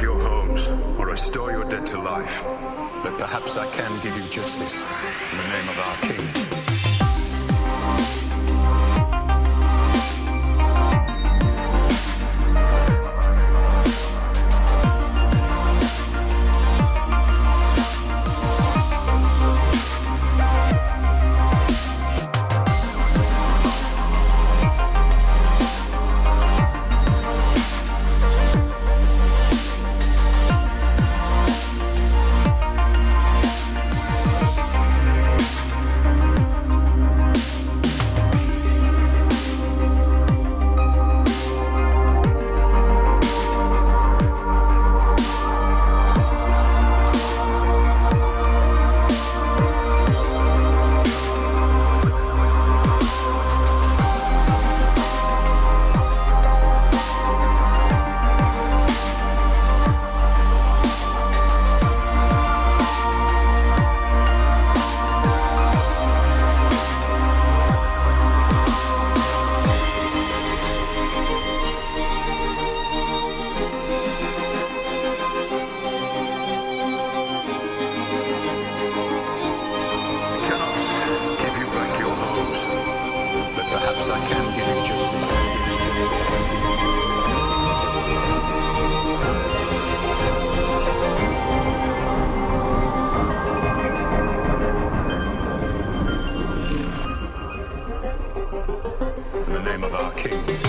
back your homes or restore your dead to life. But perhaps I can give you justice in the name of our king. I can give you justice. In the name of our king.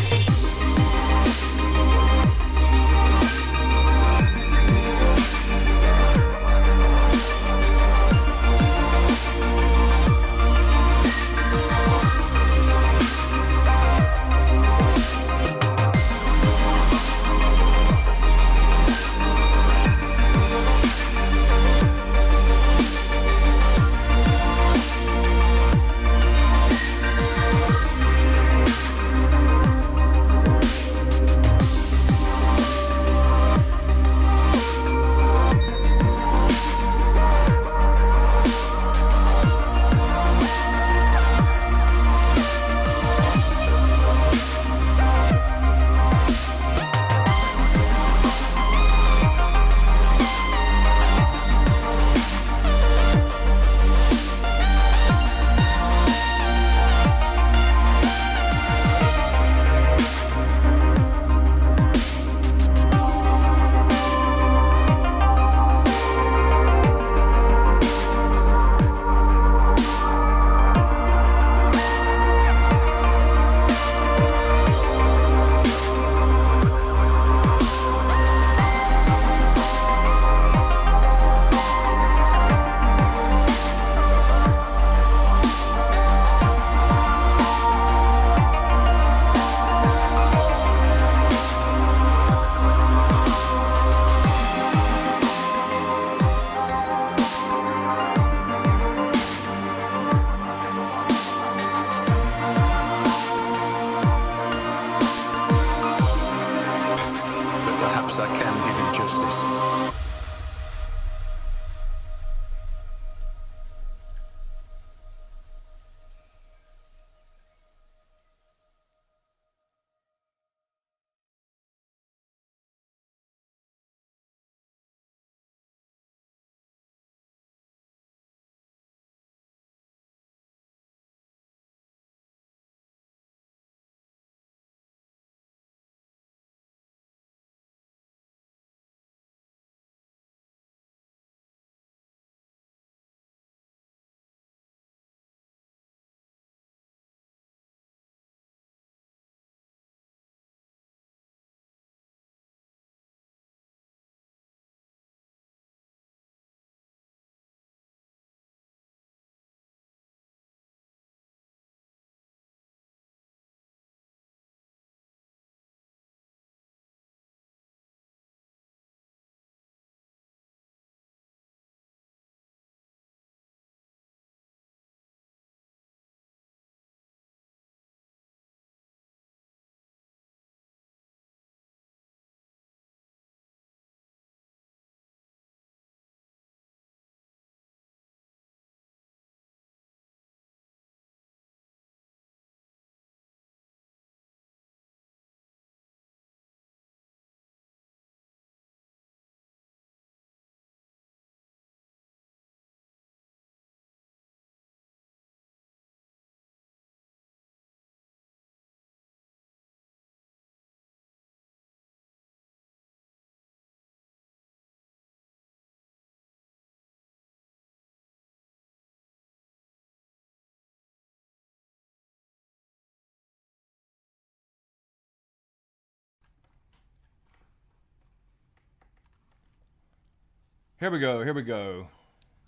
Here we go. Here we go.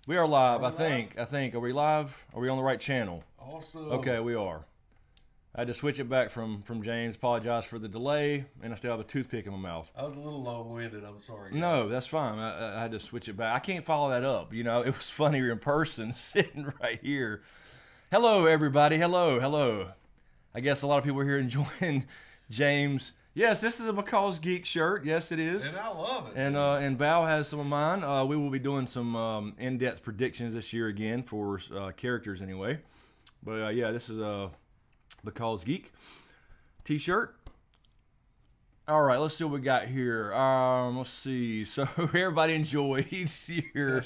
We are live. I think. Are we live? Are we on the right channel? Awesome. Okay, we are. I had to switch it back from James. Apologize for the delay, and I still have a toothpick in my mouth. I was a little long-winded. I'm sorry, guys. No, that's fine. I had to switch it back. I can't follow that up. You know, it was funnier in person sitting right here. Hello, everybody. Hello. I guess a lot of people are here enjoying James. Yes, this is a McCall's Geek shirt. Yes, it is. And I love it. And Val has some of mine. We will be doing some in-depth predictions this year again for characters anyway. But yeah, this is a McCall's Geek t-shirt. All right, let's see what we got here. Let's see. So everybody enjoyed your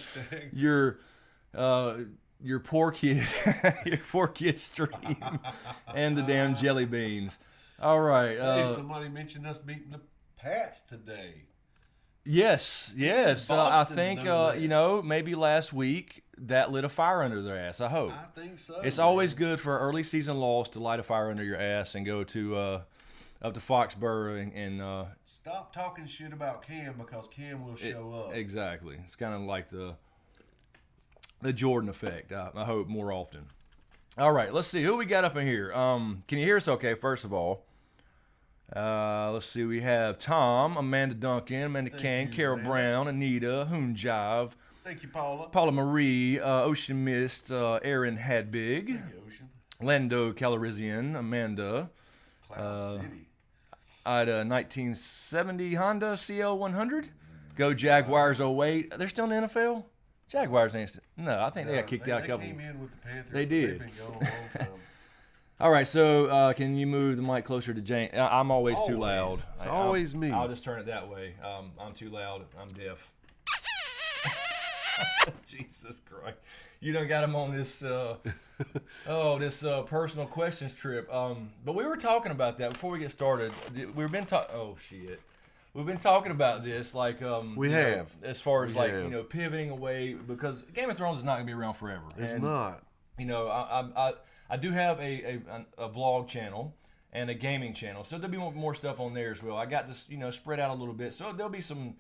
poor kid stream and the damn jelly beans. All right. Hey, somebody mentioned us meeting the Pats today. Yes. Boston, I think no less. maybe last week that lit a fire under their ass. I hope. I think so. It's always good for an early season loss to light a fire under your ass and go to up to Foxborough and stop talking shit about Cam because Cam will show up. Exactly. It's kind of like the Jordan effect. I hope more often. All right, let's see who we got up in here. Can you hear us? Okay, first of all. Let's see. We have Tom, Amanda Duncan, Amanda Kane, Carol Amanda. Brown, Anita, Hoonjive, Thank you, Paula. Paula Marie, Ocean Mist, Aaron Hadbig, Thank you, Ocean. Lando Calrissian, Amanda, Cloud City. Ida 1970 Honda CL100. Go Jaguars 08. They're still in the NFL? Jaguars ain't. No, I think they got kicked out a couple. They came in with the Panthers. They did. They've been gone a long time. All right, so can you move the mic closer to Jane? I'm always too loud. It's always me. I'll just turn it that way. I'm too loud. I'm deaf. Jesus Christ. You done got him on this personal questions trip. But we were talking about that before we get started. We've been We've been talking about this, like We have. as far as We like have. pivoting away, because Game of Thrones is not gonna be around forever. It's And, not. You know, I do have a vlog channel and a gaming channel, so there'll be more stuff on there as well. I got this spread out a little bit, so there'll be some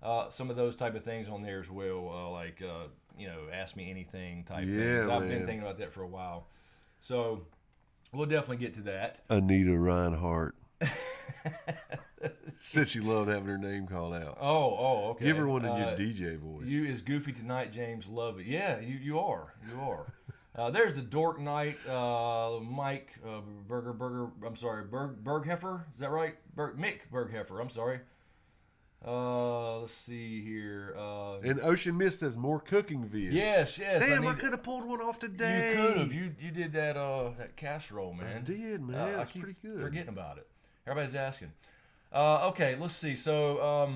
of those type of things on there as well, like ask me anything type things. I've been thinking about that for a while, so we'll definitely get to that. Anita Reinhardt. Said she loved having her name called out. Oh, okay. Give her one in your DJ voice. You is goofy tonight, James. Love it. Yeah, you are. There's the Dork Knight, Mike Bergheffer. Is that right? Mick Bergheffer. I'm sorry. Let's see here. And Ocean Mist has more cooking vids. Yes. Damn, I could have pulled one off today. You could have. You did that casserole, man. I did, man. I It's keep pretty good. forgetting about it. Everybody's asking. Okay, let's see. So,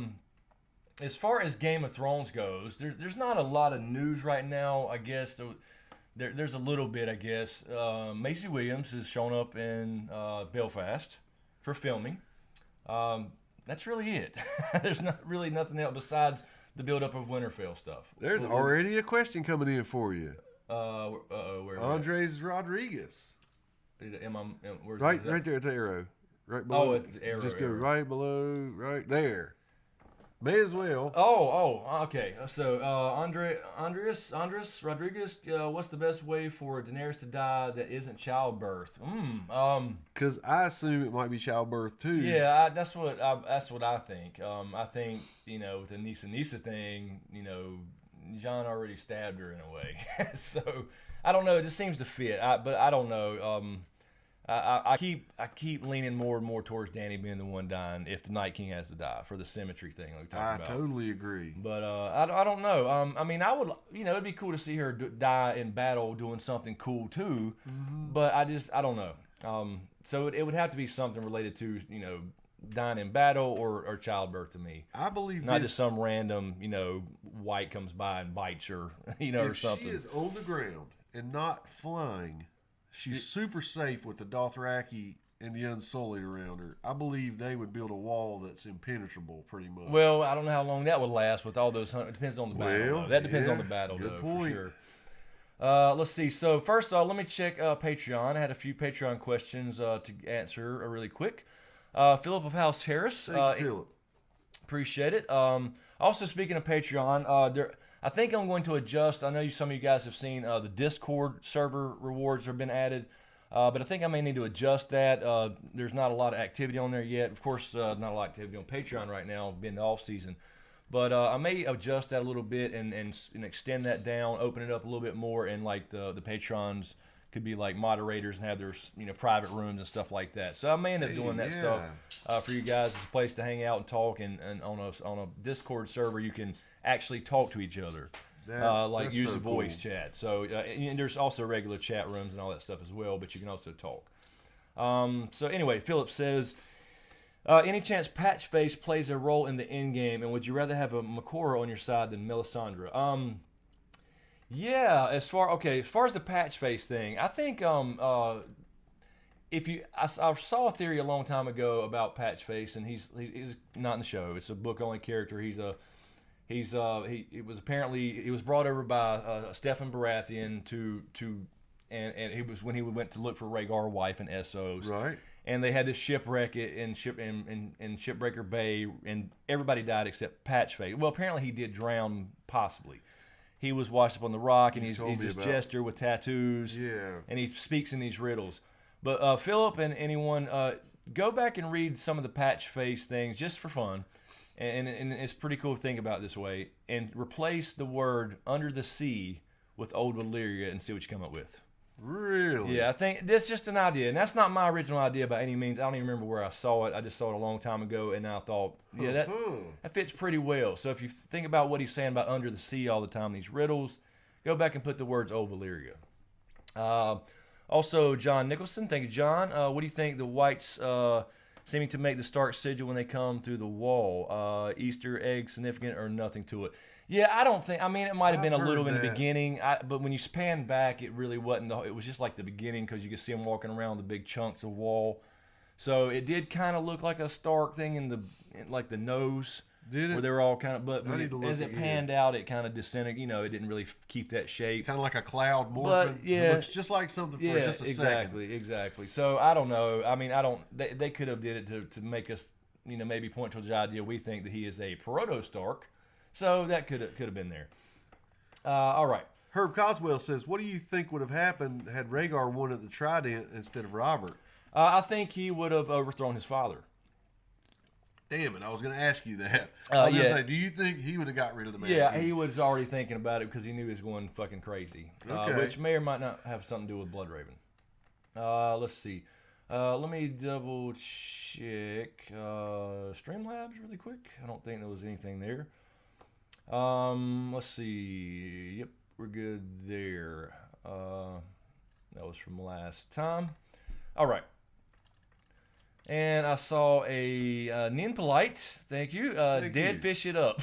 as far as Game of Thrones goes, there's not a lot of news right now. I guess there's a little bit. I guess Maisie Williams has shown up in Belfast for filming. That's really it. There's not really nothing else besides the build-up of Winterfell stuff. There's already a question coming in for you. Where? Andres Rodriguez. Where's Right that? there at the arrow. Right below. at the arrow, Just go arrow. right below, right there. May as well. Okay. So, Andres Rodriguez, what's the best way for Daenerys to die that isn't childbirth? Because I assume it might be childbirth too. Yeah, that's what I think. I think with the Nisa thing, John already stabbed her in a way. So I don't know. It just seems to fit. But I don't know. I keep leaning more and more towards Dany being the one dying if the Night King has to die for the symmetry thing like we talked about. I totally agree. But I don't know. I mean, I would, it'd be cool to see her die in battle doing something cool too. Mm-hmm. But I don't know. So it would have to be something related to dying in battle or childbirth to me. I believe not just some random white comes by and bites her or something. If she is on the ground and not flying, she's super safe with the Dothraki and the Unsullied around her. I believe they would build a wall that's impenetrable, pretty much. Well, I don't know how long that would last with all those. It depends on the battle. Well, That depends yeah, on the battle, good though, point. for sure. Let's see. So first off, let me check Patreon. I had a few Patreon questions to answer really quick. Philip of House Harris. Thank you, Philip. Appreciate it. Also, speaking of Patreon, I think I'm going to adjust. I know some of you guys have seen the Discord server rewards have been added, but I think I may need to adjust that. There's not a lot of activity on there yet. Of course, not a lot of activity on Patreon right now, being the off season. But I may adjust that a little bit and extend that down, open it up a little bit more, and like the patrons could be like moderators and have their private rooms and stuff like that. So I may end up doing that stuff for you guys. It's a place to hang out and talk, and on a Discord server you can actually talk to each other, like use a voice chat. So and there's also regular chat rooms and all that stuff as well, but you can also talk. So anyway, Philip says, any chance Patchface plays a role in the end game, and would you rather have a Makora on your side than Melisandre? Yeah, as far as the Patchface thing, I think I saw a theory a long time ago about Patchface, and he's not in the show. It's a book only character. He was brought over by Stefan Baratheon and he was when he went to look for Rhaegar's wife in Essos. Right. And they had this shipwreck in Shipbreaker Bay, and everybody died except Patchface. Well, apparently he did drown, possibly. He was washed up on the rock, and he's this jester with tattoos. Yeah. And he speaks in these riddles. But Philip and anyone, go back and read some of the Patchface things just for fun. And it's pretty cool to think about it this way. And replace the word under the sea with Old Valyria and see what you come up with. Really? Yeah, I think that's just an idea. And that's not my original idea by any means. I don't even remember where I saw it. I just saw it a long time ago, and I thought, yeah, that fits pretty well. So if you think about what he's saying about under the sea all the time, these riddles, go back and put the words Old Valyria. Also, John Nicholson. Thank you, John. What do you think the Whites seeming to make the Stark sigil when they come through the wall? Easter egg significant or nothing to it? Yeah, I don't think. I mean, it might have been a little in the beginning, but when you span back, it really wasn't. It was just like the beginning because you could see them walking around the big chunks of wall. So it did kind of look like a Stark thing in like the nose. Did it? Where they were all kind of, but as it again. panned out, it kind of disintegrated. It didn't really keep that shape. Kind of like a cloud morphing. But yeah, it looks just like something for just a second. Exactly. So I don't know. I mean, They could have did it to make us, maybe point towards the idea we think that he is a proto Stark. So that could have been there. All right. Herb Coswell says, "What do you think would have happened had Rhaegar won at the Trident instead of Robert?" I think he would have overthrown his father. Damn it! I was going to ask you that. I was going to say, do you think he would have got rid of the man? Yeah, he was already thinking about it because he knew he was going fucking crazy, which may or might not have something to do with Bloodraven. Let's see. Let me double check Streamlabs really quick. I don't think there was anything there. Let's see. Yep, we're good there. That was from last time. All right. And I saw a Ninpolite. Thank you. Dead fish it up.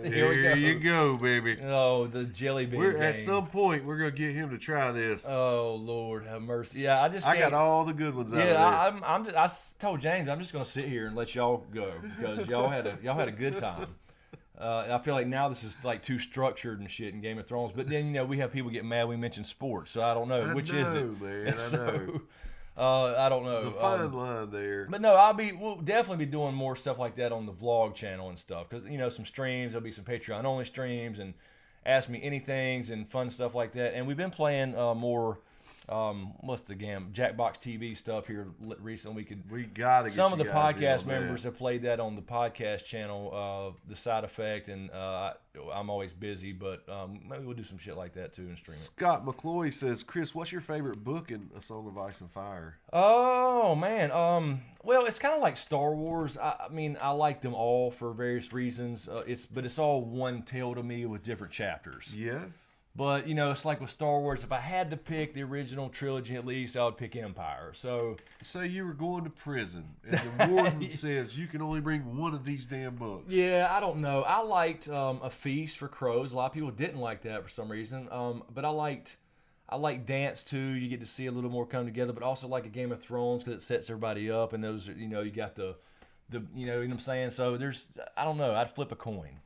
Here you go, baby. Oh, the jelly bean. At some point we're gonna get him to try this. Oh Lord, have mercy. Yeah, I got all the good ones out there. I told James I'm just gonna sit here and let y'all go because y'all had a good time. I feel like now this is like too structured and shit in Game of Thrones. But then we have people get mad we mention sports, so I don't know which is it. Man, I know. I don't know. There's a fine line there. But no, we'll definitely be doing more stuff like that on the vlog channel and stuff. Because, some streams, there'll be some Patreon only streams and Ask Me Anythings and fun stuff like that. And we've been playing more, what's the game? Jackbox TV stuff here recently. We got to get some of the guys podcast members have played that on the podcast channel, The Side Effect. And I'm always busy, but maybe we'll do some shit like that too and stream it. Scott McCloy says, Chris, what's your favorite book in A Song of Ice and Fire? Oh, man. Well, it's kind of like Star Wars. I mean, I like them all for various reasons. But it's all one tale to me with different chapters. Yeah. But, it's like with Star Wars, if I had to pick the original trilogy at least, I would pick Empire. So, say you were going to prison, and the warden says you can only bring one of these damn books. Yeah, I don't know. I liked A Feast for Crows. A lot of people didn't like that for some reason. But I like Dance too. You get to see a little more come together, but also like a Game of Thrones because it sets everybody up, and those, you got the you know what I'm saying? So I don't know. I'd flip a coin.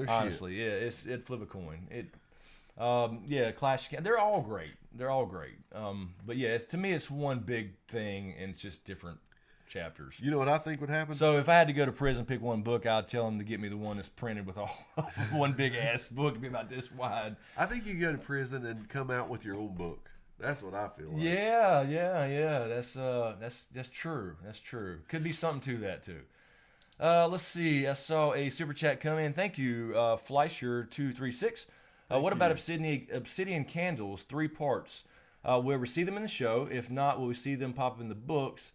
Honestly, yeah, it'd flip a coin. Clash. They're all great. But yeah, to me, it's one big thing, and it's just different chapters. You know what I think would happen? So if I had to go to prison, pick one book, I'd tell them to get me the one that's printed with all one big ass book, be about this wide. I think you go to prison and come out with your own book. That's what I feel like. Yeah. That's true. That's true. Could be something to that too. Let's see. I saw a super chat come in. Thank you, Fleischer236. What about obsidian candles? 3 parts. Will we see them in the show? If not, will we see them pop up in the books?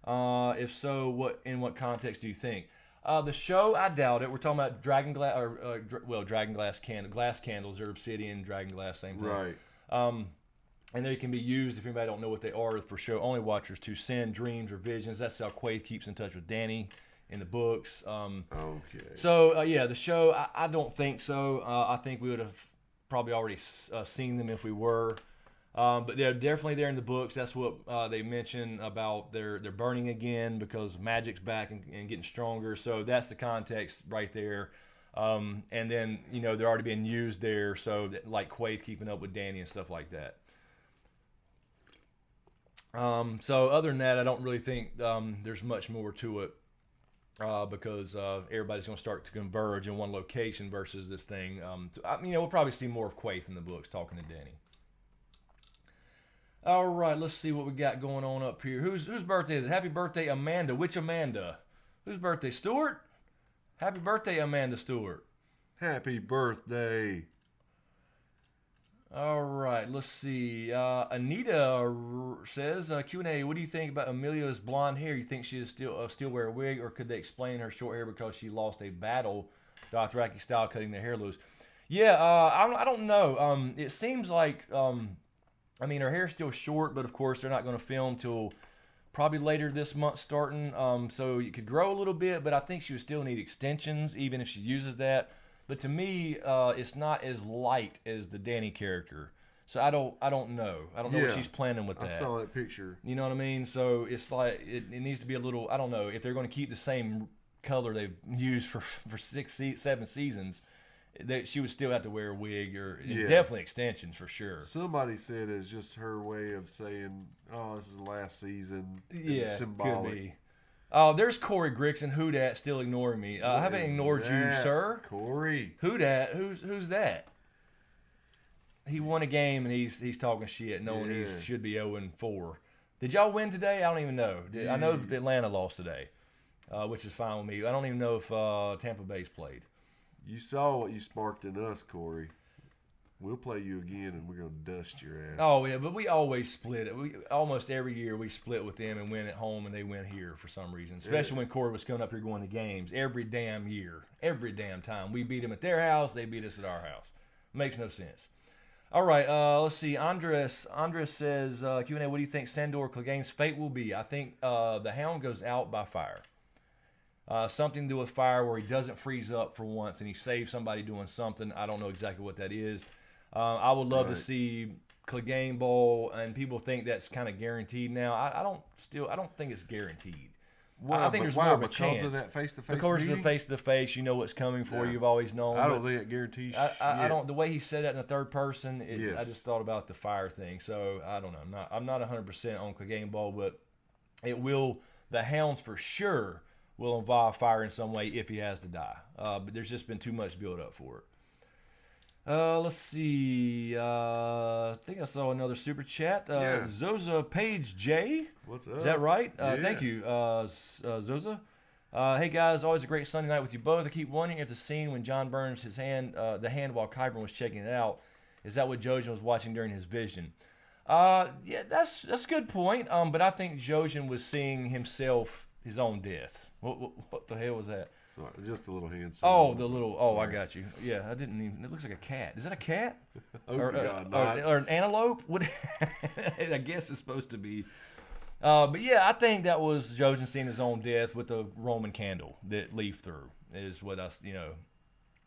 If so, in what context do you think? The show, I doubt it. We're talking about glass candles or obsidian, dragon glass, same thing. Right. And they can be used, if anybody don't know what they are, for show only watchers, to send dreams or visions. That's how Quaid keeps in touch with Danny in the books. Okay. So, the show, I don't think so. I think we would have probably already seen them if we were. But they're definitely there in the books. That's what they mention about they're burning again because magic's back and getting stronger. So that's the context right there. And then, they're already being used there. So that, like Quaid keeping up with Danny and stuff like that. So other than that, I don't really think there's much more to it because everybody's going to start to converge in one location versus this thing. We'll probably see more of Quaid in the books talking to Danny. All right, let's see what we got going on up here. Whose birthday is it? Happy birthday, Amanda. Which Amanda? Whose birthday? Stewart? Happy birthday, Amanda Stewart. Happy birthday. All right, let's see. Anita says, Q&A, what do you think about Amelia's blonde hair? You think she is still wear a wig, or could they explain her short hair because she lost a battle, Dothraki style, cutting their hair loose? Yeah, I don't know. It seems like... her hair's still short, but of course they're not going to film till probably later this month starting. So you could grow a little bit, but I think she would still need extensions even if she uses that. But to me, it's not as light as the Danny character. So I don't know. I don't know what she's planning with that. I saw that picture. You know what I mean? So it's like it needs to be a little. I don't know if they're going to keep the same color they've used for 7 seasons. That she would still have to wear a wig or definitely extensions for sure. Somebody said it's just her way of saying, "Oh, this is the last season." Yeah, symbolic. could be. Oh, there's Corey Grixon. Who dat? Still ignoring me. I haven't ignored you, sir. Corey. Who dat? Who's that? He won a game and he's talking shit, knowing he should be 0-4. Did y'all win today? I don't even know. I know Atlanta lost today, which is fine with me. I don't even know if Tampa Bay's played. You saw what you sparked in us, Corey. We'll play you again, and we're going to dust your ass. Oh, yeah, but we always split it. Almost every year we split with them and win at home, and they win here for some reason, especially when Corey was coming up here going to games every damn year, every damn time. We beat them at their house, they beat us at our house. Makes no sense. All right, let's see. Andres says, Q&A, what do you think Sandor Clegane's fate will be? I think the Hound goes out by fire. Something to do with fire where he doesn't freeze up for once and he saves somebody doing something. I don't know exactly what that is. I would love to see Clegane Bowl, and people think that's kind of guaranteed now. I don't think it's guaranteed. I think there's more of a chance. Because of that face-to-face Because meeting? of the face-to-face, you know what's coming for you. You've always known. I don't think it guarantees I don't. The way he said that in the third person, Yes. I just thought about the fire thing. So I don't know. I'm not 100% on Clegane Bowl, but it will. The Hounds for sure will involve fire in some way if he has to die. But there's just been too much build up for it. Let's see. I think I saw another super chat. Zoza Page J. What's up? Is that right? Yeah. Thank you, Zoza. Hey guys, always a great Sunday night with you both. I keep wondering if the scene when John burns his hand, the hand while Qyburn was checking it out, is that what Jojen was watching during his vision? Yeah, that's a good point. But I think Jojen was seeing himself, his own death. What the hell was that? Sorry, just a little hand. Oh, the little. Oh, I got you. Yeah, I didn't even. It looks like a cat. Is that a cat? Or an antelope? What? I guess it's supposed to be. But yeah, I think that was Jojen seeing his own death with a Roman candle that leafed through. Is what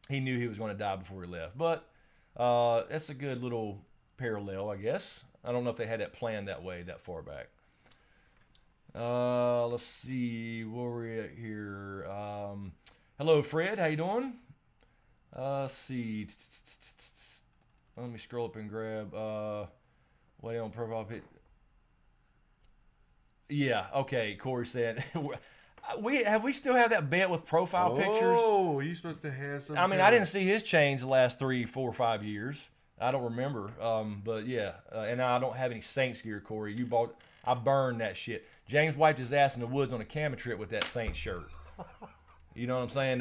he knew he was going to die before he left. But that's a good little parallel, I guess. I don't know if they had that planned that way that far back. Let's see, where were we at here? Hello, Fred. How you doing? Let's see. Let me scroll up and grab. What on profile pic? Yeah. Okay. Corey said, we still have that bet with profile pictures. Oh, you supposed to have some. I mean, I didn't see his change the last 3, 4, 5 years. I don't remember. But yeah, and I don't have any Saints gear, Corey. I burned that shit. James wiped his ass in the woods on a camping trip with that Saints shirt. You know what I'm saying?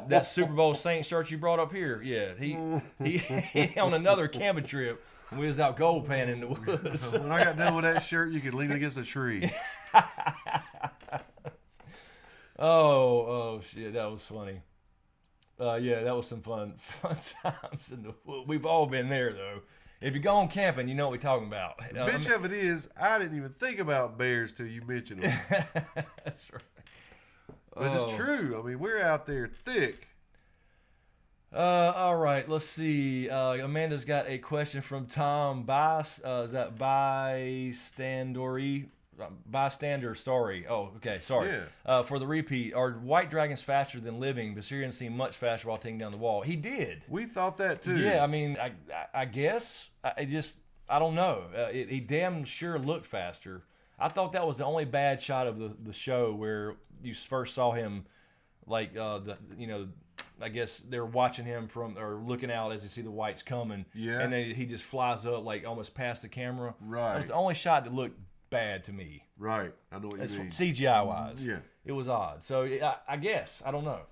That Super Bowl Saints shirt you brought up here. Yeah, he on another camping trip. We was out gold panning in the woods. When I got done with that shirt, you could lean against a tree. Oh shit, that was funny. Yeah, that was some fun times. We've all been there though. If you're going camping, you know what we're talking about. The bitch of it is, I didn't even think about bears till you mentioned them. That's right. But it's true. I mean, we're out there thick. All right, let's see. Amanda's got a question from Tom Bice. Is that Bystander, sorry. Oh, okay, sorry. Yeah. For the repeat, are white dragons faster than living? Basirian seemed much faster while taking down the wall. He did. We thought that too. Yeah, I mean, I guess. I don't know. He damn sure looked faster. I thought that was the only bad shot of the show where you first saw him, like, I guess they're watching him or looking out as they see the whites coming. Yeah. And then he just flies up, like, almost past the camera. Right. That was the only shot that looked bad to me. Right. I know what you mean. CGI-wise. Yeah. It was odd. So, I guess. I don't know.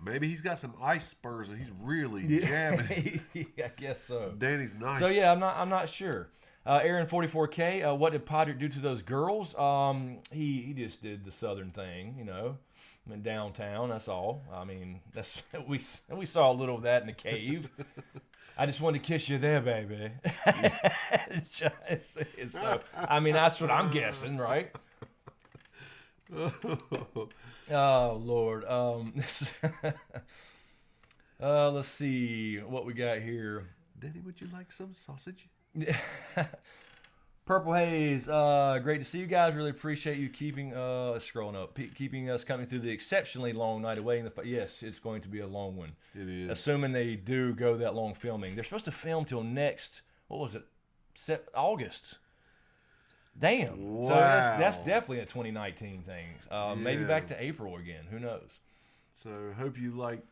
Maybe he's got some ice spurs and he's really jamming. I guess so. Danny's nice. So, yeah, I'm not sure. Aaron 44K, what did Podrick do to those girls? He just did the Southern thing, went downtown. That's all. I mean, we saw a little of that in the cave. I just wanted to kiss you there, baby. So, I mean, that's what I'm guessing, right? Oh Lord. Let's see what we got here. Danny, would you like some sausage? Purple Haze, great to see you guys. Really appreciate you keeping scrolling up, keeping us coming through the exceptionally long night away. Yes, it's going to be a long one. It is. Assuming they do go that long filming. They're supposed to film till next, what was it, August. Damn. Wow. So that's definitely a 2019 thing. Maybe Yeah. back to April again. Who knows? So hope you like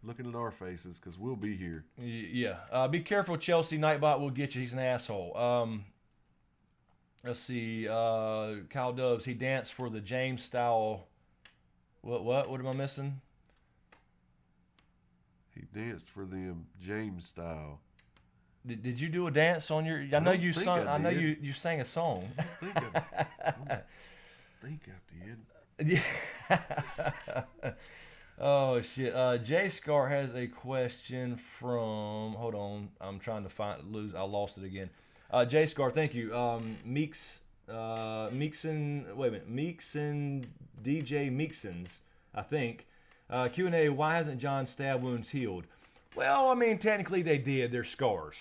looking at our faces because we'll be here. Yeah. Be careful, Chelsea. Nightbot will get you. He's an asshole. Let's see. Kyle Doves. He danced for the James style. What am I missing? He danced for them James style. Did you do a dance on your? I know you sung. I know did. you sang a song. I think I did. Yeah. Oh shit. Jay Scar has a question from. Hold on, I'm trying to I lost it again. Jay Scar, thank you. Meekson. Wait a minute. Meekson DJ Meeksons, I think. Q&A. Why hasn't John's stab wounds healed? Well, I mean, technically they did. They're scars.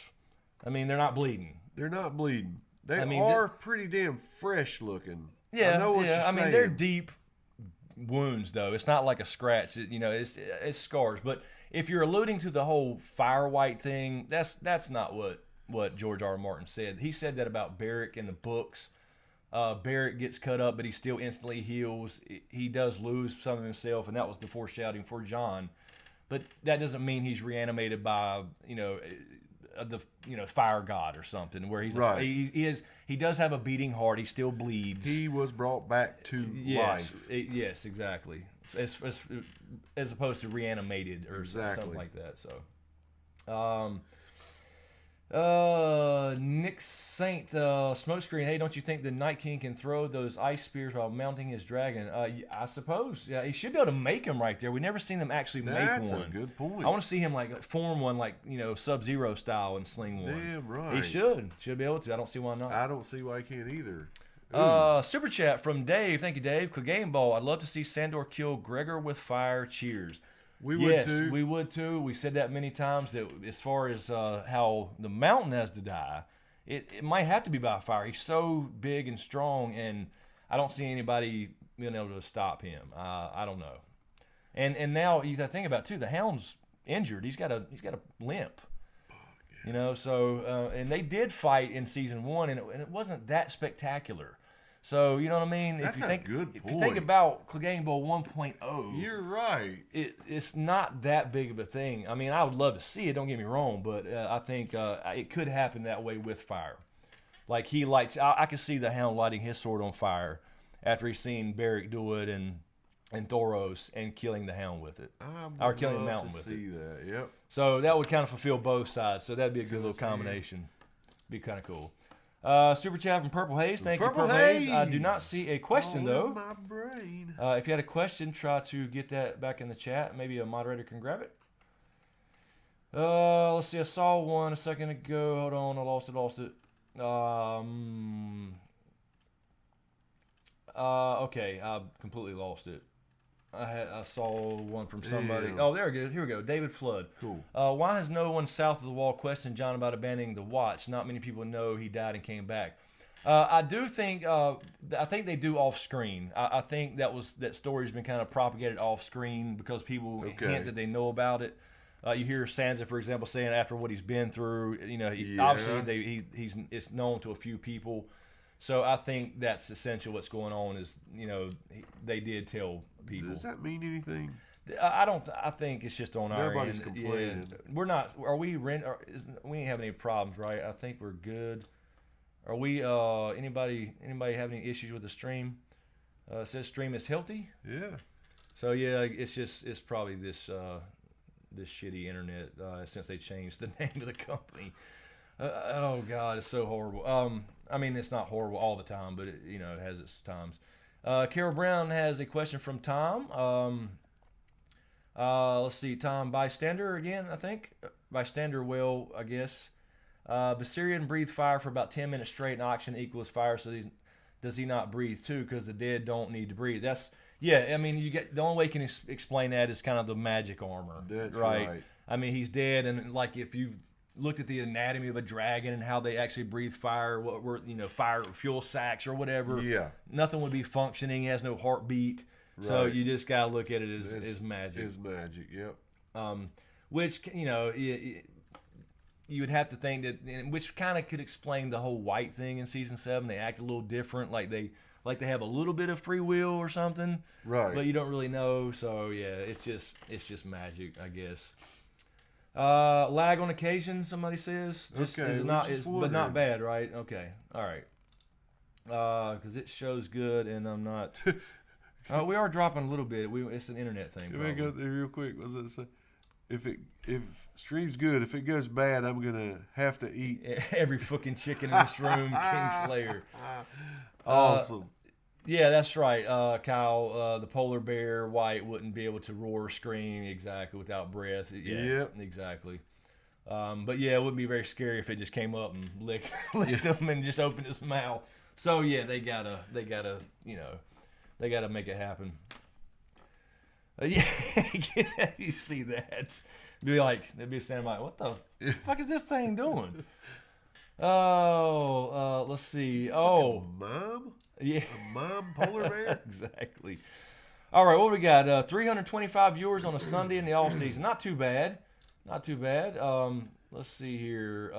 I mean, they're not bleeding. They're not bleeding. They I mean, are pretty damn fresh looking. Yeah, I know what you're I mean, saying. they're deep wounds, though. It's not like a scratch. It's scars. But if you're alluding to the whole fire white thing, that's not what George R. R. Martin said. He said that about Barrick in the books. Barrick gets cut up, but he still instantly heals. He does lose some of himself, and that was the foreshadowing for John. But that doesn't mean he's reanimated by the fire god or something. Where he's right. He does have a beating heart. He still bleeds. He was brought back to life. Yes, exactly. As opposed to reanimated or something like that. So, Nick Saint, Smokescreen. Hey, don't you think the Night King can throw those ice spears while mounting his dragon? I suppose. Yeah, he should be able to make them right there. We never seen them actually make one. That's a good point. I want to see him form one Sub-Zero style and sling one. Damn right. He should be able to. I don't see why not. I don't see why he can't either. Super chat from Dave. Thank you, Dave. Game Ball. I'd love to see Sandor kill Gregor with fire. Cheers. We would too. We would too. We said that many times. That as far as how the mountain has to die, it might have to be by fire. He's so big and strong, and I don't see anybody being able to stop him. I don't know. And now you got to think about it too. The Hound's injured. He's got a limp. So and they did fight in season 1, and it wasn't that spectacular. So you know what I mean? That's a good If you think point. about Clegane Bowl 1.0, You're right. it's not that big of a thing. I mean, I would love to see it. Don't get me wrong, but I think it could happen that way with fire. Like he lights, I can see the Hound lighting his sword on fire after he's seen Beric do it and Thoros and killing the Hound with it, or killing the mountain with it. See that? Yep. So that would kind of fulfill both sides. So that'd be a good little combination. Be kind of cool. Super chat from Purple Haze. Thank you, Purple Haze. I do not see a question though. My brain. If you had a question, try to get that back in the chat. Maybe a moderator can grab it. Let's see. I saw one a second ago. Hold on. I lost it. Okay. I completely lost it. I saw one from somebody. Damn. Oh, there we go. Here we go. David Flood. Cool. Why has no one south of the wall questioned John about abandoning the watch? Not many people know he died and came back. I do think. I think they do off screen. I think that story's been kind of propagated off screen because people hint that they know about it. You hear Sansa, for example, saying after what he's been through. You know, obviously it's known to a few people. So I think that's essential. What's going on is, you know, they did tell people. Does that mean anything? I don't. I think it's just on our end. Nobody's complaining. Yeah, we're not. Are we? We ain't having any problems, right? I think we're good. Are we? Anybody have any issues with the stream? It says stream is healthy. Yeah. So yeah, it's probably this shitty internet since they changed the name of the company. Oh God, it's so horrible. I mean, it's not horrible all the time, but it has its times. Carol Brown has a question from Tom. Let's see, Tom Bystander again, I think. Bystander will, I guess. Viserion breathed fire for about 10 minutes straight, and oxygen equals fire, so does he not breathe too? Because the dead don't need to breathe. I mean, the only way you can explain that is kind of the magic armor. That's right. I mean, he's dead, and like if you've looked at the anatomy of a dragon and how they actually breathe fire, what were fire fuel sacks or whatever. Yeah. Nothing would be functioning. He has no heartbeat. Right. So you just gotta look at it as magic. It's magic. Yep. Which you would have to think that, which kind of could explain the whole white thing in season 7. They act a little different, like they have a little bit of free will or something. Right. But you don't really know. So yeah, it's just magic, I guess. Lag on occasion, somebody says. Okay, but not bad, right? Okay, all right. Because it shows good, and I'm not. We are dropping a little bit. It's an internet thing. Let me go there real quick. What does it say? If stream's good, if it goes bad, I'm gonna have to eat every fucking chicken in this room. Kingslayer. Awesome. Yeah, that's right, Kyle. The polar bear white wouldn't be able to roar or scream exactly without breath. Yeah, yep. Exactly. But yeah, it wouldn't be very scary if it just came up and licked him and just opened his mouth. So yeah, they gotta make it happen. Yeah, you see that? They'd be saying like, "What the fuck is this thing doing?" Oh, let's see. Oh, mom. Yeah, a mom polar bear. Exactly. All right, what we got? 325 viewers on a Sunday in the off season. Not too bad. Not too bad. Let's see here.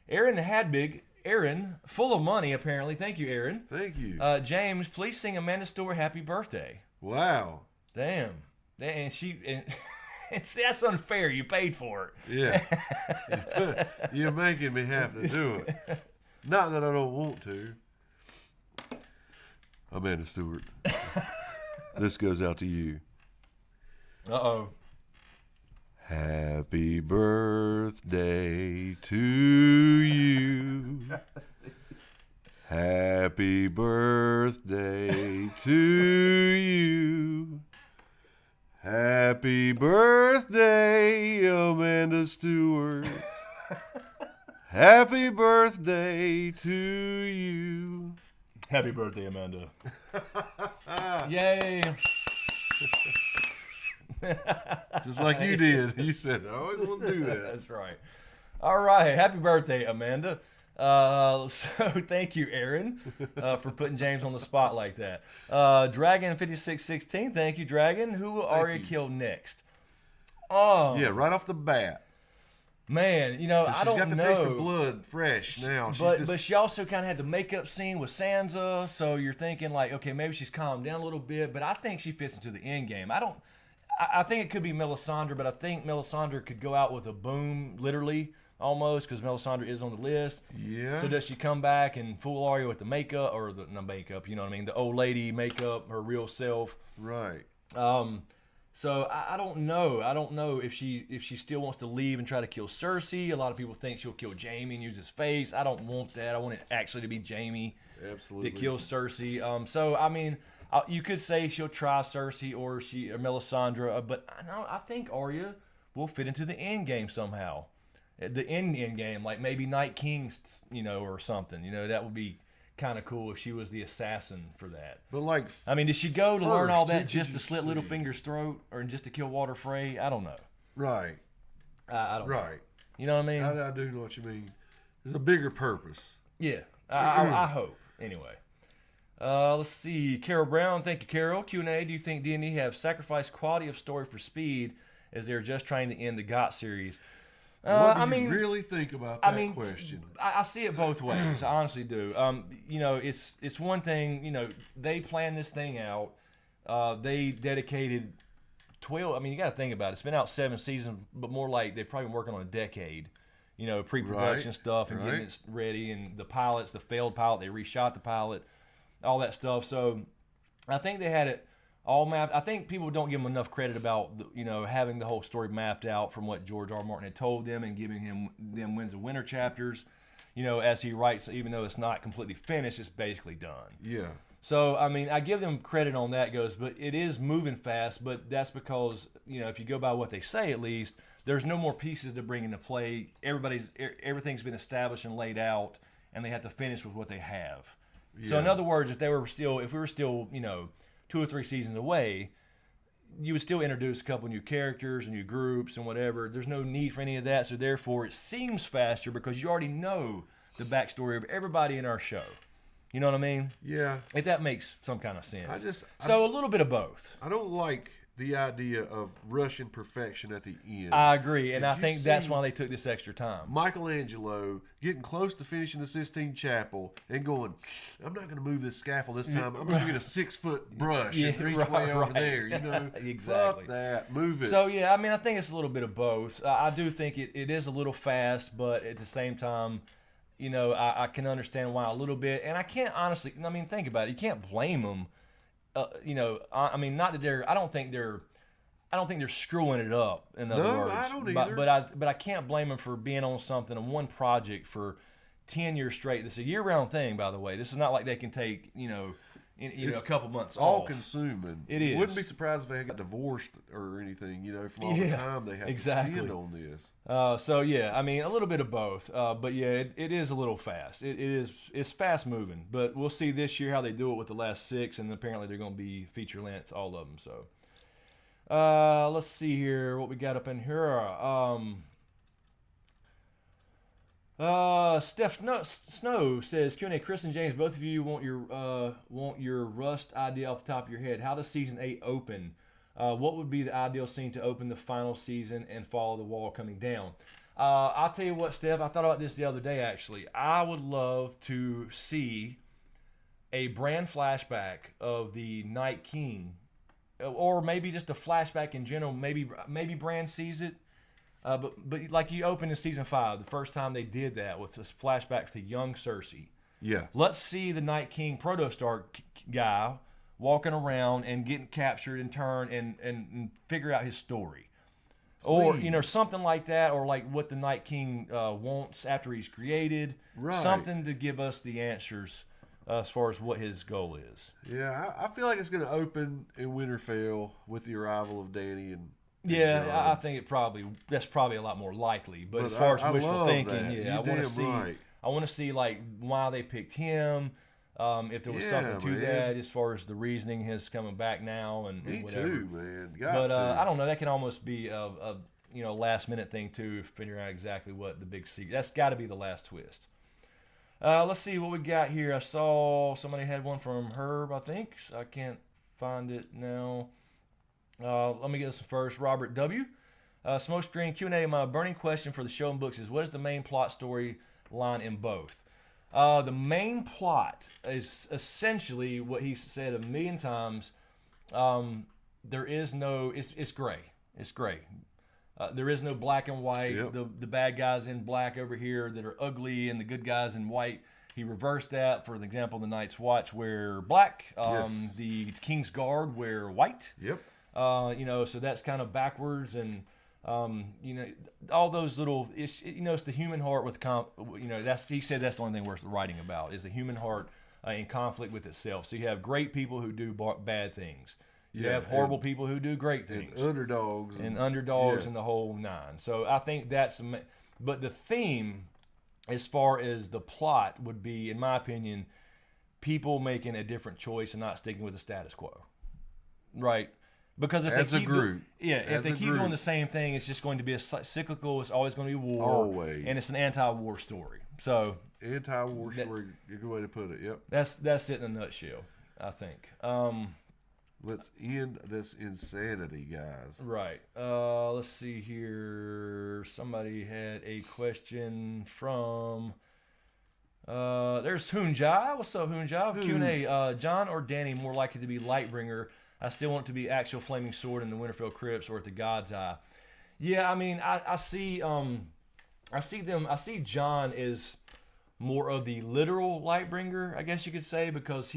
Aaron Hadbig. Aaron, full of money apparently. Thank you, Aaron. Thank you. James, please sing Amanda Stewart "Happy Birthday." Wow. Damn. And see, that's unfair. You paid for it. Yeah. You're making me have to do it. Not that I don't want to. Amanda Stewart. This goes out to you. Uh-oh. Happy birthday to you. Happy birthday to you. Happy birthday, Amanda Stewart. Happy birthday to you. Happy birthday, Amanda. Yay. Just like you did. You said, I always want to do that. That's right. All right. Happy birthday, Amanda. So thank you, Aaron, for putting James on the spot like that. Dragon5616, thank you, Dragon. Who will Arya kill next? Yeah, right off the bat. Man, you know, I don't know. She's got the taste of blood fresh now. But she also kind of had the makeup scene with Sansa, so you're thinking like, okay, maybe she's calmed down a little bit. But I think she fits into the end game. I think it could be Melisandre, but I think Melisandre could go out with a boom, literally, almost, because Melisandre is on the list. Yeah. So does she come back and fool Arya with the makeup, or the makeup, you know what I mean, the old lady makeup, her real self? Right. So I don't know. I don't know if she still wants to leave and try to kill Cersei. A lot of people think she'll kill Jaime and use his face. I don't want that. I want it actually to be Jaime Absolutely. that kills Cersei. So I mean, you could say she'll try Cersei or Melisandre, but I think Arya will fit into the end game somehow. The end game, like maybe Night King's, you know, or something. You know, that would be kind of cool if she was the assassin for that. But like, I mean, did she go to learn all that just to you slit see? Littlefinger's throat, or just to kill Walder Frey? I don't know. Right. I don't know. Right. You know what I mean? I do know what you mean. There's a bigger purpose. Yeah. I hope. Anyway. Let's see. Carol Brown. Thank you, Carol. Q&A. Do you think D&D have sacrificed quality of story for speed as they're just trying to end the GOT series? What do you really think about that question? I see it both ways. I honestly do. You know, it's one thing. You know, they planned this thing out. They dedicated 12. I mean, you got to think about it. It's been out 7 seasons, but more like they've probably been working on a decade. You know, pre-production stuff and getting it ready, and the pilots, the failed pilot, they reshot the pilot, all that stuff. So I think they had it all mapped. I think people don't give them enough credit about, you know, having the whole story mapped out from what George R. R. Martin had told them and giving them Winds of Winter chapters, you know, as he writes, even though it's not completely finished, it's basically done. Yeah. So, I mean, I give them credit on that but it is moving fast, but that's because, you know, if you go by what they say at least, there's no more pieces to bring into play. Everything's been established and laid out, and they have to finish with what they have. Yeah. So in other words, if we were still, you know, 2 or 3 seasons away, you would still introduce a couple new characters and new groups and whatever. There's no need for any of that, so therefore it seems faster because you already know the backstory of everybody in our show. You know what I mean? Yeah. If that makes some kind of sense. A little bit of both. I don't like the idea of rushing perfection at the end. I agree, and I think that's why they took this extra time. Michelangelo getting close to finishing the Sistine Chapel and going, I'm not going to move this scaffold this time. I'm just going to get a 6-foot brush and reach way over there. You know, exactly. Fuck that. Move it. So, yeah, I mean, I think it's a little bit of both. I do think it is a little fast, but at the same time, you know, I can understand why a little bit. And I can't honestly, I mean, think about it. You can't blame them. You know, I mean, not that I don't think they're screwing it up. In other words, I don't either. But I can't blame them for being on something on one project for 10 years straight. This is a year-round thing, by the way. This is not like they can take, you know, a couple months off. All consuming. It is. Wouldn't be surprised if they got divorced or anything, you know, from all the time they have to spend on this. So yeah, I mean, a little bit of both. But yeah, it is a little fast. It's fast moving. But we'll see this year how they do it with the last 6, and apparently they're going to be feature length, all of them. So let's see here what we got up in here. Steph Snow says, Q&A, Chris and James, both of you want your Rust idea off the top of your head. How does season 8 open? What would be the ideal scene to open the final season and follow the wall coming down? I'll tell you what, Steph, I thought about this the other day, actually. I would love to see a Bran flashback of the Night King, or maybe just a flashback in general. Maybe Bran sees it. But like you opened in season 5, the first time they did that with this flashback to young Cersei. Yeah. Let's see the Night King Proto-Stark guy walking around and getting captured in turn and figure out his story. Please. Or, you know, something like that, or like what the Night King wants after he's created. Right. Something to give us the answers as far as what his goal is. Yeah, I feel like it's going to open in Winterfell with the arrival of Dany and yeah, I think that's probably a lot more likely. But as far as wishful thinking, yeah, I want to see. Right. I want to see like why they picked him. If there was something to that, as far as the reasoning, his coming back now and whatever. Me too, man. I don't know. That can almost be a last minute thing too, figuring out exactly what the big secret. That's got to be the last twist. Let's see what we got here. I saw somebody had one from Herb. I think I can't find it now. Let me get this first. Robert W. Smokescreen Q&A. My burning question for the show and books is, what is the main plot story line in both? The main plot is essentially what he said a million times. There is no, it's gray. It's gray. There is no black and white. Yep. The bad guys in black over here that are ugly, and the good guys in white. He reversed that. For example, the Night's Watch wear black. Yes. The King's Guard wear white. Yep. So that's kind of backwards, and all those little. It's the human heart with he said that's the only thing worth writing about is the human heart in conflict with itself. So you have great people who do bad things. You have horrible people who do great things. And underdogs. And the whole nine. So I think but the theme, as far as the plot, would be, in my opinion, people making a different choice and not sticking with the status quo. Right? Because if As they a keep group. if they keep doing the same thing, it's just going to be a cyclical. It's always going to be war. Always. And it's an anti-war story. So Anti-war story, a good way to put it. Yep. that's it in a nutshell, I think. Let's end this insanity, guys. Right. Let's see here. Somebody had a question from. There's Hoonjai. What's up, Hoonjai? Q&A. John or Danny more likely to be Lightbringer? I still want it to be actual flaming sword in the Winterfell crypts or at the God's Eye. Yeah, I mean, I see John as more of the literal Lightbringer, I guess you could say, because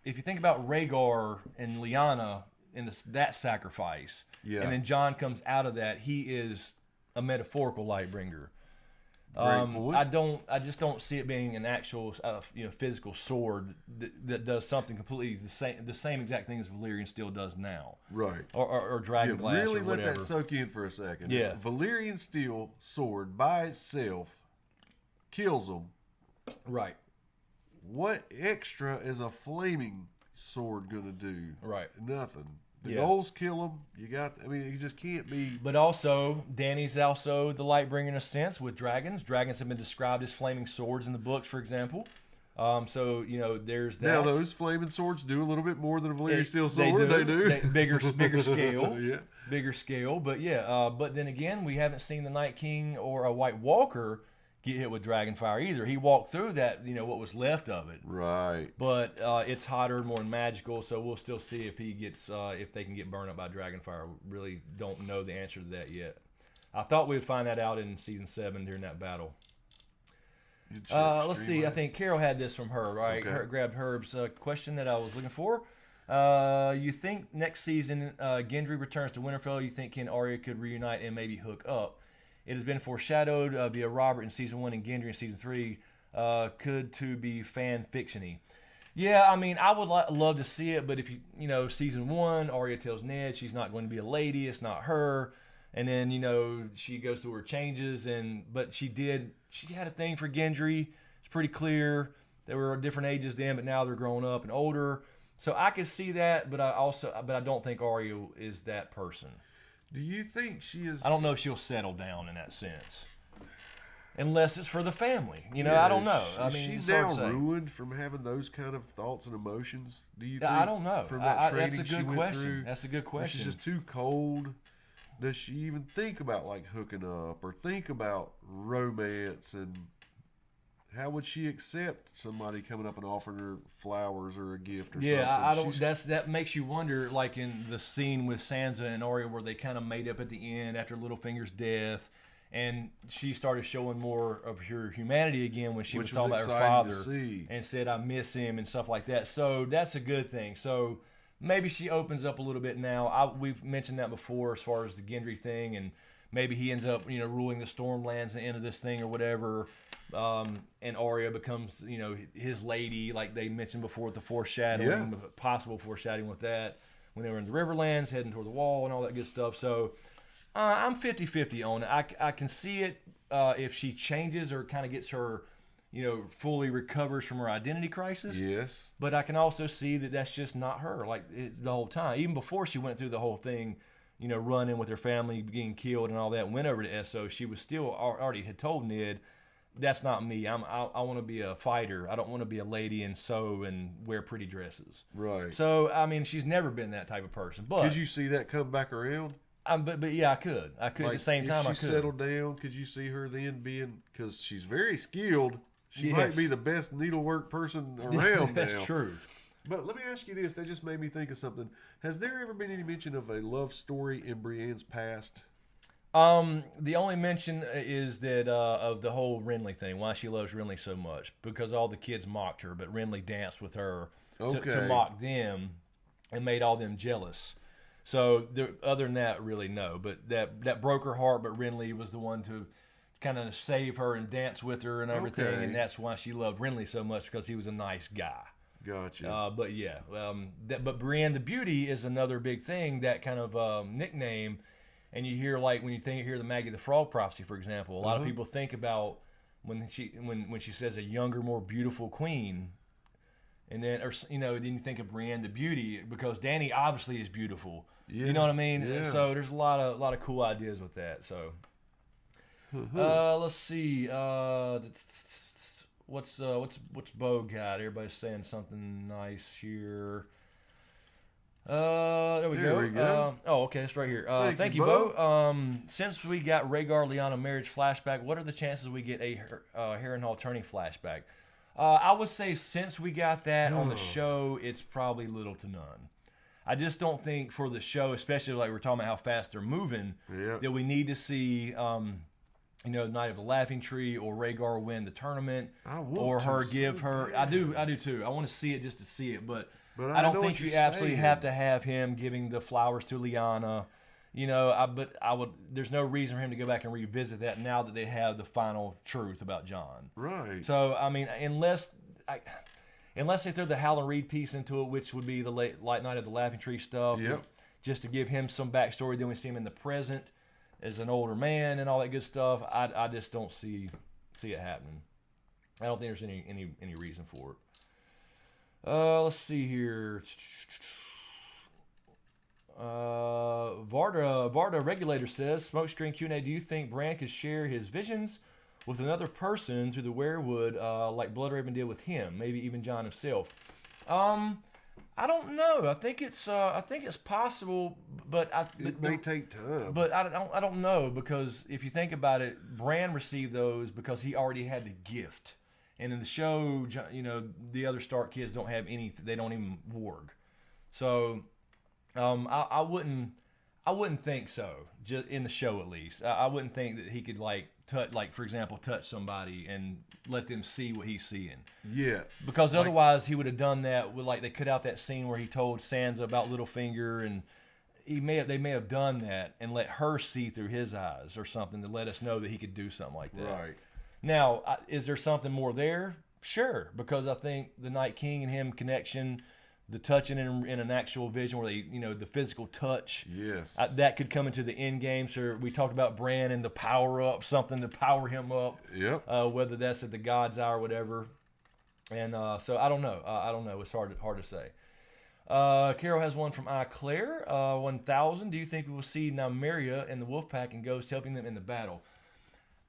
if you think about Rhaegar and Lyanna in that sacrifice, and then John comes out of that, he is a metaphorical Lightbringer. I just don't see it being an actual, physical sword that does something completely the same exact things Valyrian steel does now. Right. Or dragon glass really or let whatever. that soak in for a second. Yeah. Valyrian steel sword by itself kills them. Right. What extra is a flaming sword gonna do? Right. Nothing. The Yeah. goals kill them. It just can't be. But also, Dany's also the Lightbringer in a sense with dragons. Dragons have been described as flaming swords in the books, for example. There's that. Now those flaming swords do a little bit more than a Valyrian steel They sword. They do. Bigger scale. Yeah. Bigger scale. But but then again, we haven't seen the Night King or a White Walker get hit with dragonfire either. He walked through that, what was left of it. Right. But it's hotter, more magical, so we'll still see if he gets if they can get burned up by dragonfire. We really don't know the answer to that yet. I thought we'd find that out in season 7 during that battle. Let's see. I think Carol had this from her, right? Okay. Grabbed Herb's question that I was looking for. You think next season Gendry returns to Winterfell? You think Ken and Arya could reunite and maybe hook up? It has been foreshadowed via Robert in season 1 and Gendry in season 3. Could to be fan fiction-y. Yeah, I mean, I would love to see it, but if season 1, Arya tells Ned she's not going to be a lady, it's not her, and then she goes through her changes, but she had a thing for Gendry. It's pretty clear. They were different ages then, but now they're grown up and older. So I could see that, but I don't think Arya is that person. Do you think she is? I don't know if she'll settle down in that sense, unless it's for the family. Yeah, I don't know. She's it's hard now to say. ruined from having those kind of thoughts and emotions. Do you? Yeah, think, I don't know. From that training that's a she good went question. through, That's a good where question. She's just too cold. Does she even think about hooking up or think about romance, and how would she accept somebody coming up and offering her flowers or a gift or something? Yeah, I don't. That makes you wonder, like in the scene with Sansa and Arya, where they kind of made up at the end after Littlefinger's death, and she started showing more of her humanity again when she was talking about her father and said, "I miss him" and stuff like that. So that's a good thing. So maybe she opens up a little bit now. We've mentioned that before as far as the Gendry thing, and maybe he ends up ruling the Stormlands at the end of this thing or whatever. And Arya becomes, his lady, like they mentioned before with the foreshadowing, possible foreshadowing with that when they were in the Riverlands, heading toward the Wall and all that good stuff. So I'm 50-50 on it. I can see it if she changes or kind of gets her, fully recovers from her identity crisis. Yes. But I can also see that that's just not her, the whole time. Even before she went through the whole thing, running with her family, getting killed and all that, and went over to Essos, she was still already had told Ned, that's not me. I want to be a fighter. I don't want to be a lady and sew and wear pretty dresses. Right. So, I mean, she's never been that type of person. But could you see that come back around? But yeah, I could at the same time. I If she could. settled down, could you see her then being, because she's very skilled, she Yes. might be the best needlework person around now. That's true. But let me ask you this, that just made me think of something. Has there ever been any mention of a love story in Brienne's past? The only mention is that of the whole Renly thing, why she loves Renly so much, because all the kids mocked her, but Renly danced with her to Okay. mock them and made all them jealous. So other than that, really no. But that broke her heart. But Renly was the one to kind of save her and dance with her and everything, Okay. and that's why she loved Renly so much, because he was a nice guy. Gotcha. But yeah, but Brienne the Beauty is another big thing, that kind of nickname. And you hear, like, when you hear the Maggie the Frog prophecy, for example, a lot of people think about when she says a younger, more beautiful queen, and then then you think of Brienne the Beauty, because Dany obviously is beautiful. Yeah. You know what I mean? Yeah. So there's a lot of cool ideas with that. So let's see, what's Bo got? Everybody's saying something nice here. There we go. Okay, it's right here. Thank you, Bo. Since we got Rhaegar Lyanna marriage flashback, what are the chances we get a Harrenhal tourney flashback? I would say since we got that on the show, it's probably little to none. I just don't think for the show, especially like we're talking about how fast they're moving, that we need to see, Night of the Laughing Tree or Rhaegar win the tournament, or her give her. I do too. I want to see it just to see it, but I don't think you absolutely have to have him giving the flowers to Lyanna. But I would. There's no reason for him to go back and revisit that now that they have the final truth about Jon. Right. So I mean, unless they throw the Howland Reed piece into it, which would be the Light Night of the Laughing Tree stuff, just to give him some backstory. Then we see him in the present as an older man and all that good stuff. I just don't see it happening. I don't think there's any reason for it. Let's see here. Varda Regulator says, Smokescreen Q&A, do you think Bran could share his visions with another person through the werewood like Bloodraven did with him? Maybe even Jon himself. I don't know. I think it's possible, but it may take time. But I don't know, because if you think about it, Bran received those because he already had the gift. And in the show, the other Stark kids don't have any. They don't even warg. So, I wouldn't think so. Just in the show, at least, I wouldn't think that he could for example, touch somebody and let them see what he's seeing. Yeah. Because otherwise, he would have done that with they cut out that scene where he told Sansa about Littlefinger, and they may have done that and let her see through his eyes or something to let us know that he could do something like that. Right. Now, is there something more there? Sure, because I think the Night King and him connection, the touching in an actual vision where the physical touch. Yes. That could come into the end game. So we talked about Bran and the power up, something to power him up. Yep. Whether that's at the God's Eye or whatever. And so I don't know. It's hard to say. Carol has one from Claire. 1000. Do you think we will see Nymeria and the Wolfpack and Ghost helping them in the battle?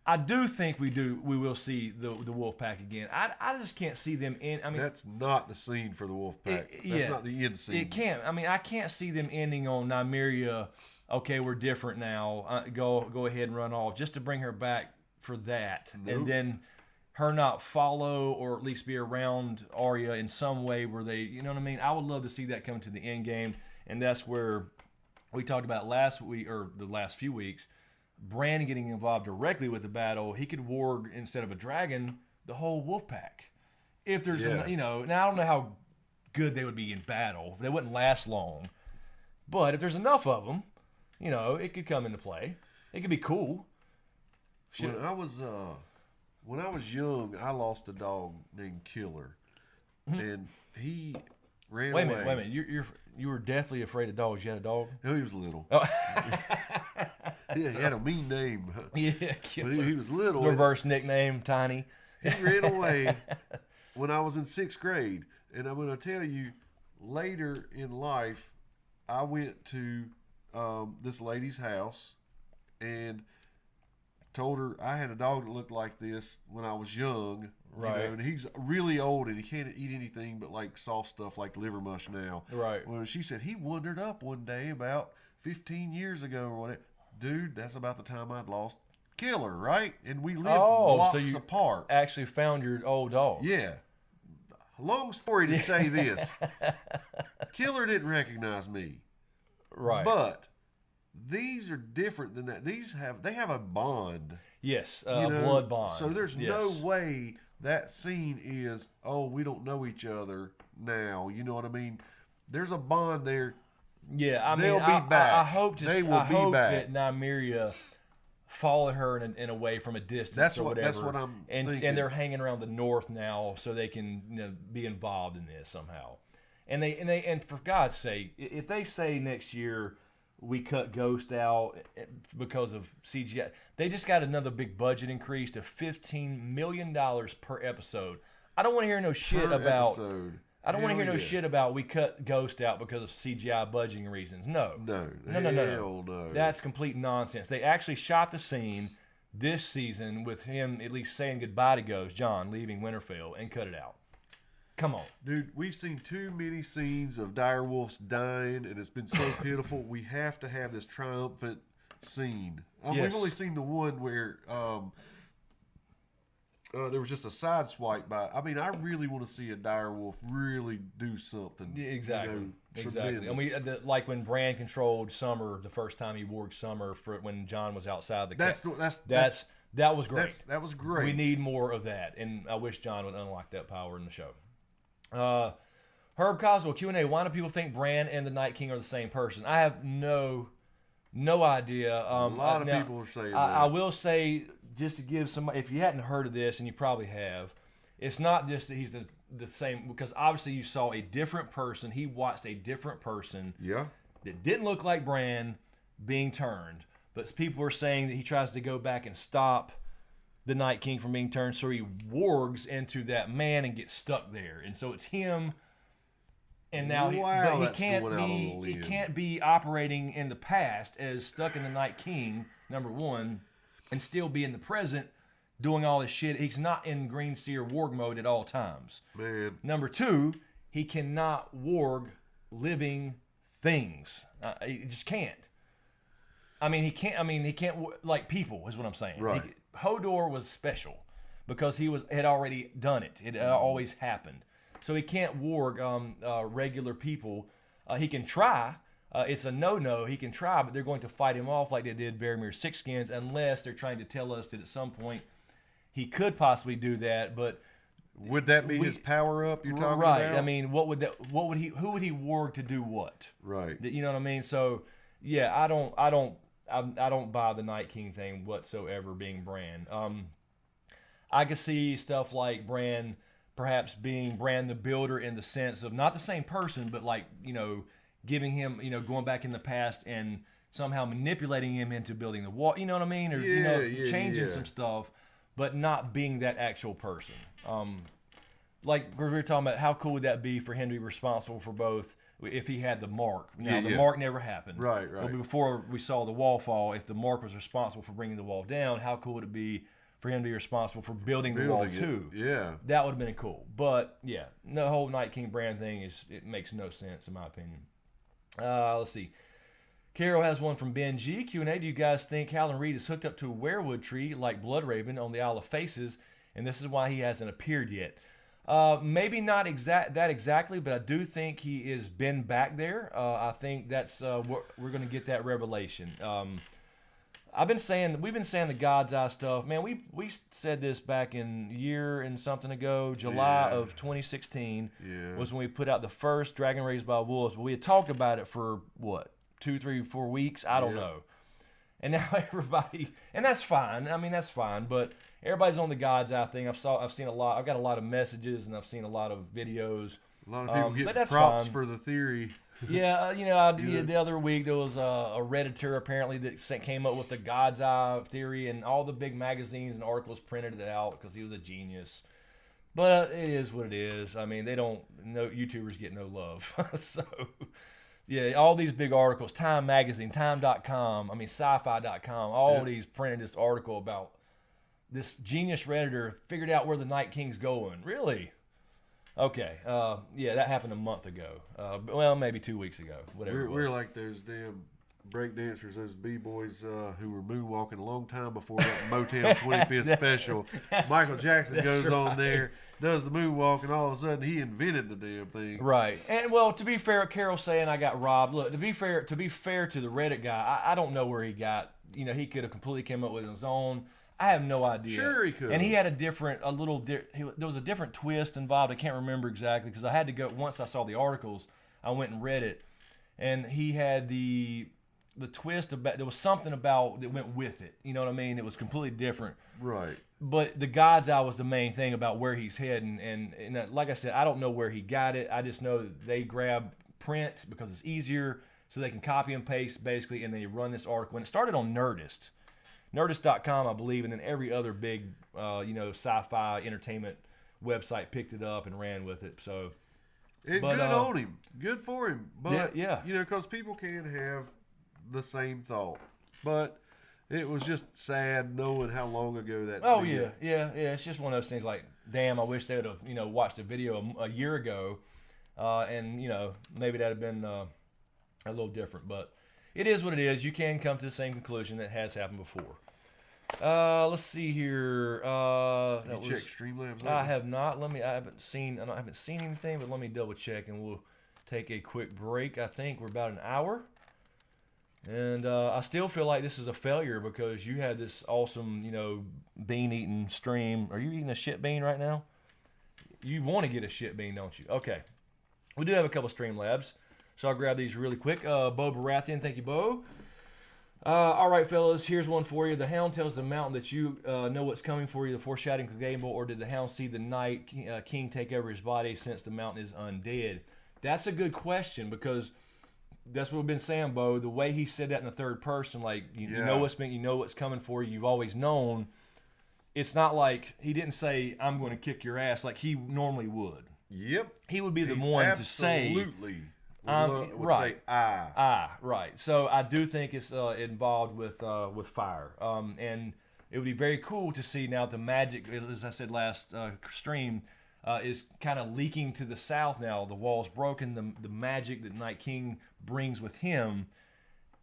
I do think we will see the Wolfpack again. I just can't see them in. I mean, that's not the scene for the Wolfpack. That's not the end scene. It can't. I mean, I can't see them ending on Nymeria. Okay, we're different now. Go ahead and run off, just to bring her back for that, and then her not follow or at least be around Arya in some way where they, you know what I mean. I would love to see that come to the end game, and that's where we talked about last week or the last few weeks. Bran getting involved directly with the battle, he could warg instead of a dragon the whole wolf pack. If there's, now I don't know how good they would be in battle. They wouldn't last long. But if there's enough of them, it could come into play. It could be cool. When I was young, I lost a dog named Killer, and he ran away. Wait a minute. You were deathly afraid of dogs. You had a dog? No, he was little. Oh. He had a mean name. Yeah, but he was little. Reverse nickname, Tiny. He ran away when I was in 6th grade. And I'm going to tell you, later in life, I went to this lady's house and told her I had a dog that looked like this when I was young. Right. And he's really old and he can't eat anything but like soft stuff like liver mush now. Right. Well, she said he wandered up one day about 15 years ago or whatever. Dude, that's about the time I'd lost Killer, right? And we lived so blocks you apart. actually found your old dog. Yeah. Long story to say this. Killer didn't recognize me. Right. But these are different than that. They have a bond. Yes, You a know? blood bond. So there's Yes. no way that scene is, oh, we don't know each other now. You know what I mean? There's a bond there. Yeah, I mean, They'll be back. I hope They will be back. that Nymeria followed her in a way from a distance That's or what- whatever. that's what I'm and thinking. they're hanging around the north now, so they can be involved in this somehow. And for God's sake, if they say next year we cut Ghost out because of CGI, they just got another big budget increase to $15 million per episode. I don't want to hear no shit Per about. episode. I don't want to hear Hell no yeah. shit about we cut Ghost out because of CGI budgeting reasons. No. No. No. Hell no. That's complete nonsense. They actually shot the scene this season with him at least saying goodbye to Ghost, John, leaving Winterfell, and cut it out. Come on. Dude, we've seen too many scenes of direwolves dying, and it's been so pitiful. We have to have this triumphant scene. Yes. We've only seen the one where there was just a side swipe by. I mean, I really want to see a direwolf really do something. Yeah, exactly. You know, Exactly. tremendous. And like when Bran controlled Summer the first time he warged Summer for when John was outside the that was great. That was great. We need more of that, and I wish John would unlock that power in the show. Herb Coswell, Q&A, why do people think Bran and the Night King are the same person? I have no idea. A lot of people are saying that. I will say, just to give somebody, if you hadn't heard of this, and you probably have, it's not just that he's the same, because obviously you saw a different person. He watched a different person Yeah. that didn't look like Bran being turned. But people are saying that he tries to go back and stop the Night King from being turned, so he wargs into that man and gets stuck there. And so it's him, and now Wow, he that's can't going out on a be limb. operating in the past as stuck in the Night King, number one, and still be in the present doing all this shit. He's not in Green Seer warg mode at all times. Man. Number two, he cannot warg living things. He just can't. He can't like people is what I'm saying. Right. Hodor was special because he had already done it. It always happened. So he can't warg regular people. He can try. It's a no-no. He can try, but they're going to fight him off like they did Varamir Sixskins, unless they're trying to tell us that at some point he could possibly do that. But Would that be his power up you're talking right. about? I mean, who would he warg to do what? Right. You know what I mean? So yeah, I don't buy the Night King thing whatsoever being Bran. I could see stuff like Bran perhaps being Bran the Builder in the sense of not the same person, but like, giving him, going back in the past and somehow manipulating him into building the wall. You know what I mean? Or changing some stuff, but not being that actual person. Like we were talking about, how cool would that be for him to be responsible for both if he had the mark? Now, the mark never happened. Right. But before we saw the wall fall, if the mark was responsible for bringing the wall down, how cool would it be for him to be responsible for building the wall too? Yeah. That would have been cool. But yeah, the whole Night King Bran thing it makes no sense in my opinion. Let's see. Carol has one from Ben G. Q&A. Do you guys think Howland Reed is hooked up to a werewood tree like Bloodraven on the Isle of Faces, and this is why he hasn't appeared yet? Maybe not exactly, but I do think he has been back there. I think that's we're going to get that revelation. We've been saying the God's Eye stuff. Man, we said this back in year and something ago, July of 2016 was when we put out the first Dragon Raised by Wolves. But we had talked about it for what, 2, 3, 4 weeks? I don't know. And now everybody, and that's fine. I mean, that's fine. But everybody's on the God's Eye thing. I've seen a lot. I've got a lot of messages and I've seen a lot of videos. A lot of people but get that's props fine. for the theory. Yeah, the other week there was a Redditor apparently that came up with the God's Eye theory, and all the big magazines and articles printed it out because he was a genius. But it is what it is. I mean, YouTubers get no love. So, yeah, all these big articles, Time Magazine, Time.com, Sci-Fi.com, all these printed this article about this genius Redditor figured out where the Night King's going. Really? Okay, that happened a month ago. Well, maybe 2 weeks ago. Whatever. We're like those damn breakdancers, those b-boys who were moonwalking a long time before that Motown 25th special. Michael Jackson goes on there, does the moonwalk, and all of a sudden he invented the damn thing. Right. And well, to be fair, Carol's saying I got robbed. Look, to be fair to the Reddit guy, I don't know where he got. He could have completely came up with his own. I have no idea. Sure, he could. And he had there was a different twist involved. I can't remember exactly because I had to go once I saw the articles. I went and read it, and he had the twist about there was something about that went with it. You know what I mean? It was completely different. Right. But the God's Eye was the main thing about where he's heading, and like I said, I don't know where he got it. I just know that they grab print because it's easier, so they can copy and paste basically, and they run this article. And it started on Nerdist. Nerdist.com, I believe, and then every other big, sci-fi entertainment website picked it up and ran with it. So, good on him, good for him. But yeah. Because people can have the same thought, but it was just sad knowing how long ago that's. Oh been. yeah. It's just one of those things. Like, damn, I wish they would have, watched the video a year ago, and maybe that'd have been a little different, but. It is what it is. You can come to the same conclusion that has happened before. Let's see here. You check Streamlabs? I have not. I haven't seen anything, but let me double check, and we'll take a quick break. I think we're about an hour, and I still feel like this is a failure because you had this awesome, bean eating stream. Are you eating a shit bean right now? You want to get a shit bean, don't you? Okay. We do have a couple Streamlabs. So I'll grab these really quick. Bo Baratheon, thank you, Bo. All right, fellas, here's one for you. The Hound tells the mountain that you know what's coming for you, the foreshadowing of the game, or did the Hound see the night king take over his body since the mountain is undead? That's a good question because that's what we've been saying, Bo. The way he said that in the third person, like you know what's coming for you. You've always known. It's not like he didn't say, "I'm going to kick your ass," like he normally would. Yep. He would be the one to say. Absolutely. Right. Say I. Right. So I do think it's involved with fire. And it would be very cool to see now the magic, as I said last stream, is kind of leaking to the south now. The wall's broken. The magic that Night King brings with him,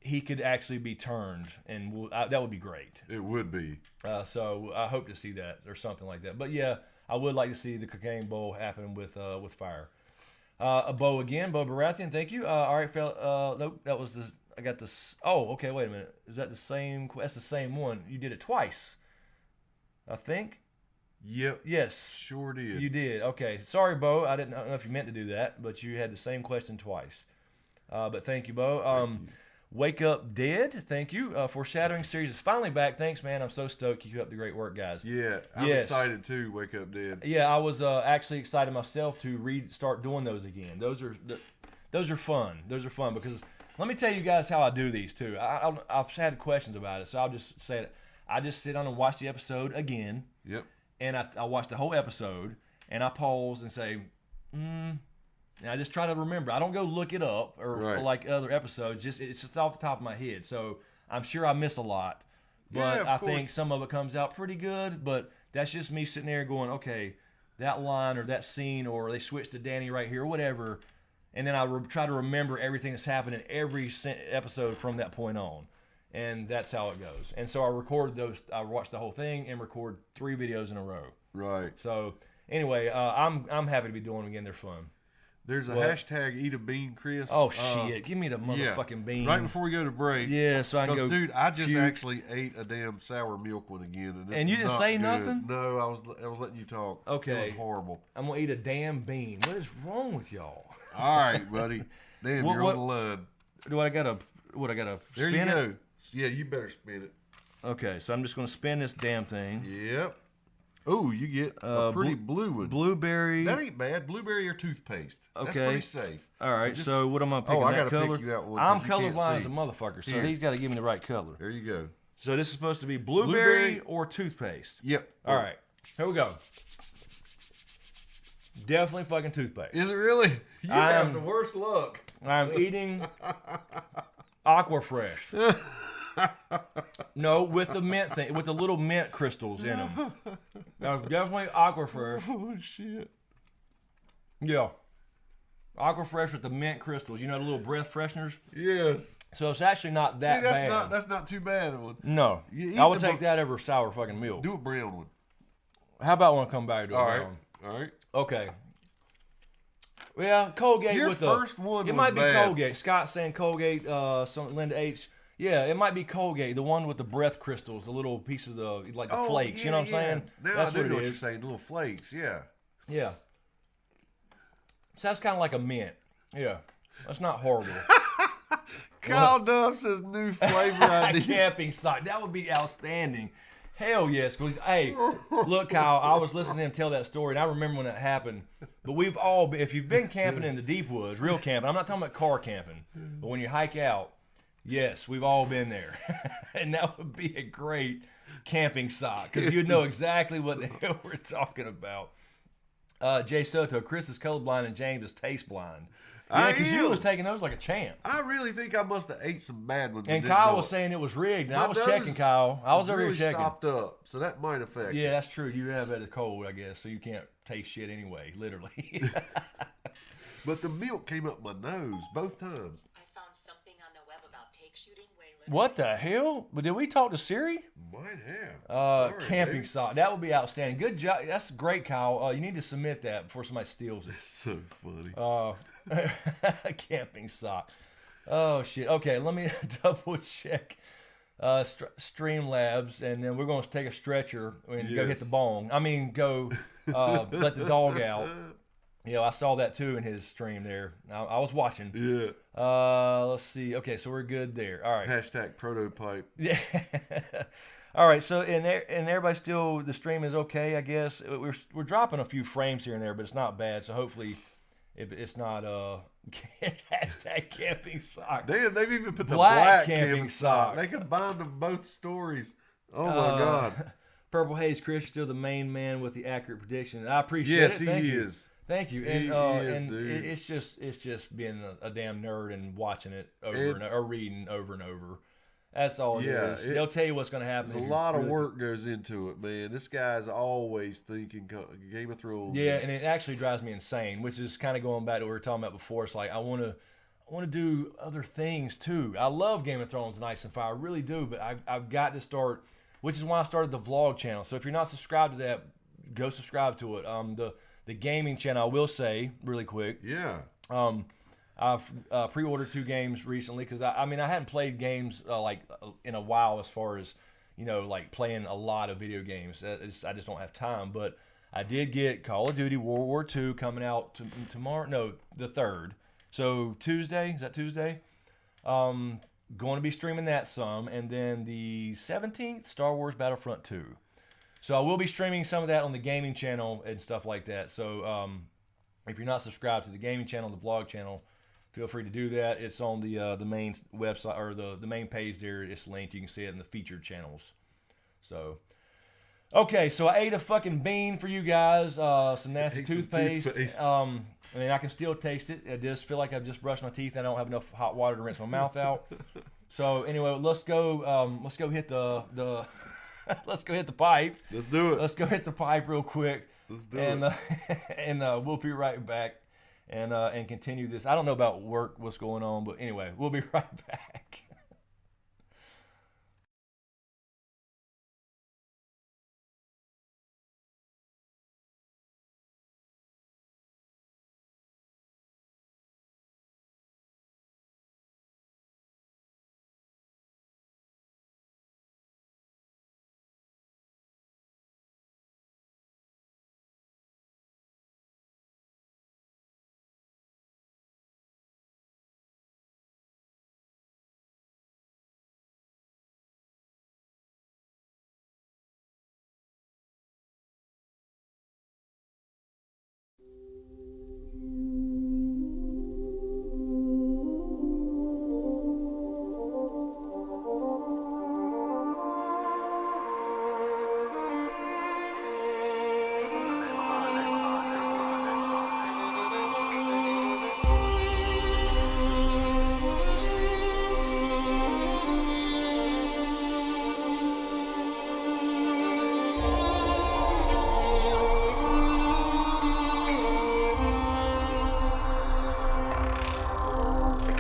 he could actually be turned, and that would be great. It would be. So I hope to see that or something like that. But yeah, I would like to see the Cocaine Bowl happen with fire. Bo again, Bo Baratheon, thank you. All right, fella. Nope, that was I got this. Oh, okay, wait a minute. Is that the same? That's the same one. You did it twice, I think. Yep. Yes. Sure did. You did. Okay. Sorry, Bo. I don't know if you meant to do that, but you had the same question twice. But thank you, Bo. Thank you. Wake Up Dead, thank you. Foreshadowing series is finally back. Thanks, man. I'm so stoked. Keep up the great work, guys. Yeah, I'm excited too. Wake Up Dead. Yeah, I was actually excited myself to start doing those again. Those are fun. Those are fun because let me tell you guys how I do these too. I've had questions about it, so I'll just say it. I just sit on and watch the episode again. Yep. And I watch the whole episode, and I pause and say, and I just try to remember. I don't go look it up or like other episodes. It's just off the top of my head. So I'm sure I miss a lot, but I think some of it comes out pretty good. But that's just me sitting there going, okay, that line or that scene, or they switched to Danny right here, or whatever. And then I try to remember everything that's happened in every episode from that point on. And that's how it goes. And so I recorded those. I watched the whole thing and record 3 videos in a row. Right. So anyway, I'm happy to be doing them again. They're fun. There's a hashtag Eat a Bean, Chris. Oh shit! Give me the motherfucking bean. Right before we go to break. Yeah, so I can go. Dude, I just actually ate a damn sour milk one again, and you didn't say nothing. No, I was letting you talk. Okay, it was horrible. I'm gonna eat a damn bean. What is wrong with y'all? All right, buddy. Damn, you're on the line. I gotta there spin you go. it? Yeah, you better spin it. Okay, so I'm just gonna spin this damn thing. Yep. Oh, you get a pretty blue one. Blueberry. That ain't bad. Blueberry or toothpaste. Okay. That's pretty safe. All right, so what am I picking? I that gotta color? pick you out one. I'm colorblind as a motherfucker, so Here. he's got to give me the right color. There you go. So this is supposed to be blueberry or toothpaste. Yep. All right, here we go. Definitely fucking toothpaste. Is it really? You have the worst luck. I'm eating Aquafresh. No, with the mint thing, with the little mint crystals in them. Now, definitely Aquafresh. Oh shit. Yeah. Aquafresh with the mint crystals. You know, the little breath fresheners. Yes. So it's actually not that bad. That's not too bad of one. No, I would take that over sour fucking milk. Do a brown one. How about when I come back to a All brown? right. All right. Okay. Yeah, Colgate Your with first one It was might be bad. Colgate. Scott saying Colgate. Linda H. Yeah, it might be Colgate, the one with the breath crystals, the little pieces of the flakes. You know what I'm saying? Now That's I do what know it what you're is. saying. The little flakes. Yeah. Yeah. So that's kind of like a mint. Yeah, that's not horrible. Kyle Dove says new flavor idea. Camping site. That would be outstanding. Hell yes. Cause, hey, look, Kyle, I was listening to him tell that story, and I remember when that happened. But we've all been, if you've been camping in the deep woods, real camping, I'm not talking about car camping, but when you hike out, yes, we've all been there. And that would be a great camping site because you'd know exactly what the hell we're talking about. Jay Soto, Chris is colorblind and James is taste blind. Yeah, because you was taking those like a champ. I really think I must have ate some bad ones. And Kyle was saying it was rigged. And I was checking, Kyle. I was over here checking. Stopped up, so that might affect. Yeah, that's true. You have had a cold, I guess, so you can't taste shit anyway, literally. But the milk came up my nose both times. I found something on the web about take shooting Waylon. What the hell? But did we talk to Siri? Might have. Sorry, Camping dude. sock. That would be outstanding. Good job. That's great, Kyle. You need to submit that before somebody steals it. So funny. Camping sock. Oh shit. Okay, let me double check Streamlabs, and then we're going to take a stretcher and go hit the bong. I mean, go let the dog out. You know, I saw that too in his stream there. I was watching. Yeah. Let's see. Okay, so we're good there. All right. Hashtag prototype. Yeah. All right. So and everybody still, the stream is okay, I guess. We're dropping a few frames here and there, but it's not bad. So hopefully, if it's not hashtag camping sock. Damn, they've even put the Black black camping camping sock. sock. They combined them both stories. Oh my God. Purple Haze Chris, you're still the main man with the accurate prediction. I appreciate Yes, it. Thank he you. is. Thank you. He And is, dude. it's just being a damn nerd and watching it over or reading over and over. That's all it is. They'll tell you what's going to happen. There's a lot of work goes into it, man. This guy's always thinking Game of Thrones. Yeah, and it actually drives me insane, which is kind of going back to what we were talking about before. It's like I want to do other things too. I love Game of Thrones and Ice and Fire, I really do, but I've got to start, which is why I started the vlog channel. So if you're not subscribed to that, go subscribe to it. The gaming channel, I will say really quick. Yeah. I've pre-ordered 2 games recently because I hadn't played games in a while as far as like playing a lot of video games. I just don't have time. But I did get Call of Duty World War II coming out tomorrow. No, the 3rd. So Tuesday, is that Tuesday? Going to be streaming that some, and then the 17th, Star Wars Battlefront 2. So I will be streaming some of that on the gaming channel and stuff like that. So if you're not subscribed to the gaming channel, the vlog channel, feel free to do that. It's on the main website or the main page there. It's linked. You can see it in the featured channels. So, okay. So I ate a fucking bean for you guys. Some nasty toothpaste. I mean, I can still taste it. I just feel like I've just brushed my teeth and I don't have enough hot water to rinse my mouth out. So anyway, let's go hit the let's go hit the pipe. Let's do it. Let's go hit the pipe real quick. Let's do it. And we'll be right back and continue this. I don't know about work, what's going on, but anyway, we'll be right back.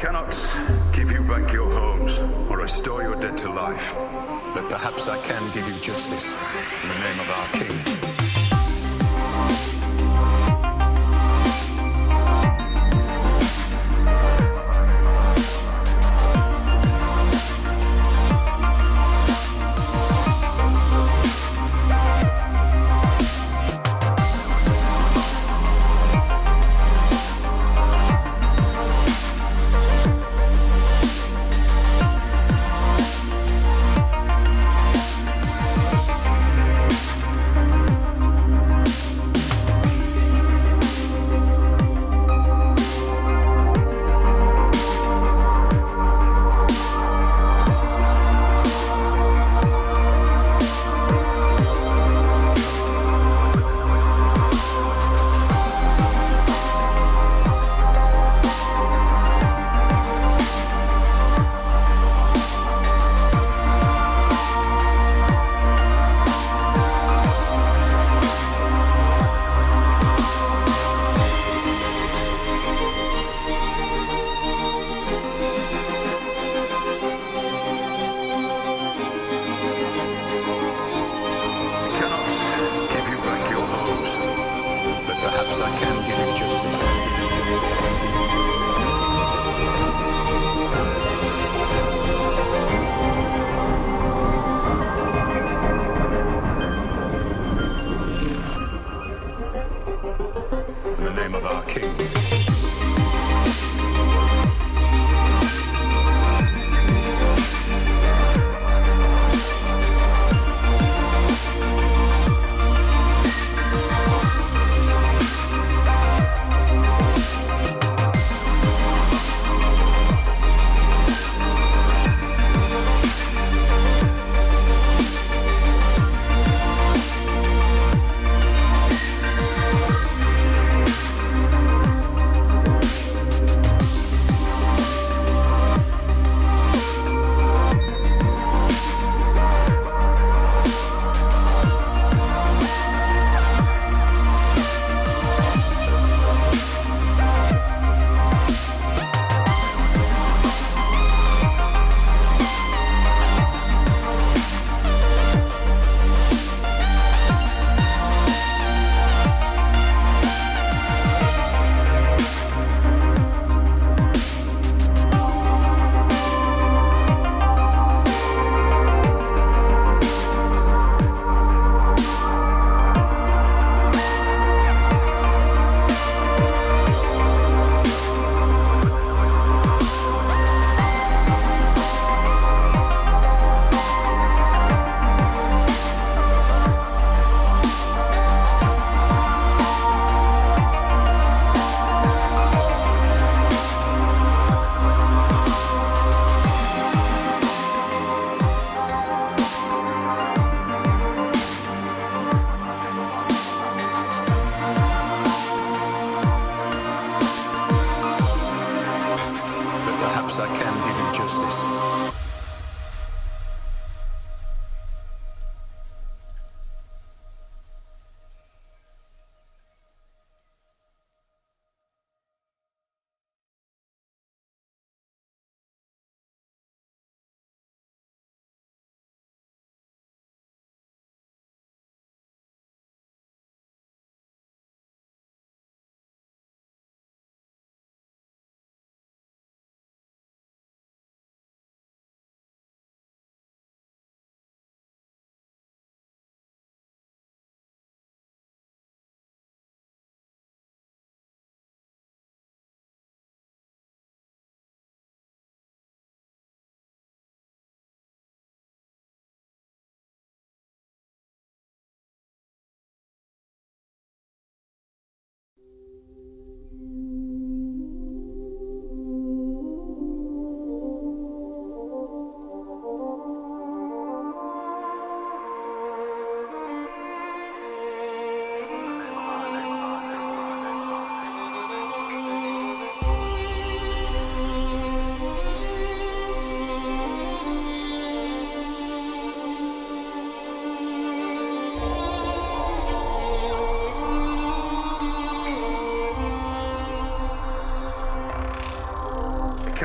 cannot give you back your homes or restore your dead to life. But perhaps I can give you justice in the name of our king.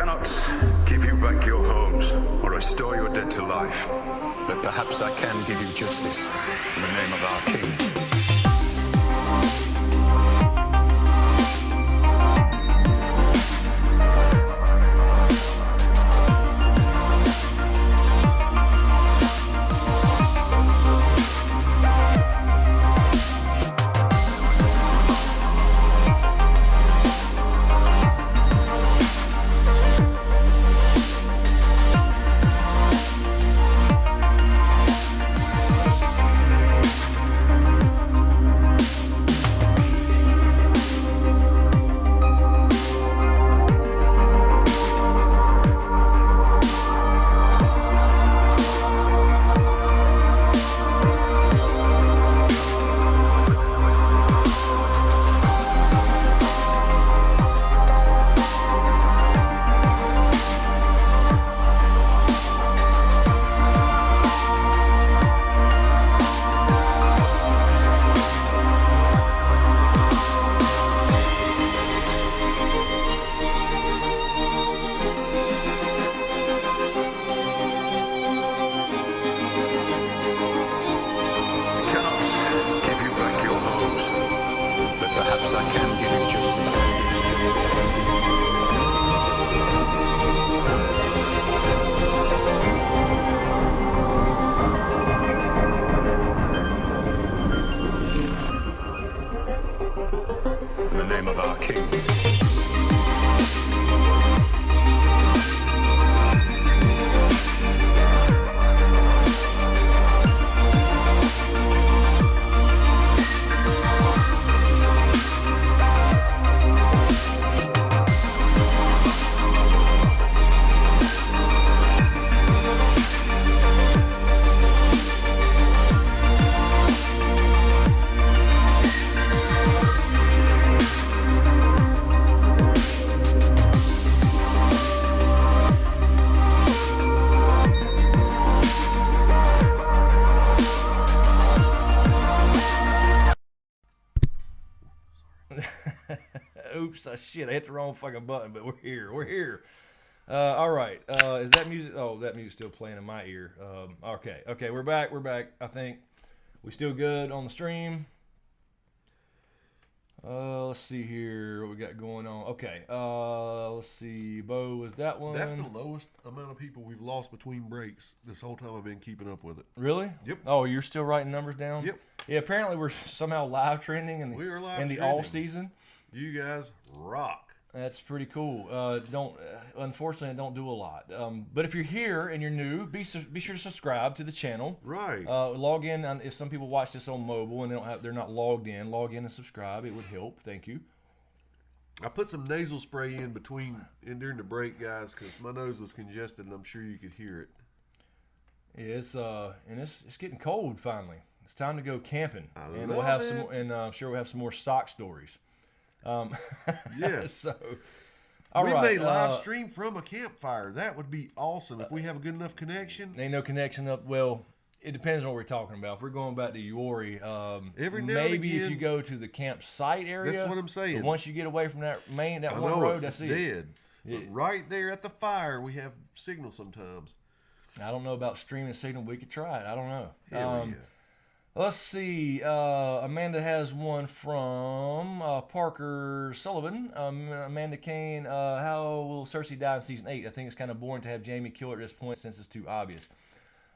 cannot give you back your homes or restore your dead to life. But perhaps I can give you justice in the name of our king. Perhaps I can give you justice. In the name of our king. Oops, shit, I hit the wrong fucking button, but we're here. We're here. All right. Is that music? Oh, that music's still playing in my ear. Okay, we're back. We're back. I think we still good on the stream. Let's see here what we got going on. Okay. Let's see. Bo, was that one? That's the lowest amount of people we've lost between breaks this whole time I've been keeping up with it. Really? Yep. Oh, you're still writing numbers down? Yep. Yeah, apparently we're somehow live trending in We are live the trending. all season. You guys rock. That's pretty cool. Unfortunately, I don't do a lot. But if you're here and you're new, be sure to subscribe to the channel. Right. Log in if some people watch this on mobile and they're not logged in. Log in and subscribe. It would help. Thank you. I put some nasal spray in during the break, guys, because my nose was congested and I'm sure you could hear it. Yeah, it's getting cold finally. It's time to go camping, and love we'll have it. some. And I'm sure we'll have some more sock stories. Yes. So, all we right. may live stream from a campfire. That would be awesome if we have a good enough connection. Ain't no connection up. Well, it depends on what we're talking about. If we're going back to Iori, Every now and maybe if again- you go to the campsite area. That's what I'm saying. But once you get away from that I one know road, it's that's it. dead. Yeah. But right there at the fire, we have signal sometimes. I don't know about streaming signal. We could try it. I don't know. Hell yeah. Let's see. Amanda has one from Parker Sullivan. Amanda Kane. How will Cersei die in season 8? I think it's kind of boring to have Jaime kill her at this point since it's too obvious.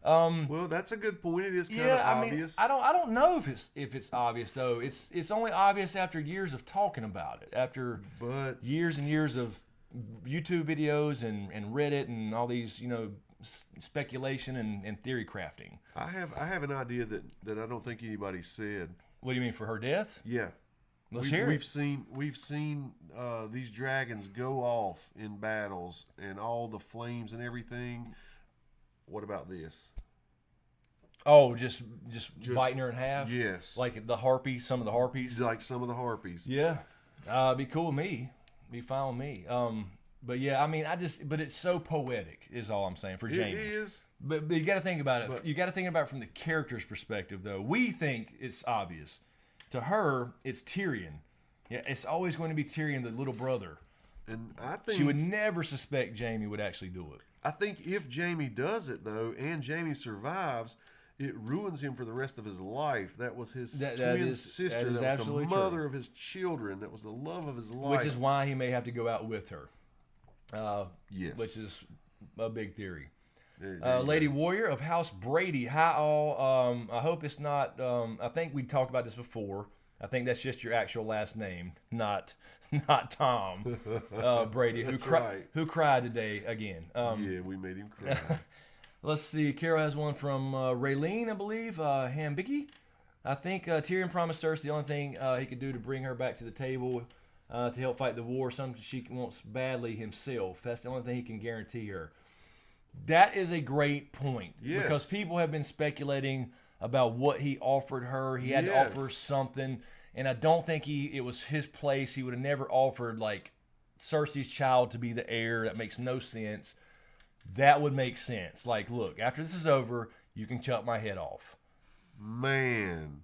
Well, that's a good point. It is kind of obvious. I don't know if it's obvious though. It's only obvious after years of talking about it. After But- years and years of YouTube videos and Reddit and all these speculation and theory crafting. I have an idea that I don't think anybody said. What do you mean, for her death? Yeah. Let's hear We've it. seen these dragons go off in battles and all the flames and everything. What about this? Oh, just biting her in half? Yes. Like the harpies, some of the harpies? Like some of the harpies. Yeah. Be cool with me. Be fine with me. But yeah, I mean, but it's so poetic is all I'm saying for Jaime. It is. But you got to think about it. You got to think about it from the character's perspective, though. We think it's obvious. To her, it's Tyrion. Yeah, it's always going to be Tyrion, the little brother. And I think She would never suspect Jamie would actually do it. I think if Jamie does it though, and Jamie survives, it ruins him for the rest of his life. That was his twin sister. That was the mother of his children. That was the love of his life. Which is why he may have to go out with her. Yes. Which is a big theory. There you Lady go. Warrior of House Brady. Hi all. I hope it's not. I think we talked about this before. I think that's just your actual last name, not Tom Brady, who cried today again. Yeah, we made him cry. Let's see. Carol has one from Raylene, I believe. Hambicki. I think Tyrion promised Cersei the only thing he could do to bring her back to the table to help fight the war, something she wants badly himself. That's the only thing he can guarantee her. That is a great point. Yes. Because people have been speculating about what he offered her. He had to offer her something. And I don't think it was his place. He would have never offered, like, Cersei's child to be the heir. That makes no sense. That would make sense. Like, look, after this is over, you can chop my head off. Man.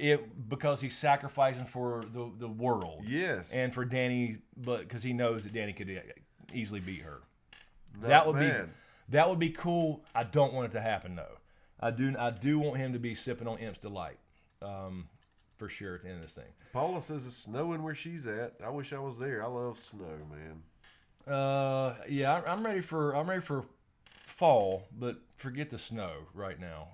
Because he's sacrificing for the world. Yes. And for Dany, but because he knows that Dany could easily beat her. Not bad. That would be cool. I don't want it to happen though. I do want him to be sipping on Imp's Delight, for sure at the end of this thing. Paula says it's snowing where she's at. I wish I was there. I love snow, man. Yeah, I'm ready for fall, but forget the snow right now.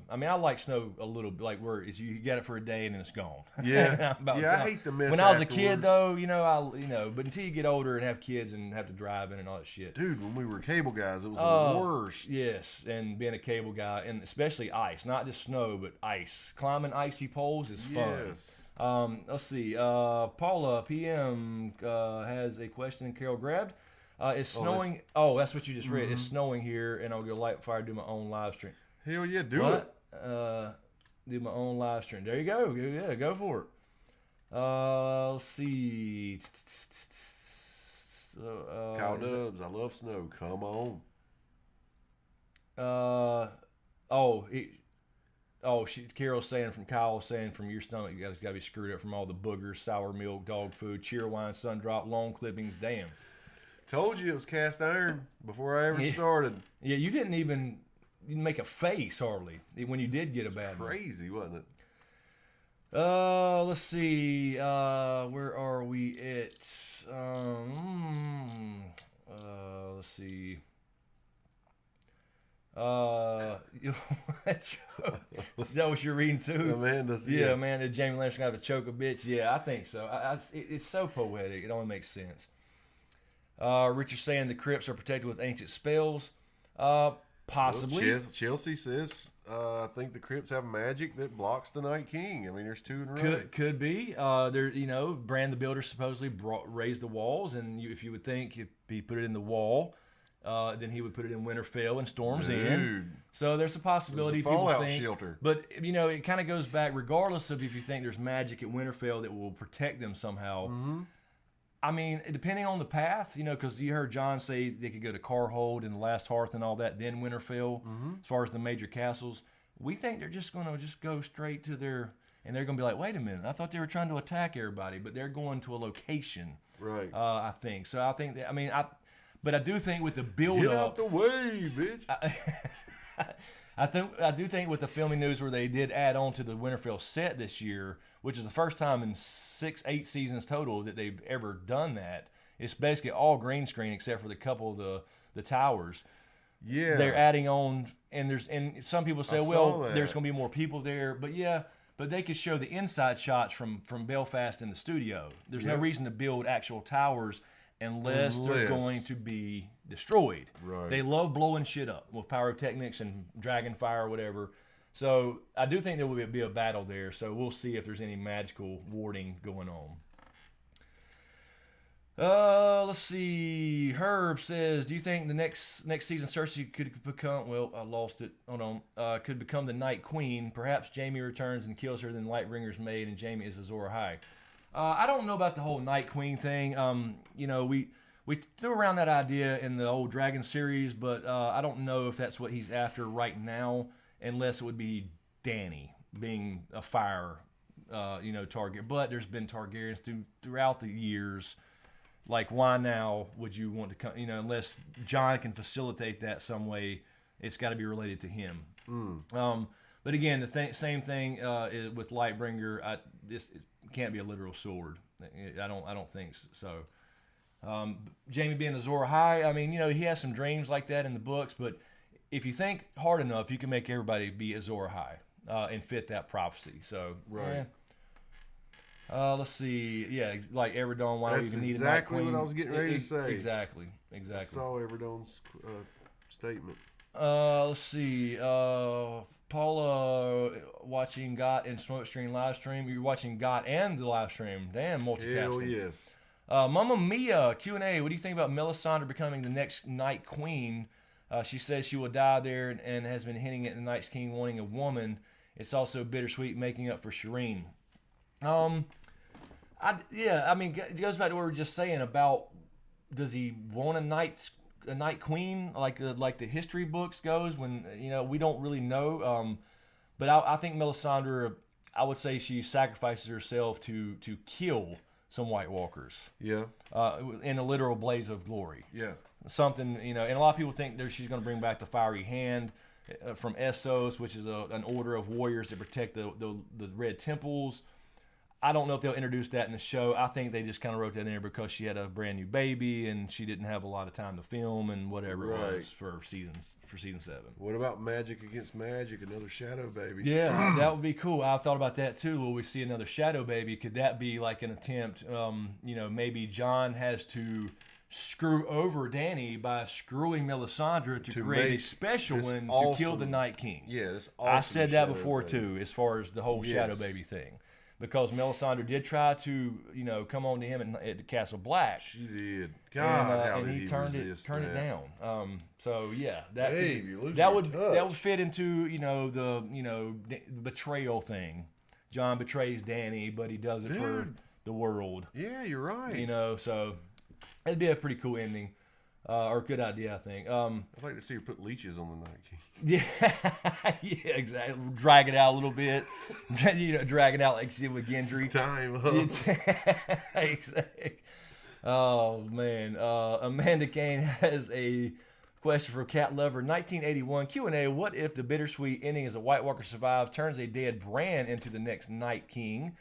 I mean, I like snow a little bit, like where you get it for a day and then it's gone. Yeah, I hate the mess. When I was a afterwards. kid, though, but until you get older and have kids and have to drive in and all that shit. Dude, when we were cable guys, it was the worst. Yes, and being a cable guy, and especially ice, not just snow, but ice. Climbing icy poles is fun. Yes. Let's see. Paula PM has a question Carol grabbed. It's snowing. That's what you just read. It's snowing here, and I'll go light fire, do my own live stream. Hell yeah, do What? it. Do my own live stream. There you go. Yeah, go for it. Let's see. Kyle Dubs, I love snow. Come on. Carol's saying from Kyle saying from your stomach, you got to be screwed up from all the boogers, sour milk, dog food, cheer wine, sun drop, long clippings. Damn. Told you it was cast iron before I ever started. Yeah, you didn't make a face hardly when you did get a bad one. Crazy, wasn't it? Let's see. Where are we at? Let's see. Is that what you're reading too? Amanda's, yeah, man. Did Jamie Lannister have to choke a bitch? Yeah, I think so. It's so poetic. It only makes sense. Richard saying the crypts are protected with ancient spells. Possibly. Well, Chelsea says, I think the crypts have magic that blocks the Night King. I mean, there's two in a row. Could be. Bran the Builder supposedly raised the walls, and if you would think if he put it in the wall, then he would put it in Winterfell and Storm's End. So there's a possibility. There's a fallout people think, shelter. But it kind of goes back, regardless of if you think there's magic at Winterfell that will protect them somehow. Mm-hmm. I mean, depending on the path, because you heard John say they could go to Carhold and the Last Hearth and all that, then Winterfell, as far as the major castles. We think they're just going to go straight to and they're going to be like, wait a minute, I thought they were trying to attack everybody, but they're going to a location. Right. I think. So I think that, but I do think with the build Get up. out the way, bitch. I do think with the filming news where they did add on to the Winterfell set this year, which is the first time in 8 seasons total that they've ever done that. It's basically all green screen except for the couple of the towers. Yeah. They're adding on, and some people say, well, that. there's going to be more people there, but they could show the inside shots from Belfast in the studio. There's no reason to build actual towers unless they're going to be destroyed. Right. They love blowing shit up with pyrotechnics and dragon fire or whatever. So I do think there will be a battle there. So we'll see if there's any magical warding going on. Let's see. Herb says, do you think the next season Cersei could become, well, I lost it. Hold on. Could become the Night Queen. Perhaps Jamie returns and kills her, then Lightbringer's maid, and Jamie is Azor Ahai. I don't know about the whole Night Queen thing. We threw around that idea in the old Dragon series, but I don't know if that's what he's after right now, unless it would be Dany being a fire, Targaryen. But there's been Targaryens throughout the years, Like, why now would you want to come? You know, unless John can facilitate that some way, it's got to be related to him. But again, the same thing is with Lightbringer. It can't be a literal sword. I don't think so. Jamie being Azor Ahai, I mean, you know, he has some dreams like that in the books, but if you think hard enough, you can make everybody be Azor Ahai and fit that prophecy. So, Right. Let's see. Yeah, like Everdon, why That's we even need exactly a Night Queen. what I was getting ready to say. Exactly. I saw Everdon's statement. Let's see. Paula watching Got and Smokescreen live stream. You're watching Got and the live stream. Damn, multitasking. Hell yes. Mamma Mia Q&A. What do you think about Melisandre becoming the next Night Queen? She says she will die there and has been hinting at the Night's King wanting a woman. It's also bittersweet making up for Shireen. I mean, it goes back to what we were just saying about, does he want a Night Queen like the history books goes, when, you know, we don't really know. But I think Melisandre, I would say she sacrifices herself to kill some White Walkers. Yeah. In a literal blaze of glory. Yeah. Something, you know, and a lot of people think that she's going to bring back the Fiery Hand from Essos, which is an order of warriors that protect the Red Temples. I don't know if they'll introduce that in the show. I think they just kind of wrote that in there because she had a brand new baby and she didn't have a lot of time to film and whatever it was for season 7. What about Magic Against Magic, another Shadow Baby? Yeah, that would be cool. I've thought about that too. Will we see another Shadow Baby? Could that be like an attempt? You know, maybe John has to screw over Dany by screwing Melisandre to create a special one to kill the Night King. Yeah, that's awesome. I said that Shadow before Baby. too, as far as the whole Shadow Baby thing. Because Melisandre did try to, you know, come on to him at the Castle Black. She did. God, how and did he turned it that? down. So yeah, that Babe, you lose that your would touch. fit into, you know, the betrayal thing. John betrays Dany, but he does it for the world. Yeah, you're right. You know, so it'd be a pretty cool ending, or a good idea, I think. I'd like to see her put leeches on the Night King. Yeah, yeah, exactly. Drag it out a little bit. You know, drag it out like she did with Gendry. Time up. Exactly. Oh man, Amanda Kane has a question for Cat Lover. 1981 Q&A. What if the bittersweet ending as a White Walker survives turns a dead Bran into the next Night King?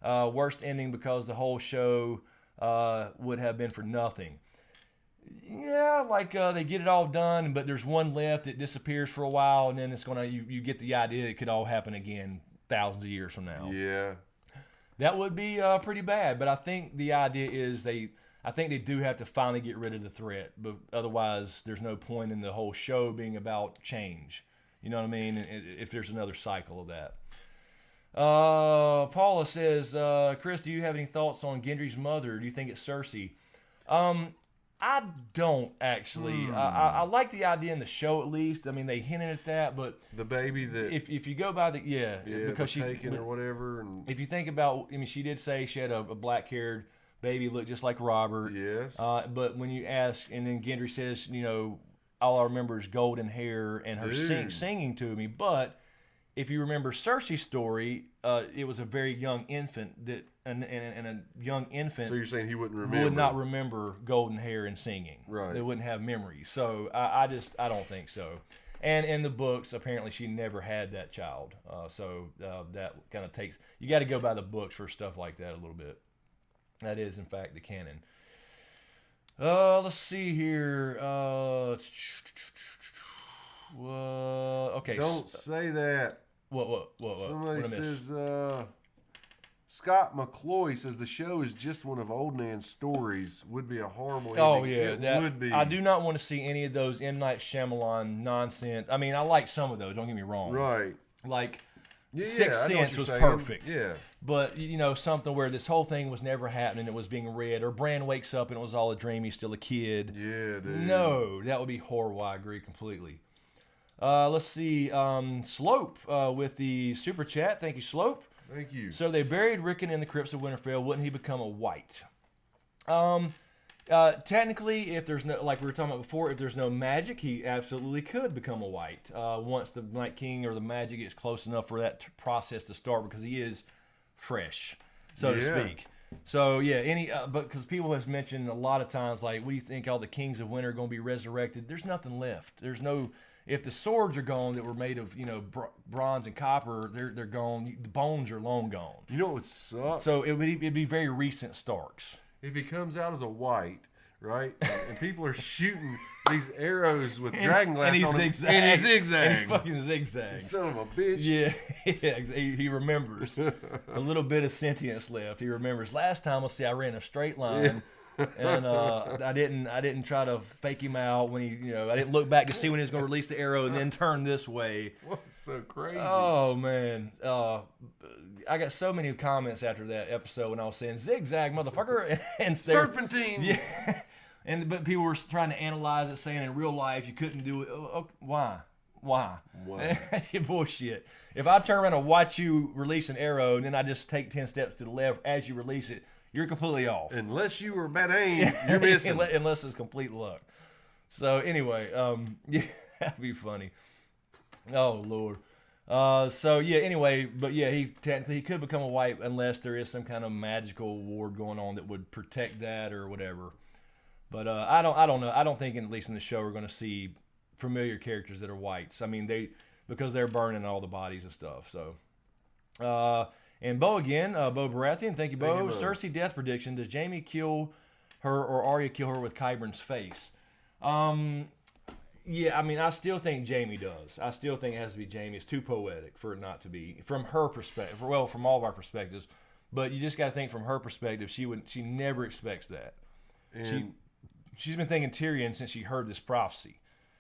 Worst ending because the whole show would have been for nothing. Yeah, like they get it all done, but there's one left that disappears for a while, and then it's gonna you get the idea it could all happen again thousands of years from now. Yeah. That would be pretty bad, but I think the idea is I think they do have to finally get rid of the threat, but otherwise there's no point in the whole show being about change. You know what I mean? If there's another cycle of that. Paula says, Chris, do you have any thoughts on Gendry's mother? Do you think it's Cersei? I don't actually. I like the idea in the show at least. I mean, they hinted at that, but The baby that if you go by the because was she taken or whatever, and if you think about, I mean, she did say she had a black-haired baby, looked just like Robert. yes, But when you ask, and then Gendry says, you know, all I remember is golden hair and her Dude. singing to me. But if you remember Cersei's story, it was a very young infant that, and a young infant so you're saying he wouldn't remember? would not remember golden hair and singing. Right. They wouldn't have memories. So I don't think so. And in the books, apparently she never had that child. So that kind of takes, you got to go by the books for stuff like that a little bit. That is, in fact, the canon. Let's see here. Okay. Don't say that. What? Somebody What I missed? says, Scott McCloy says the show is just one of Old Nan's stories. Would be a horrible ending. Oh yeah, It that would be. I do not want to see any of those M. Night Shyamalan nonsense. I mean, I like some of those. Don't get me wrong. Right. Like Yeah, Sixth I know what Sense you're was saying. perfect. Yeah. But you know, something where this whole thing was never happening. It was being read, or Bran wakes up and it was all a dream. He's still a kid. Yeah, dude. No, that would be horrible. I agree completely. Let's see. Slope with the super chat. Thank you, Slope. Thank you. So they buried Rickon in the crypts of Winterfell. Wouldn't he become a white? Technically, if there's no, like we were talking about before, if there's no magic, he absolutely could become a white once the Night King or the magic gets close enough for that process to start, because he is fresh, so to Yeah. speak. So yeah, but because people have mentioned a lot of times, like, what do you think all the kings of winter are going to be resurrected? There's nothing left. There's no. If the swords are gone that were made of bronze and copper, they're gone. The bones are long gone. You know what would suck? So it'd be very recent Starks. If he comes out as a white, right, and people are shooting these arrows with dragon glass and on him, zigzags. and he And zigzags. he fucking zigzags. Son of a bitch. Yeah, he remembers. A little bit of sentience left. He remembers. Last time, let's see, I ran a straight line, and I didn't try to fake him out when he, I didn't look back to see when he was going to release the arrow and then turn this way. What's so crazy? Oh man, I got so many comments after that episode when I was saying zigzag, motherfucker, and Serpentine. Yeah. But people were trying to analyze it, saying in real life you couldn't do it. Why? Bullshit. If I turn around and watch you release an arrow and then I just take 10 steps to the left as you release it, you're completely off. Unless you were bad aim, you're missing. Unless it's complete luck. So anyway, yeah, that'd be funny. Oh Lord. Anyway, but yeah, he could become a white unless there is some kind of magical ward going on that would protect that or whatever. But I don't know. I don't think, at least in the show, we're going to see familiar characters that are whites. I mean, because they're burning all the bodies and stuff. So, and Bo again, Bo Baratheon. Thank you, Bo. Cersei death prediction: does Jaime kill her or Arya kill her with Qyburn's face? Yeah, I mean, I still think Jaime does. I still think it has to be Jaime. It's too poetic for it not to be, from her perspective. Well, from all of our perspectives, but you just got to think from her perspective. She never expects that. And She's been thinking Tyrion since she heard this prophecy.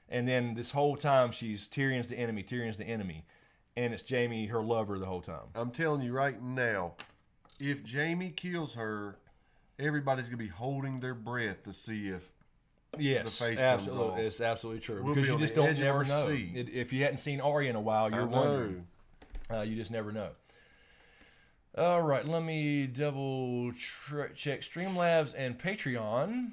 And then this whole time she's Tyrion's the enemy. And it's Jaime, her lover, the whole time. I'm telling you right now, if Jaime kills her, everybody's going to be holding their breath to see if the face comes off. It's absolutely true. We'll because be you on just the don't edge of never our know. seat. If you hadn't seen Arya in a while, you're wondering. You just never know. All right, let me double check Streamlabs and Patreon.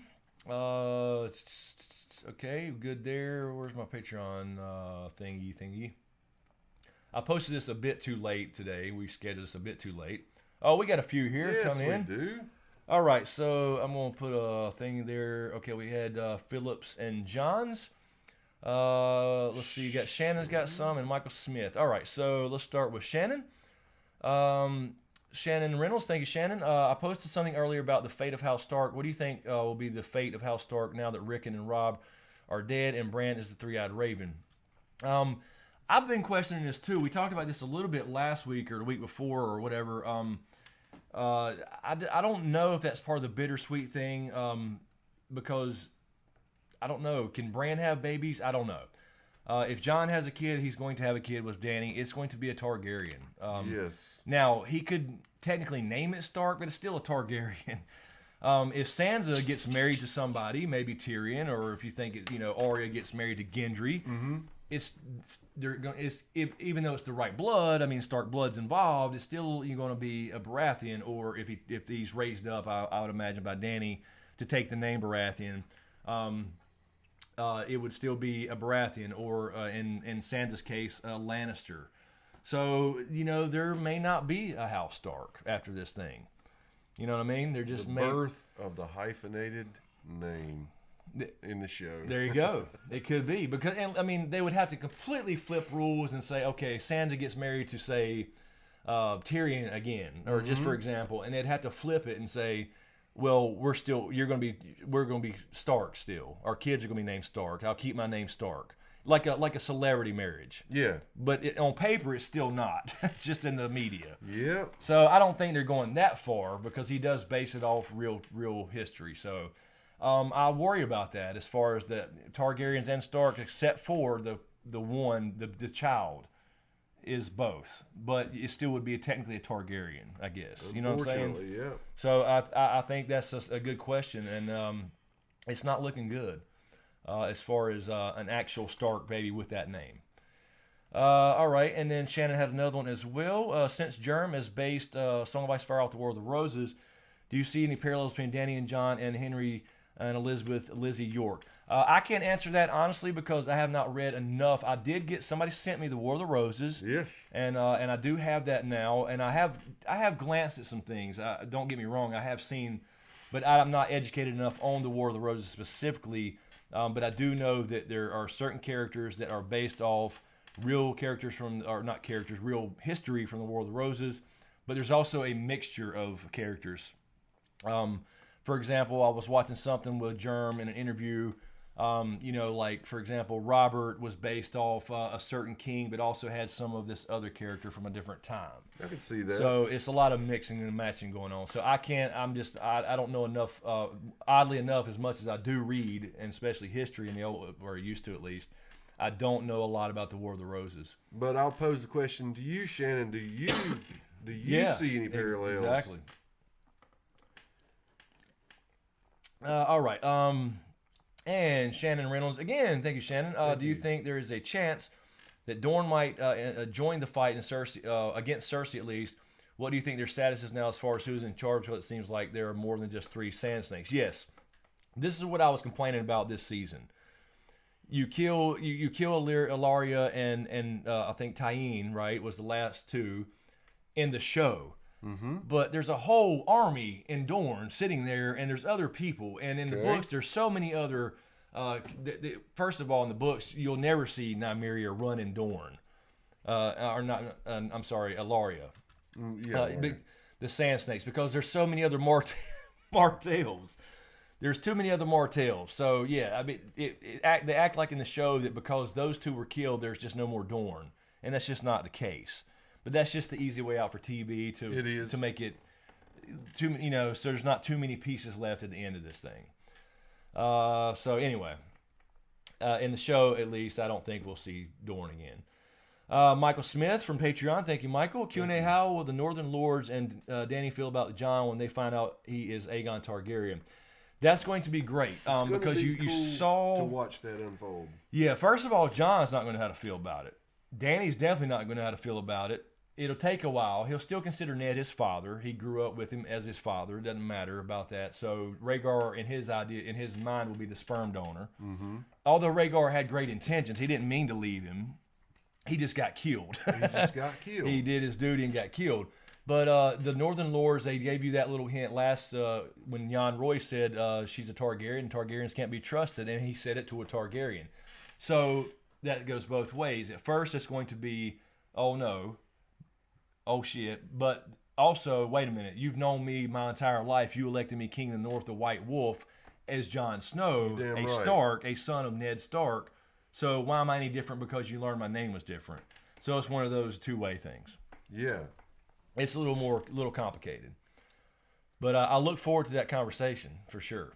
Okay, good there. Where's my Patreon thingy? I posted this a bit too late today. We scheduled this a bit too late. Oh, we got a few here coming in. Yes, we do. All right, so I'm going to put a thing there. Okay, we had Phillips and Johns. Let's see, you got Shannon's got some and Michael Smith. All right, so let's start with Shannon. Shannon Reynolds, thank you, Shannon. I posted something earlier about the fate of House Stark. What do you think will be the fate of House Stark now that Rickon and Robb are dead and Bran is the three-eyed raven? I've been questioning this too. We talked about this a little bit last week or the week before or whatever. I don't know if that's part of the bittersweet thing because I don't know. Can Bran have babies? I don't know. If Jon has a kid, he's going to have a kid with Dany. It's going to be a Targaryen. Yes. Now, he could technically name it Stark, but it's still a Targaryen. If Sansa gets married to somebody, maybe Tyrion, or if you think Arya gets married to Gendry, even though it's the right blood, I mean Stark blood's involved, it's still going to be a Baratheon, or if he's raised up, I would imagine by Dany to take the name Baratheon. It would still be a Baratheon, or in Sansa's case, a Lannister. So, there may not be a House Stark after this thing. You know what I mean? They're just birth of the hyphenated name in the show. There you go. It could be. Because, they would have to completely flip rules and say, okay, Sansa gets married to, say, Tyrion again, or just for example, and they'd have to flip it and say, well, we're going to be Stark still. Our kids are going to be named Stark. I'll keep my name Stark. Like a celebrity marriage. Yeah. But on paper, it's still not. Just in the media. Yeah. So I don't think they're going that far because he does base it off real history. So I worry about that as far as the Targaryens and Stark, except for the child is both. But it still would be technically a Targaryen, I guess. You know what I'm saying? Unfortunately, yeah. So I think that's a good question, and it's not looking good as far as an actual Stark baby with that name. All right, and then Shannon had another one as well. Since Germ is based Song of Ice Fire off the War of the Roses, do you see any parallels between Dany and Jon and Henry and Elizabeth Lizzie York? I can't answer that honestly because I have not read enough. I did get somebody sent me the War of the Roses. Yes. And I do have that now, and I have glanced at some things. Don't get me wrong, I have seen, but I'm not educated enough on the War of the Roses specifically. But I do know that there are certain characters that are based off real characters real history from the War of the Roses. But there's also a mixture of characters. For example, I was watching something with Germ in an interview. Like, for example, Robert was based off a certain king, but also had some of this other character from a different time. I can see that. So it's a lot of mixing and matching going on. So I don't know enough, oddly enough, as much as I do read, and especially history in the old, or used to at least, I don't know a lot about the War of the Roses. But I'll pose the question to you, Shannon. Do you see any parallels? Exactly. All right. And Shannon Reynolds, again, thank you, Shannon. Do you think there is a chance that Dorne might join the fight in Cersei, against Cersei at least? What do you think their status is now as far as who's in charge? Well, it seems like there are more than just 3 Sand Snakes. Yes. This is what I was complaining about this season. You kill Ilaria and I think Tyene, right, was the last 2 in the show. Mm-hmm. But there's a whole army in Dorne sitting there, and there's other people. And in the books, there's so many other. First of all, in the books, you'll never see Nymeria run in Dorne, or not. I'm sorry, Ilaria. The Sand Snakes, because there's so many other Martells. There's too many other Martells. So yeah, I mean, they act like in the show that because those 2 were killed, there's just no more Dorne, and that's just not the case. But that's just the easy way out for TV to make it so there's not too many pieces left at the end of this thing. So anyway, in the show at least, I don't think we'll see Dorne again. Michael Smith from Patreon, thank you, Michael. Q&A: How will the Northern Lords and Dany feel about Jon when they find out he is Aegon Targaryen? That's going to be great because you saw to watch that unfold. Yeah, first of all, Jon's not going to know how to feel about it. Danny's definitely not going to know how to feel about it. It'll take a while. He'll still consider Ned his father. He grew up with him as his father. It doesn't matter about that. So Rhaegar, in his mind, will be the sperm donor. Mm-hmm. Although Rhaegar had great intentions, he didn't mean to leave him. He just got killed. He did his duty and got killed. But the Northern Lords, they gave you that little hint last when Jon Roy said she's a Targaryen. Targaryens can't be trusted, and he said it to a Targaryen. So that goes both ways. At first, it's going to be, oh no, oh shit. But also, wait a minute, you've known me my entire life. You elected me King of the North, the White Wolf, as Jon Snow, Stark, a son of Ned Stark. So why am I any different because you learned my name was different? So it's one of those two-way things. Yeah. It's a little complicated. But I look forward to that conversation for sure.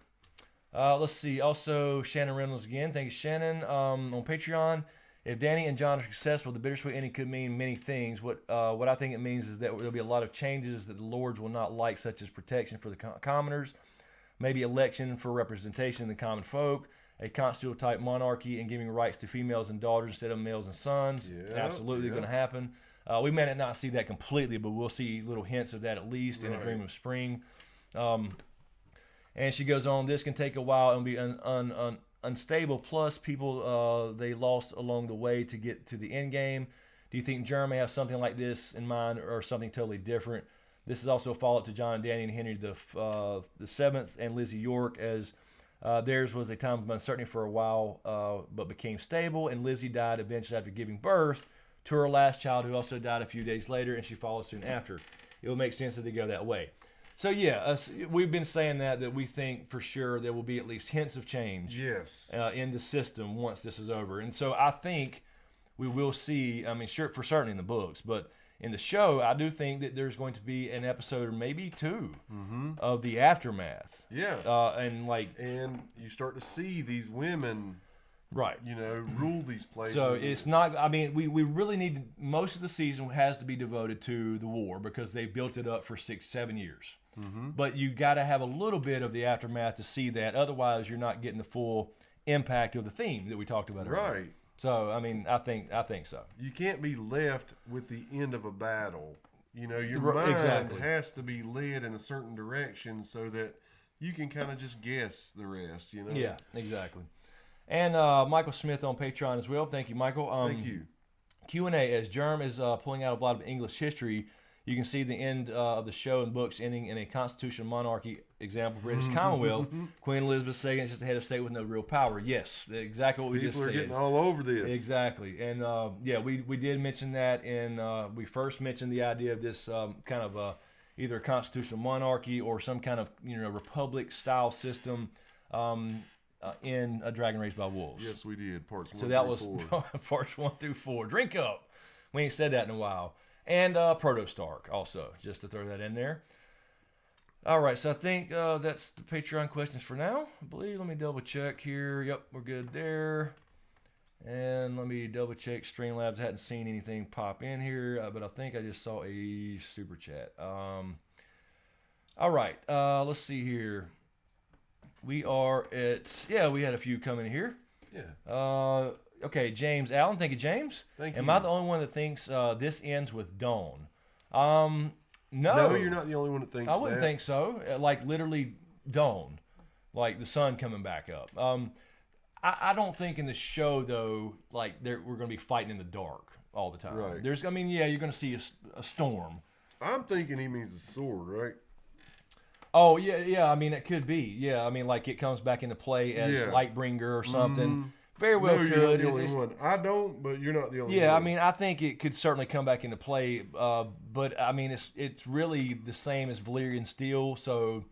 Let's see. Also, Shannon Reynolds again. Thank you, Shannon. On Patreon, if Dany and Jon are successful, the bittersweet ending could mean many things. What I think it means is that there'll be a lot of changes that the Lords will not like, such as protection for the commoners, maybe election for representation of the common folk, a constitutional-type monarchy, and giving rights to females and daughters instead of males and sons. Absolutely going to happen. We may not see that completely, but we'll see little hints of that at least in A Dream of Spring. And she goes on, this can take a while and be unstable. Plus, people they lost along the way to get to the end game. Do you think Jeremy has something like this in mind or something totally different? This is also a follow-up to John and Dany and Henry the Seventh and Lizzie York, as theirs was a time of uncertainty for a while, but became stable. And Lizzie died eventually after giving birth to her last child, who also died a few days later, and she followed soon after. It will make sense that they go that way. So yeah, we've been saying that we think for sure there will be at least hints of change in the system once this is over. And so I think we will see, I mean, sure, for certain in the books, but in the show, I do think that there's going to be an episode or maybe 2 of the aftermath. Yeah. And you start to see these women, right, rule these places. So it's not, I mean, we really need, most of the season has to be devoted to the war because they built it up for 6-7 years. Mm-hmm. But you got to have a little bit of the aftermath to see that. Otherwise, you're not getting the full impact of the theme that we talked about earlier. Right. So, I mean, I think so. You can't be left with the end of a battle. Your mind has to be led in a certain direction so that you can kind of just guess the rest, Yeah, exactly. And Michael Smith on Patreon as well. Thank you, Michael. Thank you. Q&A, as Germ is pulling out a lot of English history, you can see the end of the show and books ending in a constitutional monarchy, example, British Commonwealth. Queen Elizabeth II is just a head of state with no real power. Yes, exactly what we just said. People are getting all over this. Exactly. And, yeah, we did mention that, and we first mentioned the idea of this kind of either a constitutional monarchy or some kind of, republic-style system in A Dragon Raised by Wolves. Yes, we did. Parts 1 So that through was 4. parts 1 through 4. Drink up. We ain't said that in a while. And Proto-Stark also, just to throw that in there. All right, so I think that's the Patreon questions for now. I believe. Let me double check here. Yep, we're good there. And let me double check. Streamlabs hadn't seen anything pop in here, but I think I just saw a super chat. All right, let's see here. We are at, we had a few coming here. Yeah. Okay, James Allen. Thank you, James. Thank you. Am I the only one that thinks this ends with Dawn? No. No, you're not the only one that thinks that. I wouldn't think so. Like literally dawn, like the sun coming back up. I don't think in the show though, like we're going to be fighting in the dark all the time. Right. You're going to see a storm. I'm thinking he means the sword, right? Oh yeah. I mean, it could be. Yeah, I mean, like it comes back into play as Lightbringer or something. Very well no, could. You're not the only one. I don't, but you're not the only one. Yeah, I mean, I think it could certainly come back into play, but I mean, it's really the same as Valyrian steel. So,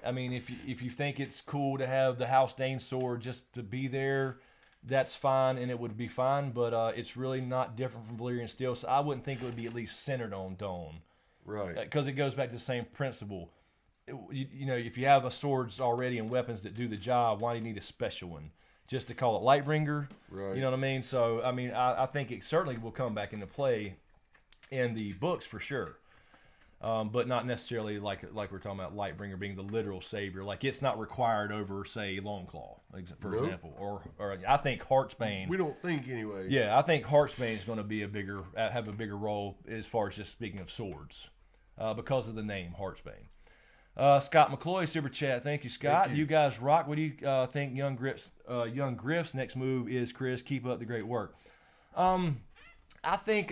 I mean, if you think it's cool to have the House Dane sword just to be there, that's fine, and it would be fine. But it's really not different from Valyrian steel, so I wouldn't think it would be at least centered on Dawn, right? Because it goes back to the same principle. If you have a swords already and weapons that do the job, why do you need a special one? Just to call it Lightbringer, right? You know what I mean? So, I mean, I think it certainly will come back into play in the books for sure, but not necessarily like we're talking about Lightbringer being the literal savior. Like it's not required over, say, Longclaw, for example, or I think Heartsbane. We don't think anyway. Yeah, I think Heartsbane is going to have a bigger role as far as just speaking of swords, because of the name Heartsbane. Scott McCloy, super chat. Thank you, Scott. Thank you. You guys rock. What do you think young Griff's next move is, Chris? Keep up the great work. I think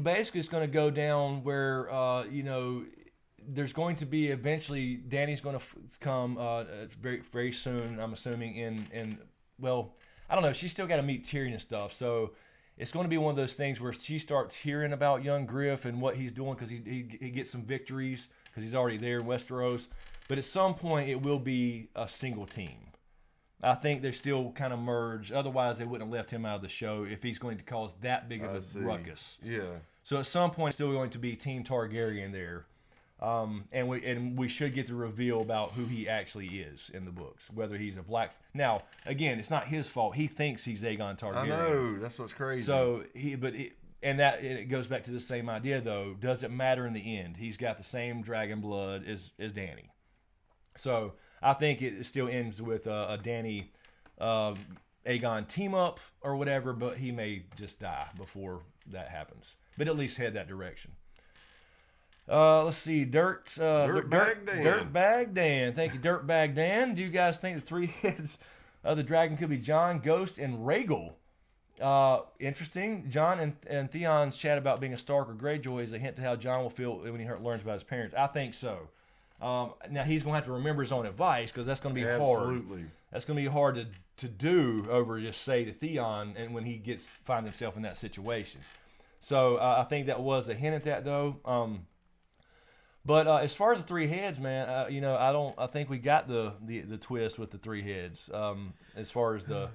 basically it's going to go down where there's going to be eventually Dany's going to come very very soon. I'm assuming well, I don't know. She's still got to meet Tyrion and stuff, so it's going to be one of those things where she starts hearing about young Griff and what he's doing because he gets some victories. Because he's already there in Westeros. But at some point, it will be a single team. I think they still kind of merge. Otherwise, they wouldn't have left him out of the show if he's going to cause that big of a ruckus. Yeah. So at some point, it's still going to be Team Targaryen there. And we should get the reveal about who he actually is in the books. Whether he's a black... Now, again, it's not his fault. He thinks he's Aegon Targaryen. I know. That's what's crazy. So, it goes back to the same idea, though. Does it matter in the end? He's got the same dragon blood as Dany. So I think it still ends with a Dany Aegon team up or whatever, but he may just die before that happens. But at least head that direction. Let's see, Dirtbag Dan. Thank you, Dirtbag Dan. Do you guys think the three heads of the dragon could be Jon, Ghost, and Rhaegal? Interesting. Jon and Theon's chat about being a Stark or Greyjoy is a hint to how Jon will feel when he learns about his parents. I think so. Now he's going to have to remember his own advice because that's going to be hard. Absolutely. That's going to be hard to do over just say to Theon and when he finds himself in that situation. So I think that was a hint at that though. But as far as the three heads, man, I think we got the twist with the three heads. As far as the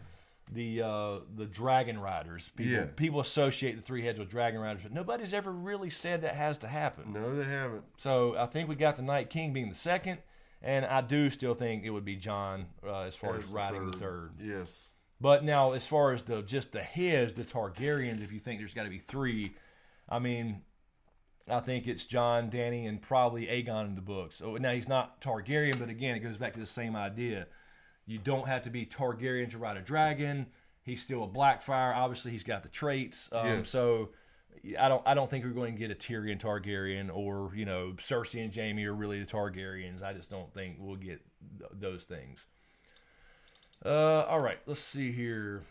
dragon riders. People associate the three heads with dragon riders, but nobody's ever really said that has to happen. No, they haven't. So I think we got the Night King being the second, and I do still think it would be Jon as far as riding the third. Yes. But now as far as just the heads, the Targaryens, if you think there's got to be three, I mean, I think it's Jon, Dany, and probably Aegon in the books. So now he's not Targaryen, but again, it goes back to the same idea. You don't have to be Targaryen to ride a dragon. He's still a Blackfire. Obviously, he's got the traits. Yes. So I don't think we're going to get a Tyrion Targaryen or Cersei and Jaime are really the Targaryens. I just don't think we'll get those things. All right, let's see here.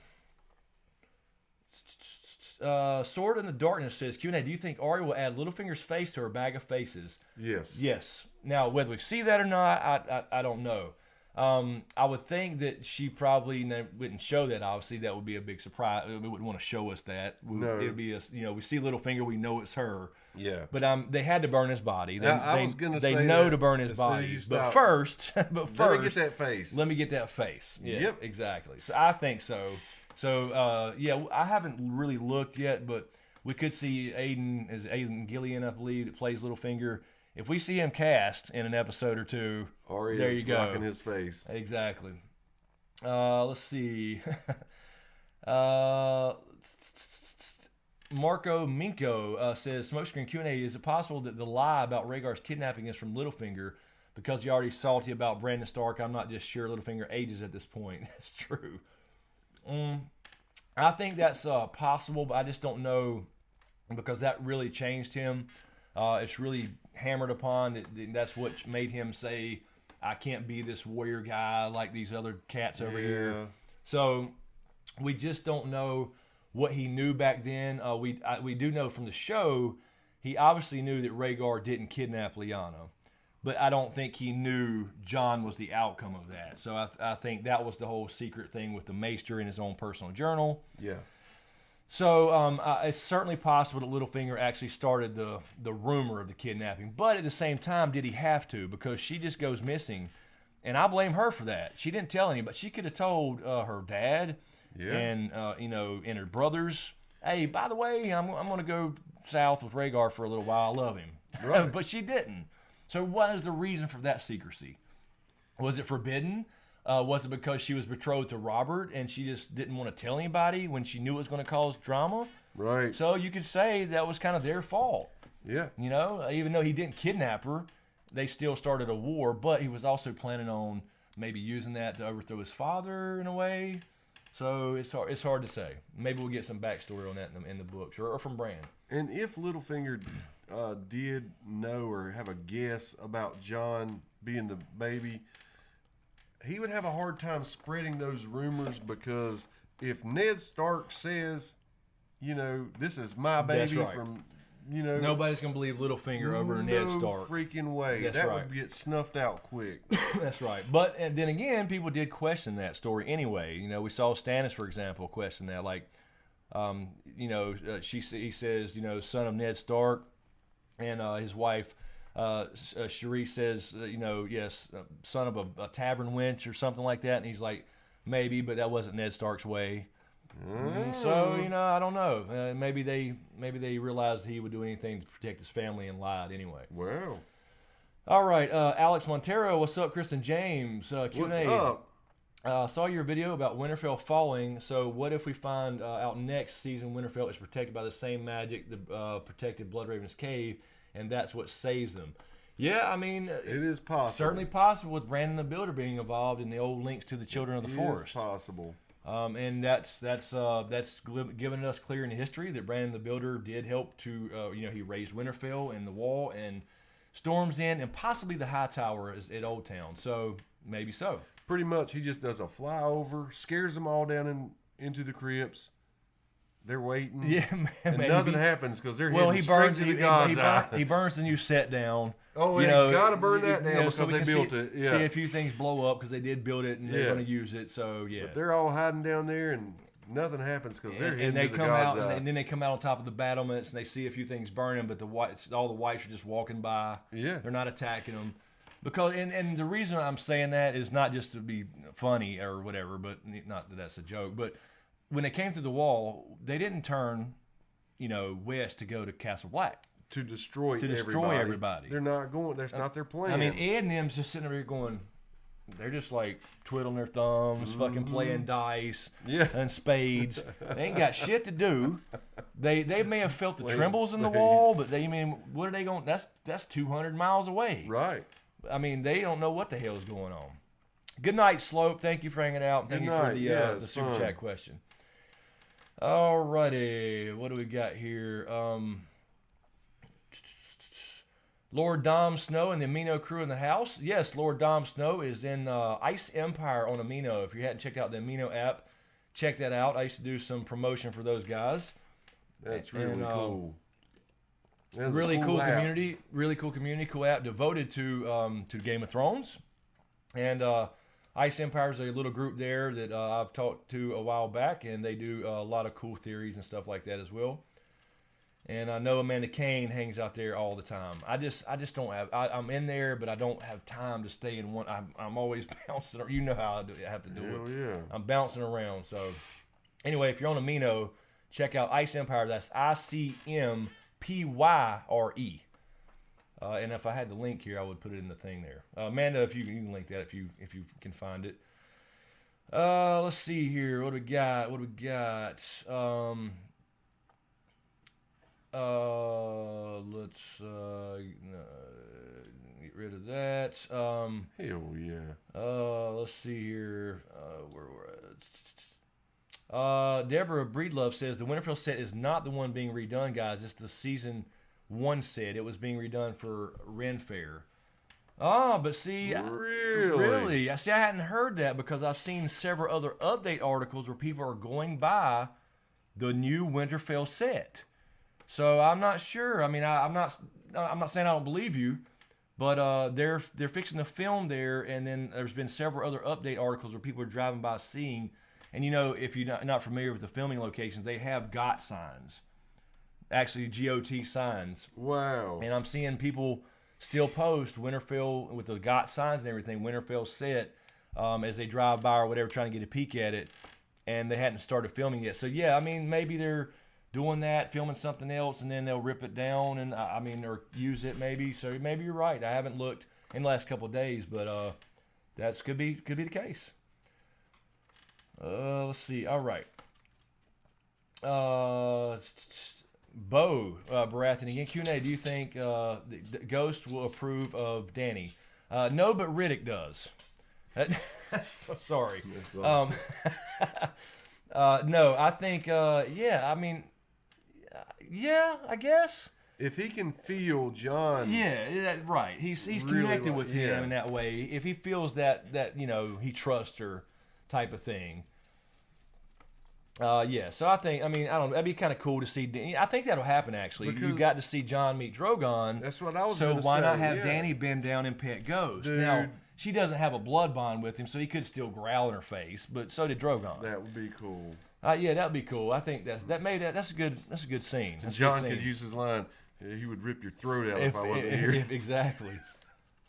Sword in the Darkness says, Q&A, do you think Arya will add Littlefinger's face to her bag of faces? Yes. Yes. Now, whether we see that or not, I don't know. I would think that she probably wouldn't show that. Obviously, that would be a big surprise. We wouldn't want to show us that. No. It'd be we see Littlefinger, we know it's her. Yeah. But they had to burn his body. I was gonna say they know that to burn his as soon as body. you But stop. first, Let me get that face. Let me get that face. Yeah, Yep. exactly. So I think so. So yeah, I haven't really looked yet, but we could see Aiden Gillian, I believe, that plays Littlefinger. If we see him cast in an episode or two, Arya's there you go. rocking his face. Exactly. Let's see. Marco Minko says, Smokescreen Q&A, is it possible that the lie about Rhaegar's kidnapping is from Littlefinger because you're already salty about Brandon Stark? I'm not just sure Littlefinger ages at this point. That's true. I think that's possible, but I just don't know because that really changed him. It's really hammered upon. That's what made him say, I can't be this warrior guy like these other cats over here. So we just don't know what he knew back then. We do know from the show, he obviously knew that Rhaegar didn't kidnap Lyanna. But I don't think he knew Jon was the outcome of that. So I think that was the whole secret thing with the Maester in his own personal journal. Yeah. So it's certainly possible that Littlefinger actually started the rumor of the kidnapping. But at the same time, did he have to? Because she just goes missing. And I blame her for that. She didn't tell anybody. She could have told her dad and, and her brothers, hey, by the way, I'm going to go south with Rhaegar for a little while. I love him. Right. But she didn't. So what is the reason for that secrecy? Was it forbidden? Was it because she was betrothed to Robert and she just didn't want to tell anybody when she knew it was going to cause drama? Right. So you could say that was kind of their fault. Yeah. Even though he didn't kidnap her, they still started a war, but he was also planning on maybe using that to overthrow his father in a way. So it's hard to say. Maybe we'll get some backstory on that in the books or from Bran. And if Littlefinger did know or have a guess about Jon being the baby, he would have a hard time spreading those rumors because if Ned Stark says, this is my baby right. from, Nobody's going to believe Littlefinger over Ned Stark. No freaking way. That's that right. would get snuffed out quick. That's right. But and then again, people did question that story anyway. We saw Stannis, for example, question that. Like, he says, son of Ned Stark, and his wife, Cherie says, yes, son of a tavern wench or something like that. And he's like, maybe, but that wasn't Ned Stark's way. So I don't know. Maybe they realized he would do anything to protect his family and lied anyway. Wow. All right, Alex Montero, what's up, Kristen James? Q&A. What's up? Saw your video about Winterfell falling. So what if we find out next season Winterfell is protected by the same magic that protected Bloodraven's cave, and that's what saves them? Yeah, I mean, It is possible. certainly possible with Brandon the Builder being involved in the old links to the Children of the Forest. It is possible. And that's given us clear in history that Brandon the Builder did help to, he raised Winterfell and the Wall and Storm's End and possibly the High Tower at Old Town. So maybe so. Pretty much, he just does a flyover, scares them all down into the crypts. They're waiting. Yeah, and maybe. nothing happens because they're Well, heading he burns. straight to the God's eye. He burns the new set down. Oh, yeah, he's got to burn that down because so we they can built see, it. Yeah. See a few things blow up because they did build it and they're Yeah. going to use it. So yeah, But they're all hiding down there and nothing happens because they're heading and they to the come God's out eye. and then they come out on top of the battlements and they see a few things burning, but all the whites are just walking by. Yeah. They're not attacking them. Because and the reason I'm saying that is not just to be funny or whatever, but not that that's a joke. But when they came through the wall, they didn't turn, west to go to Castle Black. to destroy everybody. They're not going. That's not their plan. I mean, Ed and them's just sitting over here going, they're just like twiddling their thumbs, fucking playing dice and spades. They ain't got shit to do. They may have felt the Playing trembles in the spades. wall, but what are they going? That's 200 miles away. right. I mean, they don't know what the hell is going on. Good night, Slope. Thank you for hanging out. Thank Good you night. for the Yeah, the it's super fun. chat question. Alrighty, what do we got here? Lord Dom Snow and the Amino crew in the house. Yes, Lord Dom Snow is in Ice Empire on Amino. If you hadn't checked out the Amino app, check that out. I used to do some promotion for those guys. That's really cool. That's Really a cool app. community. Really cool community. Cool app devoted to Game of Thrones. And Ice Empire is a little group there that I've talked to a while back, and they do a lot of cool theories and stuff like that as well. And I know Amanda Kane hangs out there all the time. I just don't have. I'm in there, but I don't have time to stay in one. I'm always bouncing. You know how I have to do Hell it. yeah. I'm bouncing around. So anyway, if you're on Amino, check out Ice Empire. That's ICMPYRE. And if I had the link here, I would put it in the thing there. Amanda, if you can link that if you can find it. Let's see here. What do we got? Let's get rid of that. Hell yeah. Let's see here. Where we're at. Deborah Breedlove says the Winterfell set is not the one being redone, guys. It's the season 1 set. It was being redone for Ren Fair. But see, really, I hadn't heard that because I've seen several other update articles where people are going by the new Winterfell set. So I'm not sure. I mean, I'm not saying I don't believe you, but they're fixing to film there, and then there's been several other update articles where people are driving by seeing, and you know, if you're not familiar with the filming locations, they have GOT signs, actually GOT signs. Wow. And I'm seeing people still post Winterfell with the GOT signs and everything, Winterfell set, as they drive by or whatever, trying to get a peek at it, and they hadn't started filming yet. So yeah, I mean, maybe they're doing that, filming something else, and then they'll rip it down and or use it maybe. So maybe you're right. I haven't looked in the last couple of days, but that could be the case. Let's see. All right. Bo Baratheon again. Q&A. Do you think the Ghost will approve of Dany? No, but Riddick does. So sorry. No, I think yeah. I mean. Yeah, I guess. If he can feel John, right. He's really connected with him in that way. If he feels that you know he trusts her, type of thing. Yeah. So I think I don't know. That'd be kind of cool to see. I think that'll happen actually. You got to see John meet Drogon. That's what I was. So why say, not have Dany bend down and pet Ghost? Dude. Now she doesn't have a blood bond with him, so he could still growl in her face. But so did Drogon. That would be cool. Yeah, that'd be cool. I think that's a good scene. That's a John good scene. could use his line. He would rip your throat out if I wasn't here. Exactly.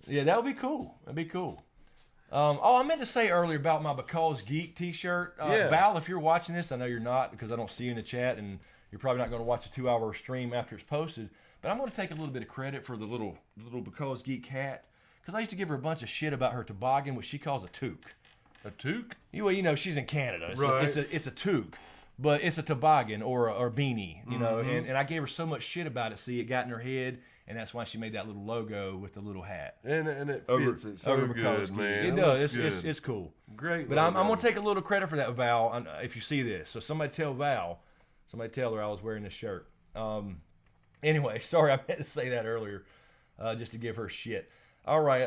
Yeah, that would be cool. That'd be cool. I meant to say earlier about my Because Geek T-shirt. Val, if you're watching this, I know you're not because I don't see you in the chat, and you're probably not going to watch a 2-hour stream after it's posted. But I'm going to take a little bit of credit for the little Because Geek hat because I used to give her a bunch of shit about her toboggan, which she calls a toque. A toque? Well, you know, she's in Canada. Right. It's a toque, but it's a toboggan or beanie, you know. And I gave her so much shit about it. See, it got in her head, and that's why she made that little logo with the little hat. And it fits it so good, man. It does. It's cool. Great. But I'm going to take a little credit for that, Val, if you see this. So somebody tell her I was wearing this shirt. Anyway, sorry, I meant to say that earlier just to give her shit. All right,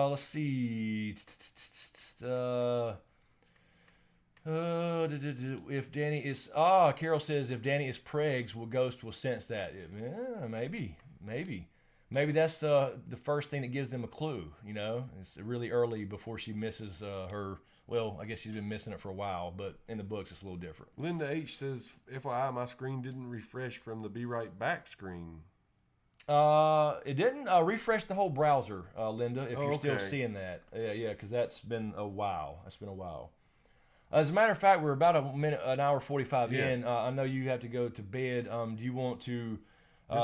let's see. If Dany is Carol says if Dany is pregs, Ghost will sense that. Yeah, maybe that's the first thing that gives them a clue. You know, it's really early before she misses her. Well, I guess she's been missing it for a while, but in the books it's a little different. Linda H says, FYI, my screen didn't refresh from the Be Right Back screen. It didn't refresh the whole browser, Linda. If you're still seeing that, yeah, because that's been a while. As a matter of fact, we're about an hour 45 in. I know you have to go to bed. Do you want to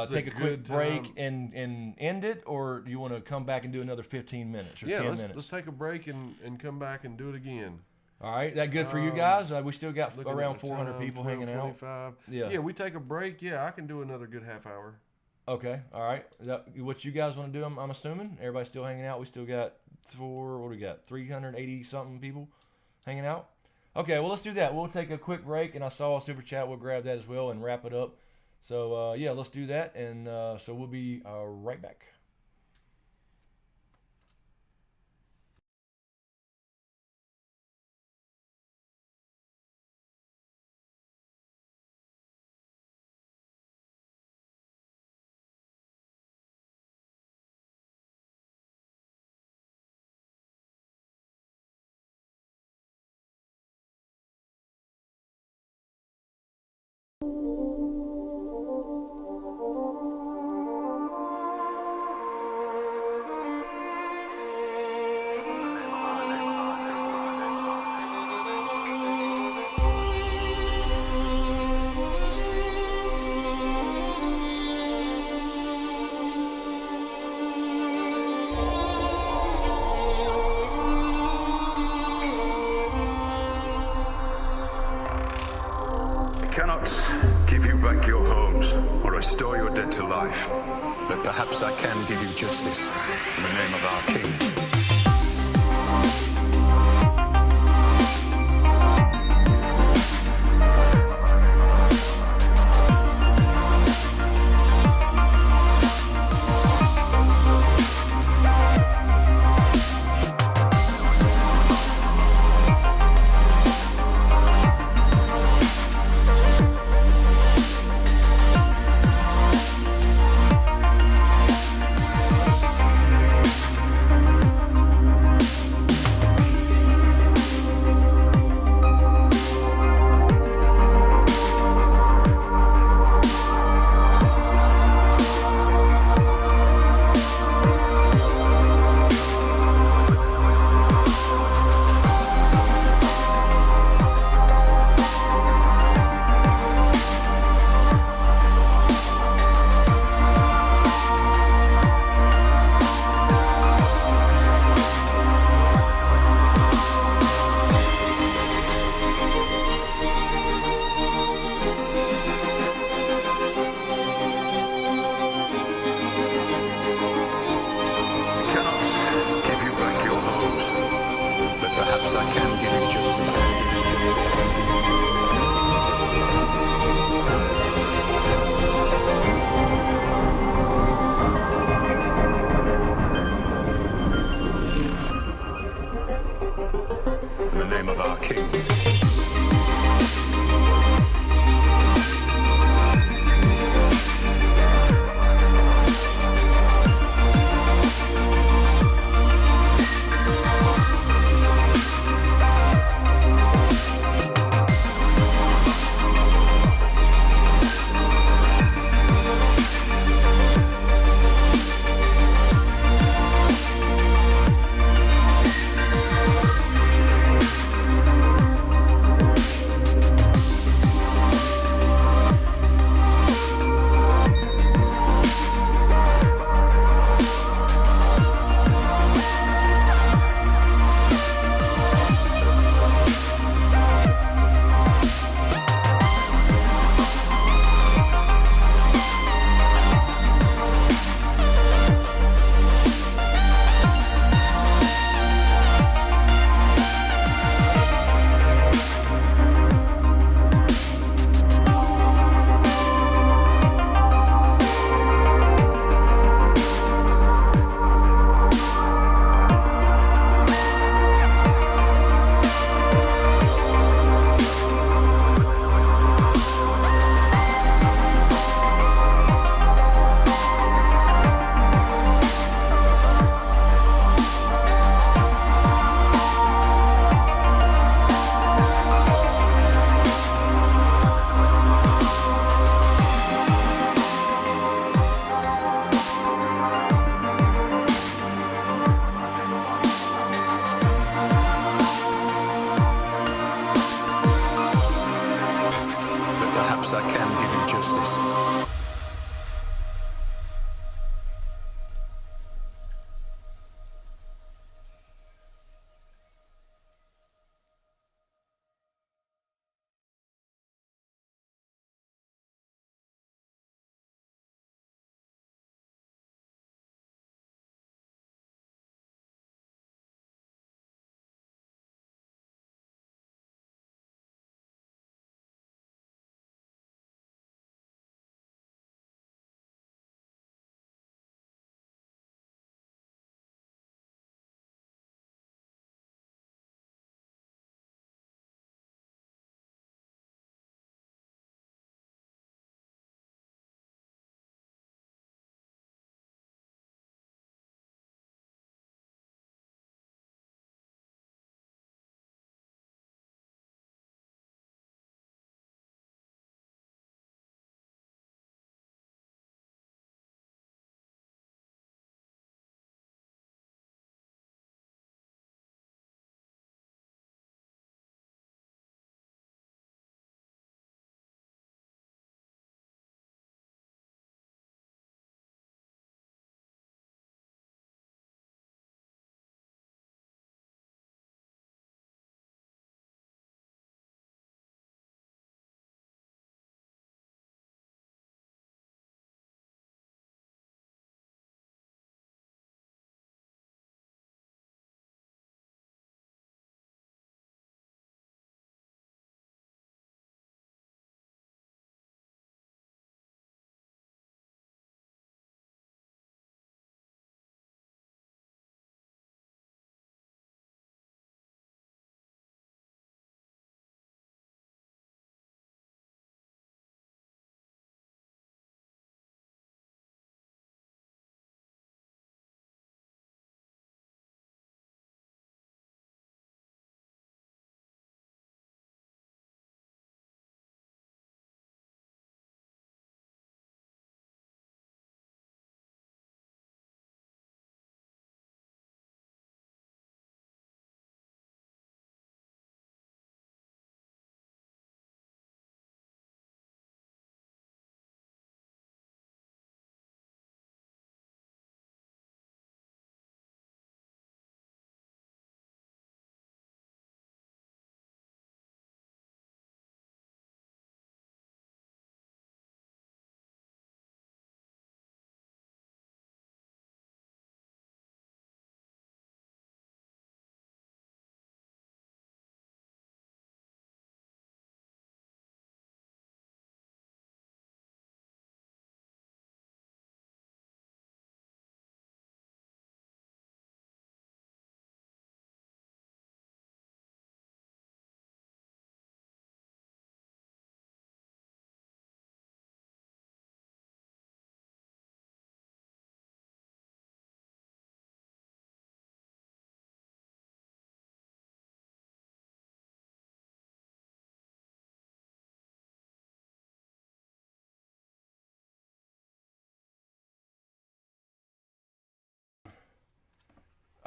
take a quick break and end it, or do you want to come back and do another 15 minutes or 10 minutes? Let's take a break and come back and do it again. All right, that good for you guys? We still got around 400 people hanging out. Yeah, we take a break. Yeah, I can do another good half hour. Okay, all right. What you guys want to do, I'm assuming? Everybody's still hanging out? We still got 380 something people hanging out? Okay, well, let's do that. We'll take a quick break, and I saw a super chat. We'll grab that as well and wrap it up. So, yeah, let's do that, and so we'll be right back. cannot give you back your homes or restore your dead to life. But perhaps I can give you justice in the name of our king. Perhaps I can give you justice. In the name of our king. Perhaps I can give you justice.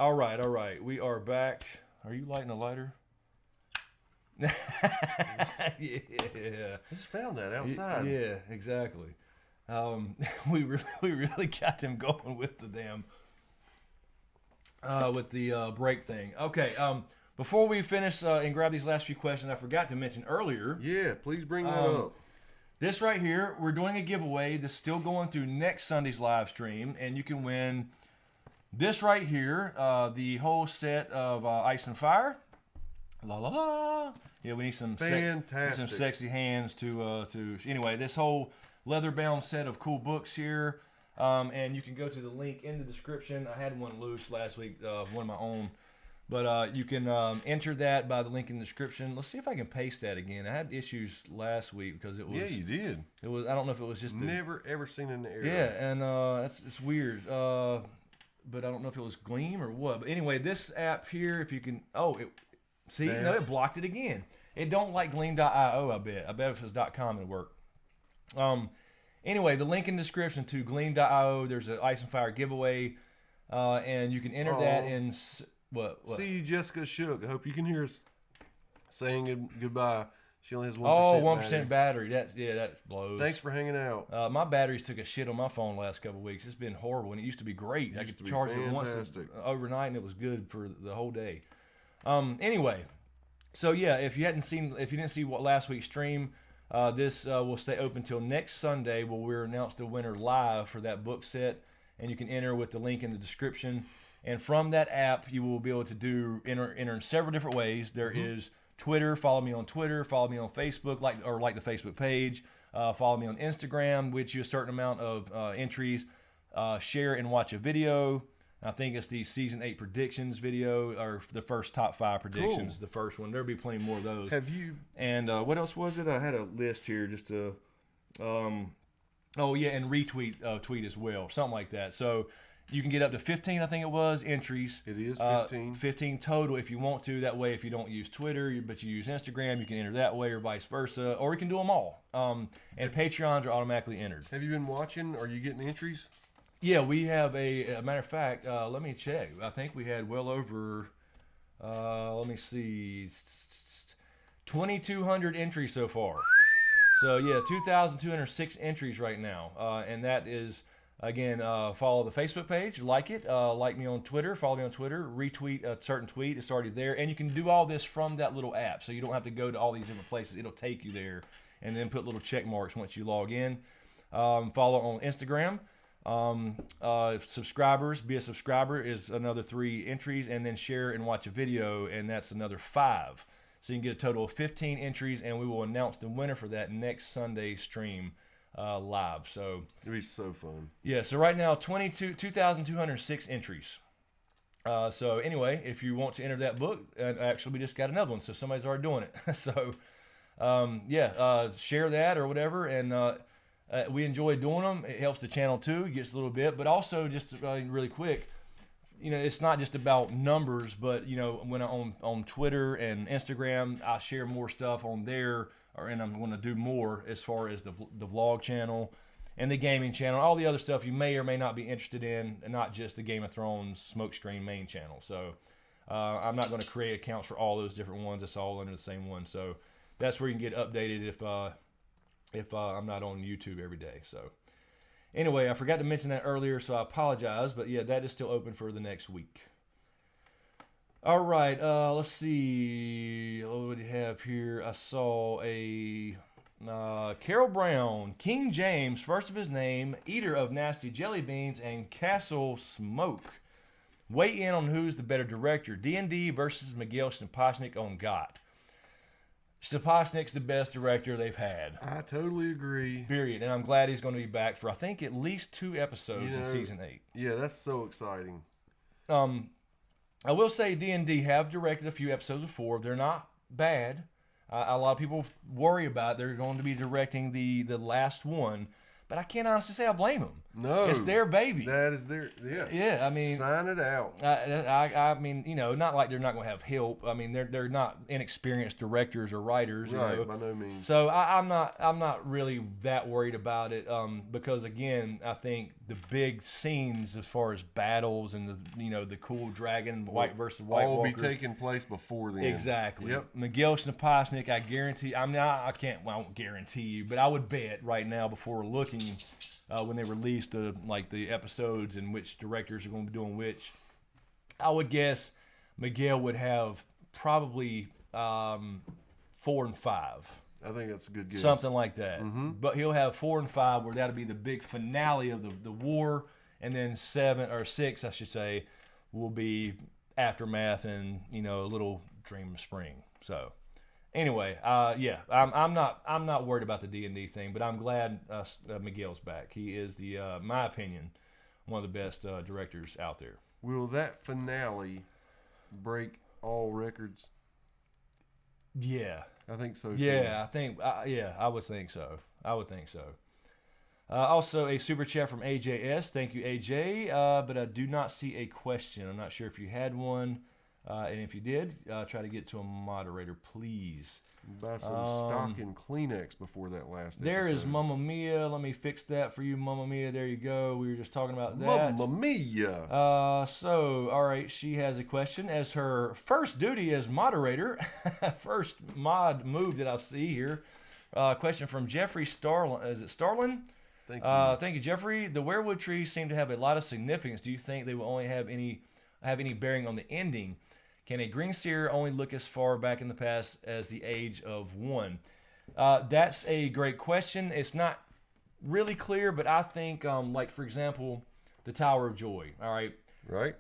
All right. We are back. Are you lighting a lighter? Yeah. Just found that outside. Yeah, exactly. We really got them going with the damn break thing. Okay. Before we finish and grab these last few questions, I forgot to mention earlier. Yeah, please bring that up. This right here, we're doing a giveaway that's still going through next Sunday's live stream, and you can win this right here, the whole set of Ice and Fire. La la la. Yeah, we need some fantastic, some sexy hands to. Anyway, this whole leather-bound set of cool books here, and you can go to the link in the description. I had one loose last week, one of my own. But you can enter that by the link in the description. Let's see if I can paste that again. I had issues last week because it was. Yeah, you did. It was. I don't know if it was just. Never ever seen in the area. Yeah, and it's weird. But I don't know if it was Gleam or what. But anyway, this app here, if you can. Oh, see, no, it blocked it again. It don't like Gleam.io. I bet if it was .com it'd work. Anyway, the link in the description to Gleam.io. There's an Ice and Fire giveaway, and you can enter that in. What? See, Jessica shook. I hope you can hear us saying goodbye. She only has 1%. Oh, 1% battery. That blows. Thanks for hanging out. My batteries took a shit on my phone the last couple of weeks. It's been horrible, and it used to be great. I could charge it once overnight, and it was good for the whole day. Anyway, so yeah, if you didn't see what last week's stream, this will stay open till next Sunday, where we'll announce the winner live for that book set, and you can enter with the link in the description. And from that app, you will be able to enter in several different ways. There is Twitter. Follow me on Twitter. Follow me on Facebook, like the Facebook page. Follow me on Instagram, which you a certain amount of entries. Share and watch a video. I think it's the season 8 predictions video, or the first top 5 predictions. Cool. The first one. There'll be plenty more of those. Have you? And what else was it? I had a list here just to. Oh yeah, and retweet tweet as well, something like that. So. You can get up to 15, I think it was, entries. It is 15. 15 total if you want to. That way, if you don't use Twitter, but you use Instagram, you can enter that way or vice versa. Or you can do them all. And Patreons are automatically entered. Have you been watching? Are you getting entries? Yeah, we have a matter of fact, let me check. I think we had well over, let me see, 2,200 entries so far. So, yeah, 2,206 entries right now. And that is... Again, follow the Facebook page, like it, like me on Twitter, follow me on Twitter, retweet a certain tweet, it's already there. And you can do all this from that little app, so you don't have to go to all these different places. It'll take you there, and then put little check marks once you log in. Follow on Instagram. Subscribers, be a subscriber is another 3 entries, and then share and watch a video, and that's another 5. So you can get a total of 15 entries, and we will announce the winner for that next Sunday stream. Live, so it'd be so fun. Yeah, so right now 2,206 entries. So anyway, if you want to enter that book, actually we just got another one, so somebody's already doing it. So share that or whatever, and we enjoy doing them. It helps the channel too, gets a little bit, but also just really quick. It's not just about numbers, but when I'm on Twitter and Instagram, I share more stuff on there. And I'm going to do more as far as the vlog channel and the gaming channel, all the other stuff you may or may not be interested in, and not just the Game of Thrones Smokescreen main channel. So I'm not going to create accounts for all those different ones. It's all under the same one. So that's where you can get updated if I'm not on YouTube every day. So anyway, I forgot to mention that earlier, so I apologize. But yeah, that is still open for the next week. All right, let's see. What do we have here? I saw a Carol Brown, King James, first of his name, eater of nasty jelly beans, and Castle Smoke. Weigh in on who's the better director, D&D versus Miguel Sapochnik on GOT. Sapochnik's the best director they've had. I totally agree. Period. And I'm glad he's going to be back for, I think, at least 2 episodes in season 8. Yeah, that's so exciting. I will say D&D have directed a few episodes before. They're not bad. A lot of people worry about they're going to be directing the last one, but I can't honestly say I blame them. No, it's their baby. That is their Yeah, I mean, sign it out. I mean, not like they're not going to have help. I mean, they're not inexperienced directors or writers, right? By no means. So I'm not really that worried about it because again, I think big scenes as far as battles and the cool dragon white versus white all walkers be taking place before then. Exactly. Yep. Miguel Snapasnik, I guarantee. I mean, I can't. Well, I won't guarantee you, but I would bet right now before looking when they release the episodes and which directors are going to be doing which. I would guess Miguel would have probably 4 and 5. I think that's a good guess. Something like that. But he'll have 4 and 5 where that'll be the big finale of the war, and then 7 or 6, I should say, will be Aftermath and a little Dream of Spring. So anyway, yeah, I'm not worried about the D&D thing, but I'm glad Miguel's back. He is my opinion, one of the best directors out there. Will that finale break all records? Yeah. I think so, too. Yeah, I would think so. Also, a super chat from AJS. Thank you, AJ. But I do not see a question. I'm not sure if you had one. And if you did, try to get to a moderator, please. Buy some stock in Kleenex before that last There episode. is Mamma Mia. Let me fix that for you, Mamma Mia. There you go. We were just talking about that. Mamma Mia. All right, she has a question. As her first duty as moderator, first mod move that I see here, question from Jeffrey Starlin. Is it Starlin? Thank you. Thank you, Jeffrey. The werewood trees seem to have a lot of significance. Do you think they will only have any bearing on the ending? Can a green seer only look as far back in the past as the age of 1? That's a great question. It's not really clear, but I think, for example, the Tower of Joy. All right. Right.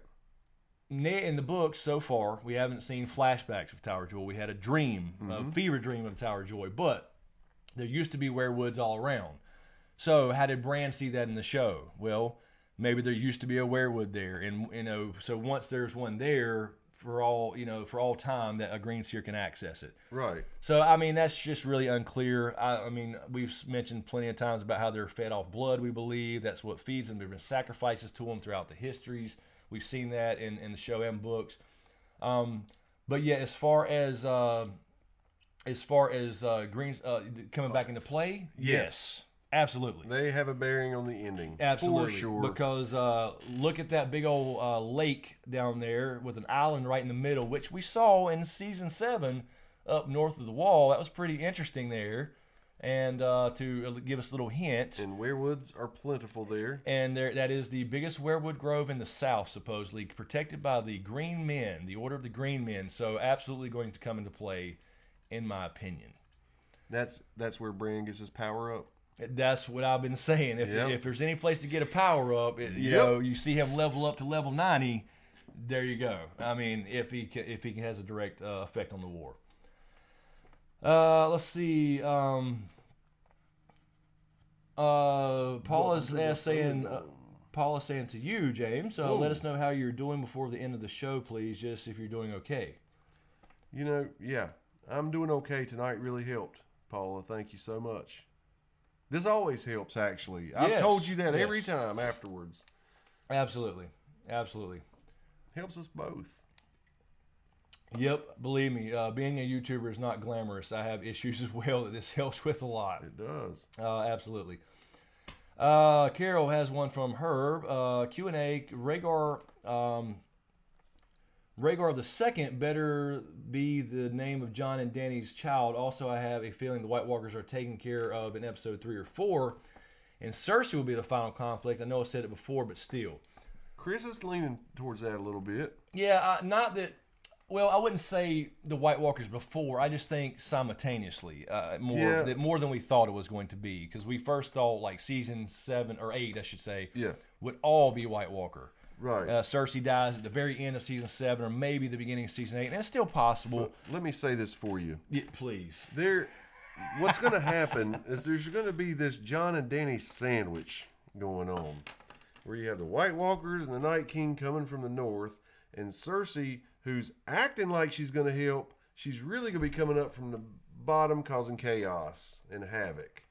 In the books so far, we haven't seen flashbacks of Tower of Joy. We had a dream, a fever dream of Tower of Joy, but there used to be werewoods all around. So how did Bran see that in the show? Well, maybe there used to be a werewood there, and so once there's one there, for all time, that a green seer can access it. Right. So, I mean, that's just really unclear. I mean, we've mentioned plenty of times about how they're fed off blood, we believe. That's what feeds them. There have been sacrifices to them throughout the histories. We've seen that in the show and books. But yeah, as far as green coming back into play, yes. Absolutely. They have a bearing on the ending. Absolutely. For sure. Because look at that big old lake down there with an island right in the middle, which we saw in season 7 up north of the wall. That was pretty interesting there. And to give us a little hint. And werewoods are plentiful there. And that is the biggest werewood grove in the south, supposedly, protected by the Green Men, the Order of the Green Men. So absolutely going to come into play, in my opinion. That's where Bran gets his power up. That's what I've been saying. If there's any place to get a power up, you see him level up to level 90. There you go. I mean, if he has a direct effect on the war. Let's see. Paul is saying to you, James. Let us know how you're doing before the end of the show, please. Just if you're doing okay. Yeah, I'm doing okay tonight. Really helped, Paula. Thank you so much. This always helps, actually. I've told you that every time afterwards. Absolutely. Helps us both. Yep, believe me, being a YouTuber is not glamorous. I have issues as well that this helps with a lot. It does. Absolutely. Carol has one from Herb. Q&A, Rhaegar the Second better be the name of Jon and Dany's child. Also, I have a feeling the White Walkers are taken care of in episode 3 or 4, and Cersei will be the final conflict. I know I said it before, but still. Chris is leaning towards that a little bit. Yeah, not that. Well, I wouldn't say the White Walkers before. I just think simultaneously, more than we thought it was going to be, because we first thought like season 7 or 8, I should say, would all be White Walker. Right. Cersei dies at the very end of season 7, or maybe the beginning of season 8, and it's still possible. But let me say this for you. Yeah, please. What's going to happen is there's going to be this Jon and Dany sandwich going on, where you have the White Walkers and the Night King coming from the north, and Cersei, who's acting like she's going to help, she's really going to be coming up from the bottom, causing chaos and havoc.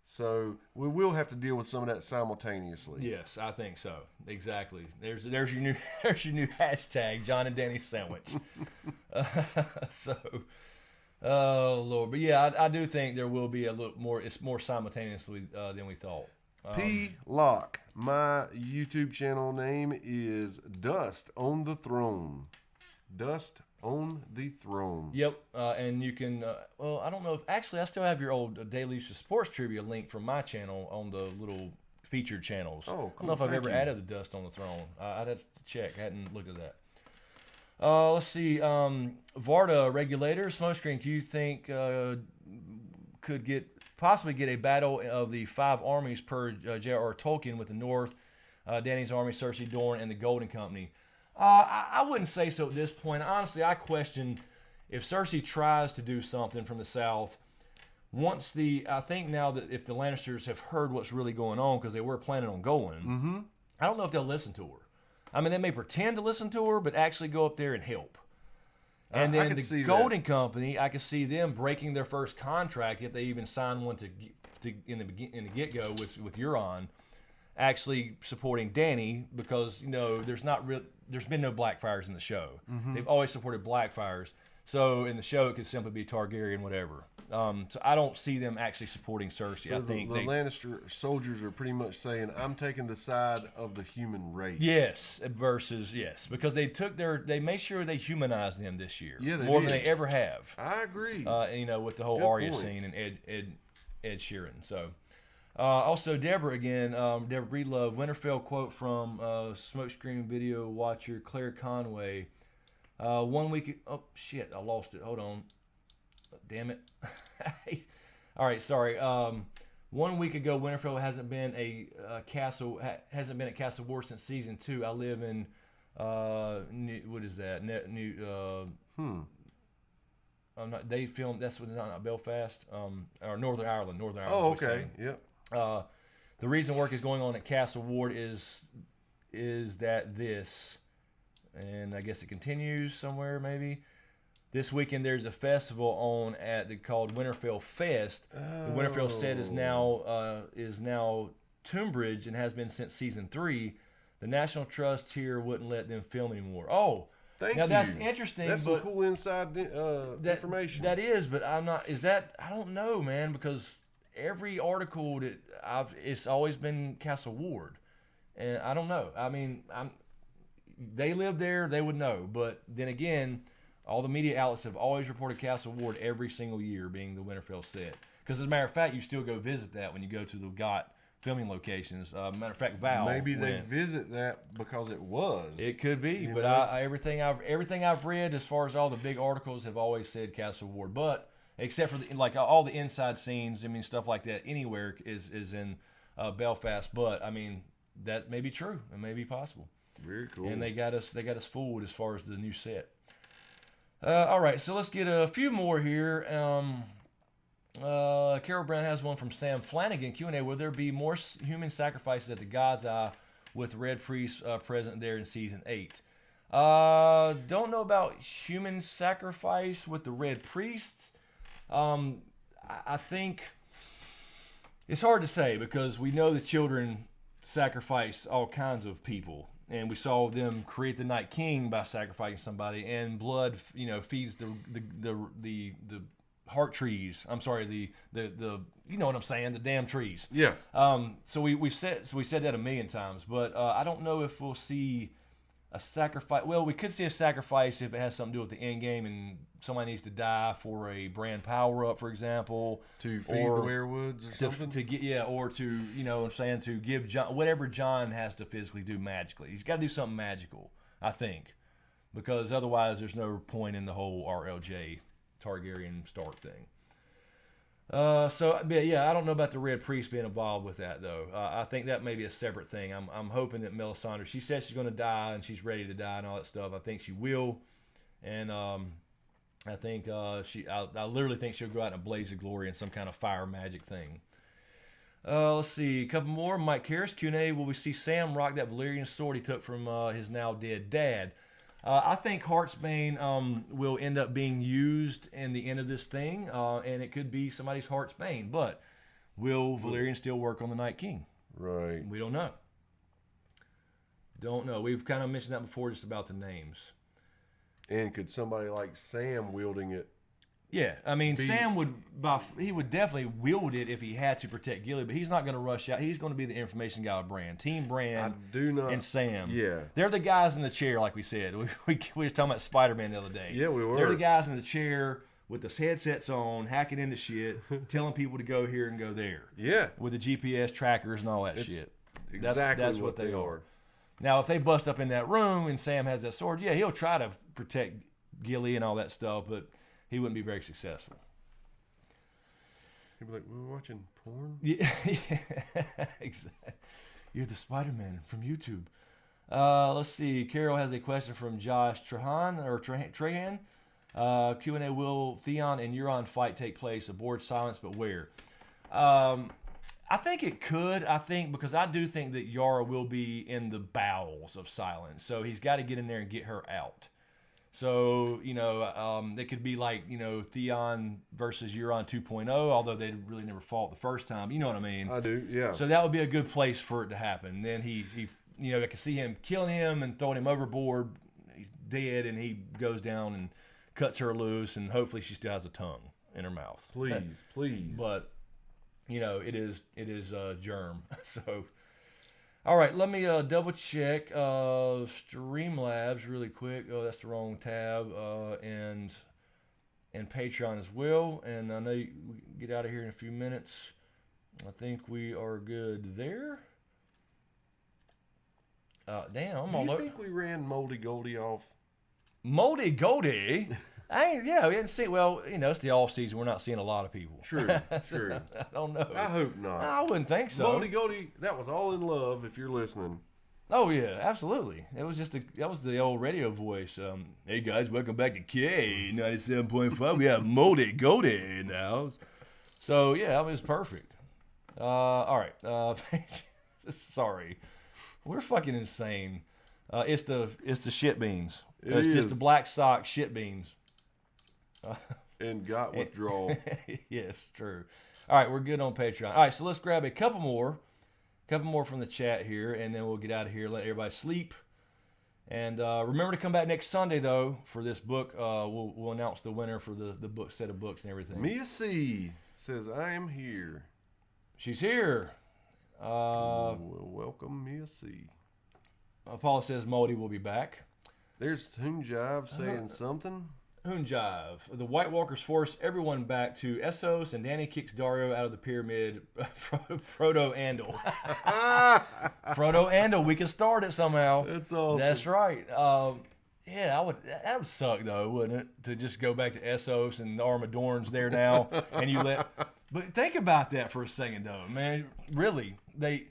So we will have to deal with some of that simultaneously. Yes, I think so. Exactly. There's your new hashtag, Jon and Dany sandwich. Oh Lord, but yeah, I do think there will be a little more. It's more simultaneously than we thought. P. Lock. My YouTube channel name is Dust on the Throne. Dust on the Throne. Yep, and you can. Well, I don't know if actually I still have your old Daily Sports Trivia link from my channel on the little featured channels. Oh, I don't cool. know if I've Thank ever you. added the Dust on the Throne. I'd have to check. I hadn't looked at that. Let's see. Varda regulator Smokescreen. Do you think could possibly get a battle of the 5 armies per J.R.R. Tolkien with the North, Dany's army, Cersei, Dorne, and the Golden Company? I wouldn't say so at this point. Honestly, I question if Cersei tries to do something from the South. I think now that if the Lannisters have heard what's really going on, because they were planning on going, I don't know if they'll listen to her. I mean, they may pretend to listen to her, but actually go up there and help. And I then could the see that. Golden Company, I could see them breaking their first contract if they even sign one in the get-go with Euron, actually supporting Dany, because there's been no Blackfires in the show. They've always supported Blackfires. So in the show, it could simply be Targaryen, whatever. So I don't see them actually supporting Cersei. So I think the Lannister soldiers are pretty much saying, I'm taking the side of the human race. yes, because they made sure they humanized them this year. Yeah, they more did. than they ever have. I agree. With the whole Good Arya point. scene and Ed Sheeran. So, also Deborah again. Deborah Breedlove, Winterfell quote from Smokescreen video watcher Claire Conway. 1 week. Oh shit! I lost it. Hold on. Damn it. All right, sorry. 1 week ago, Winterfell hasn't been at Castle War since season 2. I live in what is that? They filmed. That's what not Belfast. Or Northern Ireland. Northern Ireland. Oh, is what he's okay. saying. Yep. The reason work is going on at Castle Ward is that this, and I guess it continues somewhere maybe. This weekend there's a festival on called Winterfell Fest. The Winterfell set is now Tunbridge and has been since season 3. The National Trust here wouldn't let them film anymore. Oh, Thank now you. that's interesting. That's but some cool inside information. That is, but I'm not. Is that? I don't know, man, because every article that it's always been Castle Ward, and I don't know. I mean, they live there, they would know. But then again, all the media outlets have always reported Castle Ward every single year being the Winterfell set. Because as a matter of fact, you still go visit that when you go to the GOT filming locations. Matter of fact, Val Maybe they went. visit that because it was. It could be, You but know? everything I've read as far as all the big articles have always said Castle Ward, but except for all the inside scenes, I mean stuff like that anywhere is in Belfast. But I mean that may be true. It may be possible. Very cool. And they got us fooled as far as the new set. All right, so let's get a few more here. Carol Brown has one from Sam Flanagan. Q&A, will there be more human sacrifices at the God's Eye with Red Priest present there in Season 8? Don't know about human sacrifice with the Red Priests. I think it's hard to say because we know the children sacrifice all kinds of people. And we saw them create the Night King by sacrificing somebody, and blood, feeds the heart trees. I'm sorry, the you know what I'm saying, the damn trees. Yeah. So we said that a million times, but I don't know if we'll see a sacrifice. Well, we could see a sacrifice if it has something to do with the end game and somebody needs to die for a brand power up, for example, To feed the werewoods or something? to get or to to give John whatever John has to physically do magically. He's got to do something magical, I think, because otherwise there's no point in the whole RLJ Targaryen Stark thing. But yeah, I don't know about the Red Priest being involved with that though. I think that may be a separate thing. I'm hoping that Melisandre, she said she's going to die and she's ready to die and all that stuff. I think she will, and I think I literally think she'll go out in a blaze of glory in some kind of fire magic thing. Let's see, a couple more. Mike Harris, Q&A, will we see Sam rock that Valyrian sword he took from his now dead dad? I think Heartsbane will end up being used in the end of this thing, and it could be somebody's Heartsbane. But will Valyrian still work on the Night King? Right. We don't know. Don't know. We've kind of mentioned that before, just about the names. And could somebody like Sam wielding it Yeah, I mean, Sam would definitely wield it if he had to protect Gilly, but he's not going to rush out. He's going to be the information guy with Brand. Team Brand and Sam. Yeah. They're the guys in the chair, like we said. We were talking about Spider-Man the other day. Yeah, we were. They're the guys in the chair with the headsets on, hacking into shit, telling people to go here and go there. Yeah. With the GPS trackers and all that shit. Exactly that's what they are. Now, if they bust up in that room and Sam has that sword, yeah, he'll try to protect Gilly and all that stuff, but he wouldn't be very successful. He'd be like, we're watching porn? Yeah, exactly. You're the Spider-Man from YouTube. Let's see. Carol has a question from Josh Trahan. Q&A, will Theon and Euron fight take place aboard Silence, but where? I think it could. Because I do think that Yara will be in the bowels of Silence. So he's got to get in there and get her out. So, it could be like, Theon versus Euron 2.0, although they really never fought the first time. You know what I mean? I do, yeah. So that would be a good place for it to happen. Then he I can see him killing him and throwing him overboard. He's dead, and he goes down and cuts her loose, and hopefully she still has a tongue in her mouth. Please. But, it is Germ. So... All right, let me double check Streamlabs really quick. Oh, that's the wrong tab. And Patreon as well. And I know we get out of here in a few minutes. I think we are good there. Damn, I'm all over. Do you think we ran Moldy Goldie off? Moldy Goldie? We hadn't seen. Well, it's the off season. We're not seeing a lot of people. True. I don't know. I hope not. I wouldn't think so. Moldy Goldie, that was all in love. If you're listening. Oh yeah, absolutely. It was that was the old radio voice. Hey guys, welcome back to K97.5. We have Moldy Goldie in the house. So yeah, it was perfect. All right. Sorry, we're fucking insane. It's the shit beans. It's just the black sock shit beans. And got withdrawal. Yes, true. All right, we're good on Patreon. All right, so let's grab a couple more from the chat here, and then we'll get out of here, let everybody sleep. And remember to come back next Sunday, though, for this book. We'll announce the winner for the book set of books and everything. Mia C says, I am here. She's here. Well, welcome, Mia C. Paula says Moldy will be back. There's Hoonjive saying something. Hoonjive. The White Walkers force everyone back to Essos, and Danny kicks Dario out of the pyramid. Frodo Andal. Frodo Andal. We can start it somehow. That's awesome. That's right. That would suck though, wouldn't it? To just go back to Essos and the Armadorn's there now, and you let. But think about that for a second though, man. Really, they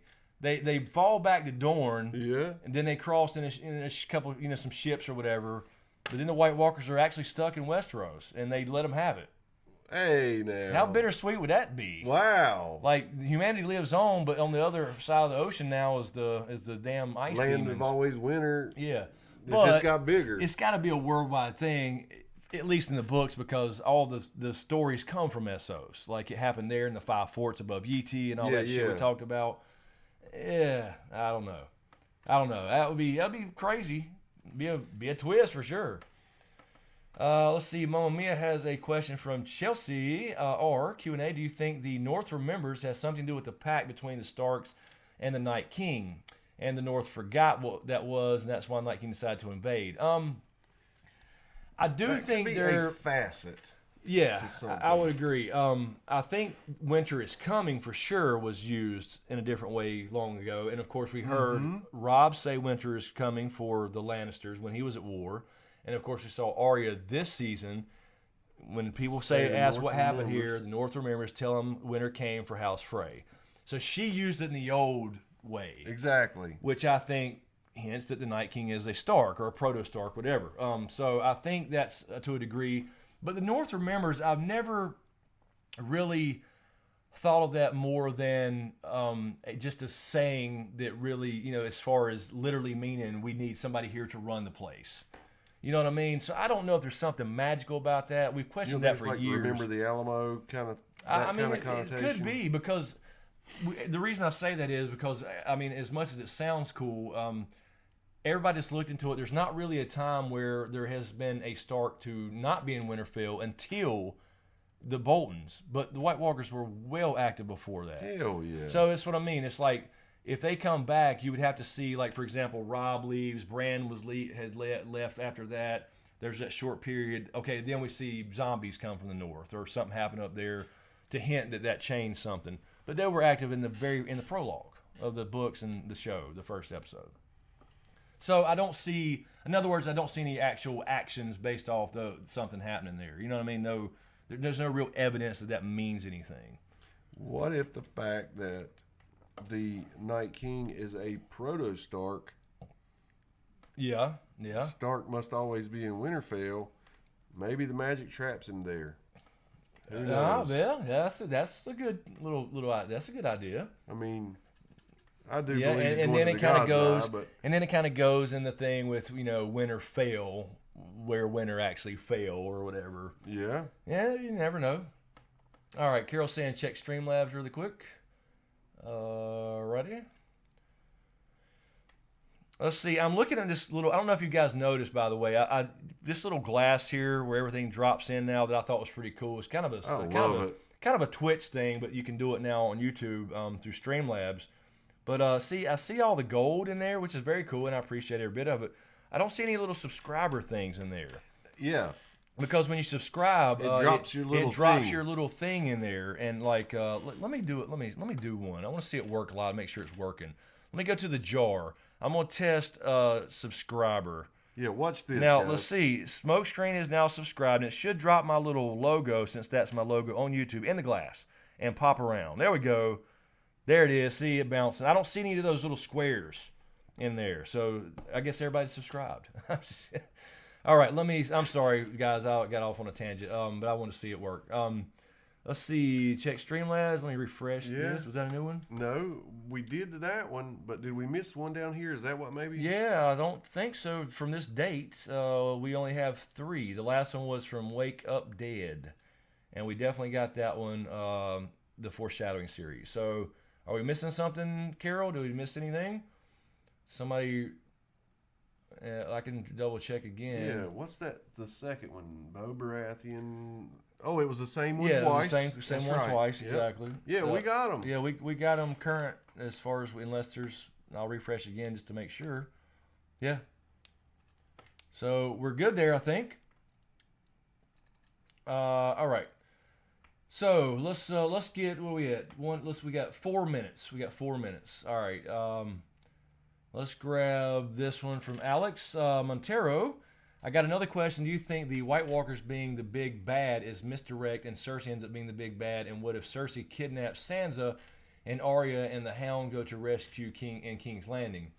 fall back to Dorne. Yeah. And then they cross in a couple, some ships or whatever. But then the White Walkers are actually stuck in Westeros, and they let them have it. Hey, now. How bittersweet would that be? Wow. Like, humanity lives on, but on the other side of the ocean now is the damn ice Land demons. of always winter. Yeah. It just got bigger. It's got to be a worldwide thing, at least in the books, because all the stories come from Essos. Like, it happened there in the Five Forts above Yeti and all that shit we talked about. Yeah, I don't know. That'd be crazy. Be a twist for sure. Let's see. Mama Mia has a question from Chelsea R. Q&A. Do you think the North remembers has something to do with the pact between the Starks and the Night King, and the North forgot what that was, and that's why the Night King decided to invade? I do think they're a facet. Yeah, I would agree. I think Winter is Coming for sure was used in a different way long ago. And, of course, we heard Rob say Winter is Coming for the Lannisters when he was at war. And, of course, we saw Arya this season. When people ask what happened here, the North remembers, tell them Winter came for House Frey. So she used it in the old way. Exactly. Which I think hints that the Night King is a Stark or a Proto-Stark, whatever. So I think that's to a degree. But the North remembers, I've never really thought of that more than just a saying that really, as far as literally meaning we need somebody here to run the place. You know what I mean? So I don't know if there's something magical about that. We've questioned that for years. Remember the Alamo kind of connotation? It could be because the reason I say that is because, as much as it sounds cool, everybody just looked into it. There's not really a time where there has been a Stark to not be in Winterfell until the Boltons, but the White Walkers were well active before that. Hell yeah. So that's what I mean. It's like if they come back, you would have to see, like, for example, Robb leaves, Bran had left after that. There's that short period. Okay, then we see zombies come from the north or something happen up there to hint that changed something. But they were active in the prologue of the books and the show, the first episode. So I don't see, in other words, I don't see any actual actions based off something happening there. You know what I mean? No, there's no real evidence that means anything. What if the fact that the Night King is a proto-Stark? Yeah. Stark must always be in Winterfell. Maybe the magic trap's in there. Who knows? Yeah, that's a good little. That's a good idea. I mean, I do Yeah, believe and then it kind of goes, but and then it kind of goes in the thing with winter fell, where winter actually fell or whatever. yeah. Yeah, you never know. All right, Carol saying check Streamlabs really quick. Ready? Let's see. I'm looking at this little. I don't know if you guys noticed, by the way. I this little glass here where everything drops in now that I thought was pretty cool. It's kind of kind of a Twitch thing, but you can do it now on YouTube through Streamlabs. But see, I see all the gold in there, which is very cool, and I appreciate every bit of it. I don't see any little subscriber things in there. Yeah. Because when you subscribe, It drops your little thing. your little thing in there, and like, let me do it. Let me do one. I want to see it work a lot. Make sure it's working. Let me go to the jar. I'm gonna test subscriber. Yeah, watch this. Now guys. let's see. Smokescreen is now subscribed, and it should drop my little logo, since that's my logo on YouTube, in the glass and pop around. There we go. There it is. See it bouncing. I don't see any of those little squares in there, so I guess everybody's subscribed. All right, I'm sorry, guys. I got off on a tangent, but I want to see it work. Let's see. Check Streamlabs. Let me refresh this. Was that a new one? No, we did that one, but did we miss one down here? Is that what maybe? Yeah, I don't think so. From this date, we only have 3. The last one was from Wake Up Dead, and we definitely got that one, the Foreshadowing series. So, are we missing something, Carol? Did we miss anything? Somebody, I can double check again. Yeah, what's that? The second one, Bo Baratheon. Oh, it was the same one Yeah, twice. same That's one right. twice, Yep. exactly. Yeah, So, we got them. Yeah, we got them current as far as, unless there's, I'll refresh again just to make sure. Yeah. So we're good there, I think. All right. So let's get where we at. We got 4 minutes. We got 4 minutes. All right. Let's grab this one from Alex Montero. I got another question. Do you think the White Walkers being the big bad is misdirect and Cersei ends up being the big bad? And what if Cersei kidnaps Sansa and Arya and the Hound go to rescue King in King's Landing?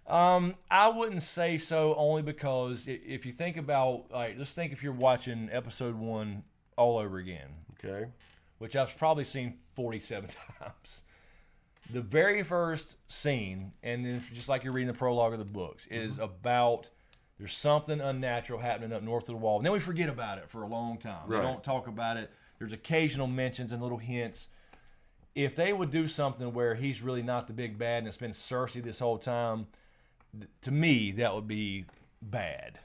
I wouldn't say so, only because if you think about, let's think if you're watching episode 1 all over again. Okay. Which I've probably seen 47 times. The very first scene, and then just like you're reading the prologue of the books, is about there's something unnatural happening up north of the wall. And then we forget about it for a long time. Right. We don't talk about it. There's occasional mentions and little hints. If they would do something where he's really not the big bad and it's been Cersei this whole time, to me, that would be bad.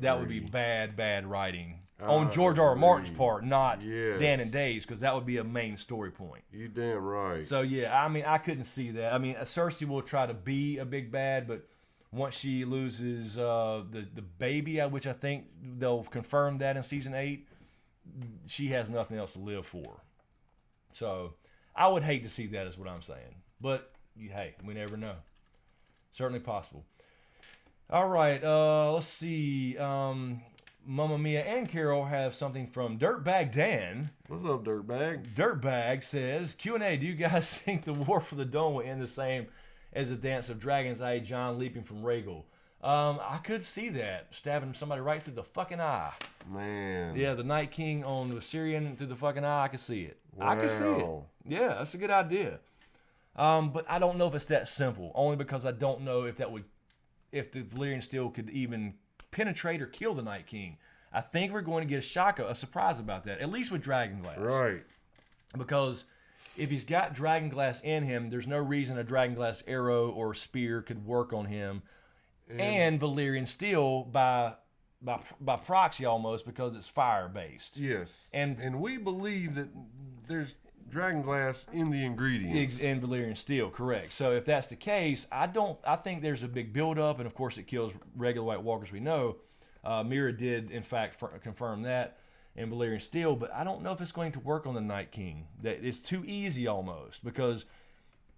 That would be bad writing on George R. R. Martin's part, not Dan and Dave's, because that would be a main story point. You damn right. So yeah, I mean, I couldn't see that. I mean, Cersei will try to be a big bad, but once she loses the baby, which I think they'll confirm that in season 8, she has nothing else to live for. So I would hate to see that, is what I'm saying. But hey, we never know. Certainly possible. All right, let's see. Mama Mia and Carol have something from Dirtbag Dan. What's up, Dirtbag? Dirtbag says, Q&A, do you guys think the War for the Dome will end the same as the Dance of Dragons, i.e. Jon leaping from Rhaegal? I could see that, stabbing somebody right through the fucking eye. Man. Yeah, the Night King on the Syrian through the fucking eye, I could see it. Wow. I could see it. Yeah, that's a good idea. But I don't know if it's that simple, only because I don't know if the Valyrian steel could even penetrate or kill the Night King. I think we're going to get a surprise about that, at least with Dragonglass. Right. Because if he's got Dragonglass in him, there's no reason a Dragonglass arrow or spear could work on him. And Valyrian steel, by by proxy almost, because it's fire based. Yes. And we believe that there's dragon glass in the ingredients. in Valyrian steel, correct. So if that's the case, I think there's a big buildup, and of course it kills regular White Walkers. We know Mira did in fact confirm that in Valyrian steel, but I don't know if it's going to work on the Night King. That it's too easy almost, because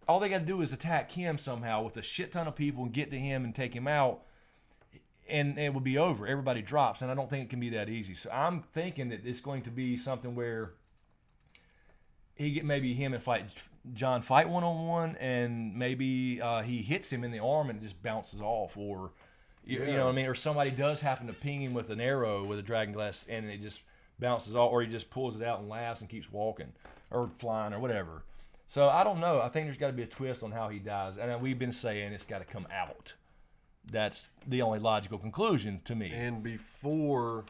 all they got to do is attack him somehow with a shit ton of people and get to him and take him out, and it will be over. Everybody drops, and I don't think it can be that easy. So I'm thinking that it's going to be something where maybe him and John fight one-on-one, and maybe he hits him in the arm and it just bounces off, or you know what I mean, or somebody does happen to ping him with an arrow with a dragon glass and it just bounces off, or he just pulls it out and laughs and keeps walking or flying or whatever. So I don't know. I think there's got to be a twist on how he dies, and we've been saying it's got to come out. That's the only logical conclusion to me. And before,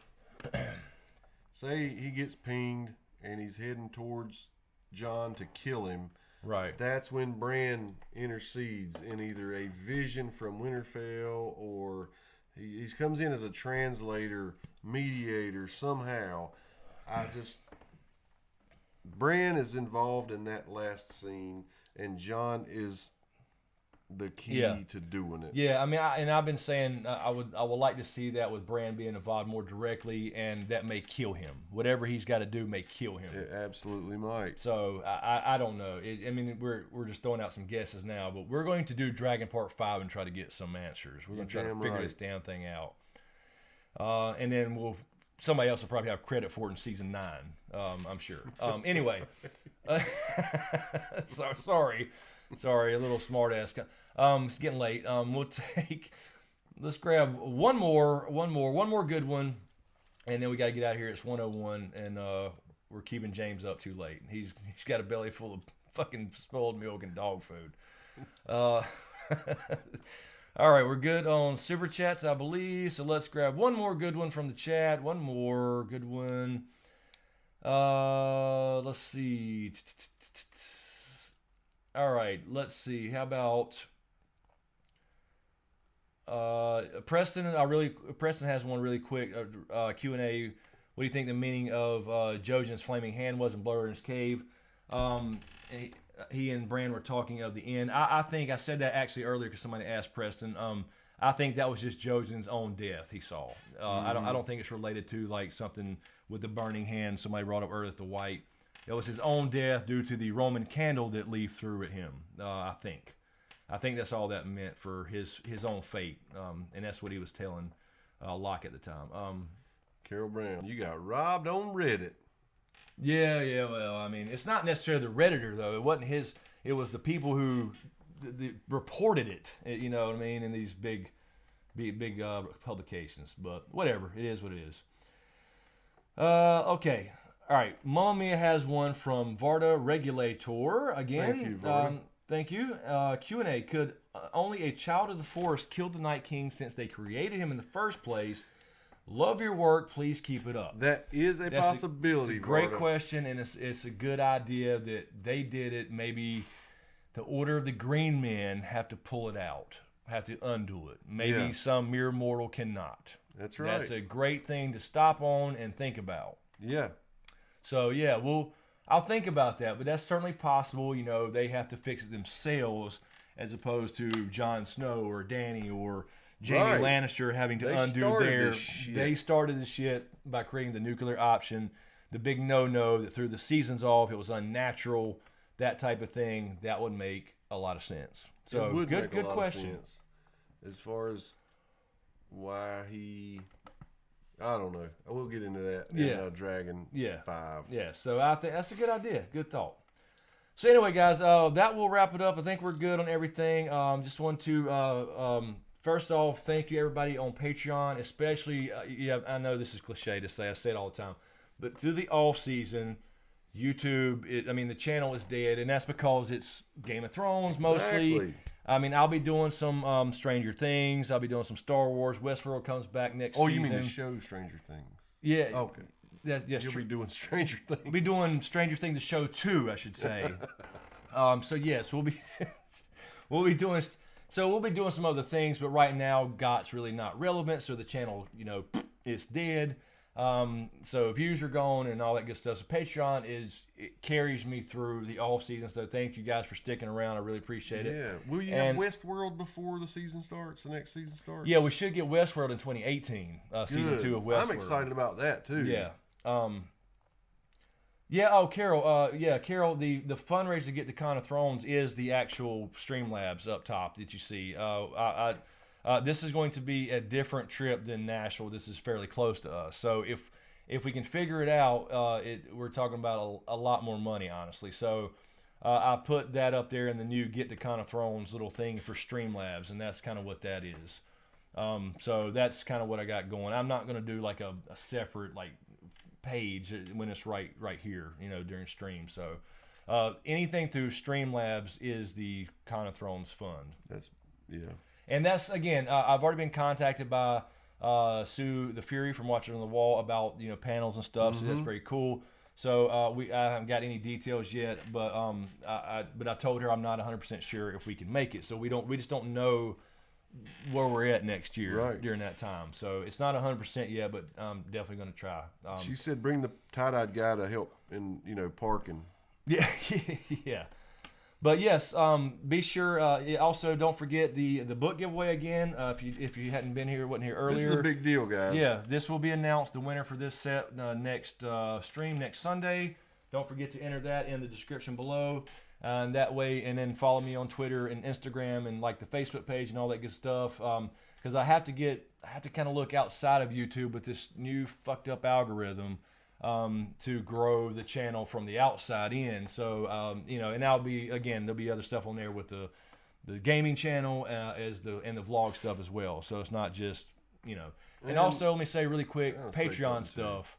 say he gets pinged and he's heading towards John to kill him, right? That's when Bran intercedes in either a vision from Winterfell, or he comes in as a translator, mediator somehow. Bran is involved in that last scene, and John is the key to doing it. Yeah, I mean, I've been saying I would like to see that with Bran being involved more directly, and that may kill him. Whatever he's got to do may kill him. It absolutely might. So I don't know. I mean, we're just throwing out some guesses now, but we're going to do Dragon Part 5 and try to get some answers. We're going to try to figure this damn thing out, and then somebody else will probably have credit for it in season 9. I'm sure. Anyway, sorry, a little smart ass. It's getting late. Let's grab one more good one, and then we got to get out of here. It's 1:01, and we're keeping James up too late. He's got a belly full of fucking spoiled milk and dog food. All right, we're good on super chats, I believe. So let's grab one more good one from the chat. One more good one. Let's see. All right, let's see. How about Preston? Preston has one really quick Q&A. What do you think the meaning of Jojen's flaming hand was in Blurrin's cave? He and Bran were talking of the end. I think I said that actually earlier because somebody asked Preston. I think that was just Jojen's own death he saw. I don't think it's related to like something with the burning hand. Somebody brought up Earth the White. It was his own death due to the Roman candle that leafed through at him. I think that's all that meant for his own fate, and that's what he was telling Locke at the time. Carol Brown, you got robbed on Reddit. Yeah. Well, I mean, it's not necessarily the Redditor though. It wasn't his. It was the people who reported it. You know what I mean? In these big publications. But whatever. It is what it is. Okay. All right. Mamma Mia has one from Varda Regulator again. Thank you, Varda. Thank you. Q&A. Could only a child of the forest kill the Night King since they created him in the first place? Love your work. Please keep it up. That is a possibility. It's a great Varda. question, and it's a good idea that they did it. Maybe the Order of the Green Men have to pull it out, have to undo it. Maybe some mere mortal cannot. That's right. That's a great thing to stop on and think about. Yeah. So, yeah, I'll think about that, but that's certainly possible. You know, they have to fix it themselves as opposed to Jon Snow or Dany or Jaime Lannister having to undo their... They started the shit by creating the nuclear option, the big no-no that threw the seasons off. It was unnatural, that type of thing. That would make a lot of sense. So, good question. As far as why he... I don't know. We'll get into that in Dragon 5. Yeah, so I think that's a good idea. Good thought. So anyway, guys, that will wrap it up. I think we're good on everything. Just want to, first off, thank you everybody on Patreon, especially, I know this is cliche to say. I say it all the time. But through the off season, YouTube, the channel is dead, and that's because it's Game of Thrones mostly. Exactly. I'll be doing some Stranger Things. I'll be doing some Star Wars. Westworld comes back next season. Oh, you mean the show Stranger Things? Yeah. Okay. Yes, You'll be doing Stranger Things. We'll be doing Stranger Things, the show 2, I should say. So yes, we'll be doing some other things, but right now GOT's really not relevant, so the channel, it's dead. So views are gone and all that good stuff. So Patreon it carries me through the off season. So thank you guys for sticking around. I really appreciate it. Yeah. Will you have Westworld before the season starts? The next season starts? Yeah, we should get Westworld in 2018. Season 2 of Westworld. I'm excited about that too. Yeah. Yeah. Oh, Carol. Carol. The fundraiser to get to Con of Thrones is the actual Streamlabs up top that you see. This is going to be a different trip than Nashville. This is fairly close to us. So if we can figure it out, we're talking about a lot more money, honestly. So I put that up there in the new Get to Con of Thrones little thing for Streamlabs, and that's kind of what that is. So that's kind of what I got going. I'm not going to do like a separate like page when it's right here, during stream. So anything through Streamlabs is the Con of Thrones fund. And that's, again, I've already been contacted by Sue the Fury from Watching on the Wall about panels and stuff. So that's very cool. So I haven't got any details yet, but I told her I'm not 100% sure if we can make it. So we just don't know where we're at next year during that time. So it's not 100% yet, but I'm definitely going to try. She said bring the tie-dyed guy to help in parking. Yeah, yeah. But yes, be sure. Also, don't forget the book giveaway again. If you hadn't been here, wasn't here earlier. This is a big deal, guys. Yeah, this will be announced the winner for this set next stream next Sunday. Don't forget to enter that in the description below, and that way, and then follow me on Twitter and Instagram and like the Facebook page and all that good stuff. Because I have to kind of look outside of YouTube with this new fucked up algorithm. To grow the channel from the outside in. So, and there'll be other stuff on there with the gaming channel and the vlog stuff as well. So it's not just, And also, let me say really quick, Patreon stuff.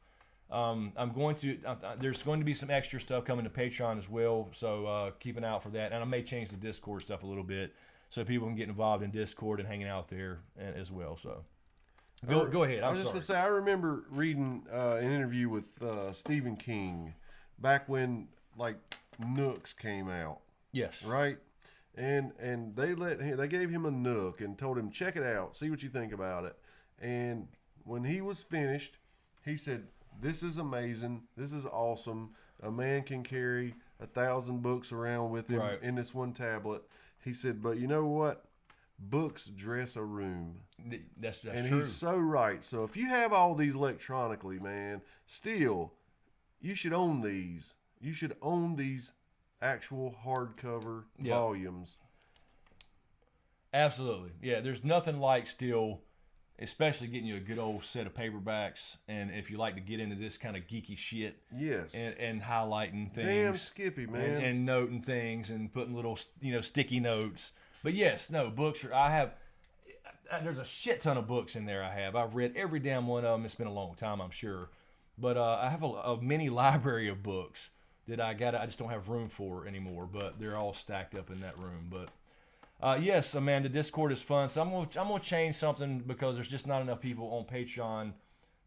There's going to be some extra stuff coming to Patreon as well. So keep an eye out for that. And I may change the Discord stuff a little bit so people can get involved in Discord and hanging out there as well. So. Go ahead. I was just going to say, I remember reading an interview with Stephen King back when like Nooks came out. Yes. Right? And they gave him a Nook and told him, check it out, see what you think about it. And when he was finished, he said, this is amazing. This is awesome. A man can carry 1,000 books around with him in this one tablet. He said, but you know what? Books dress a room. That's and true. He's so right. So if you have all these electronically, man, still, you should own these. You should own these actual hardcover volumes. Absolutely. Yeah, there's nothing like still, especially getting you a good old set of paperbacks, and if you like to get into this kind of geeky shit. Yes. And highlighting things. Damn Skippy, man. And noting things and putting little, sticky notes. But yes, no, books there's a shit ton of books in there I've read every damn one of them. It's been a long time, I'm sure. But I have a mini library of books that I just don't have room for anymore. But they're all stacked up in that room. But yes, Amanda, Discord is fun. So I'm gonna change something because there's just not enough people on Patreon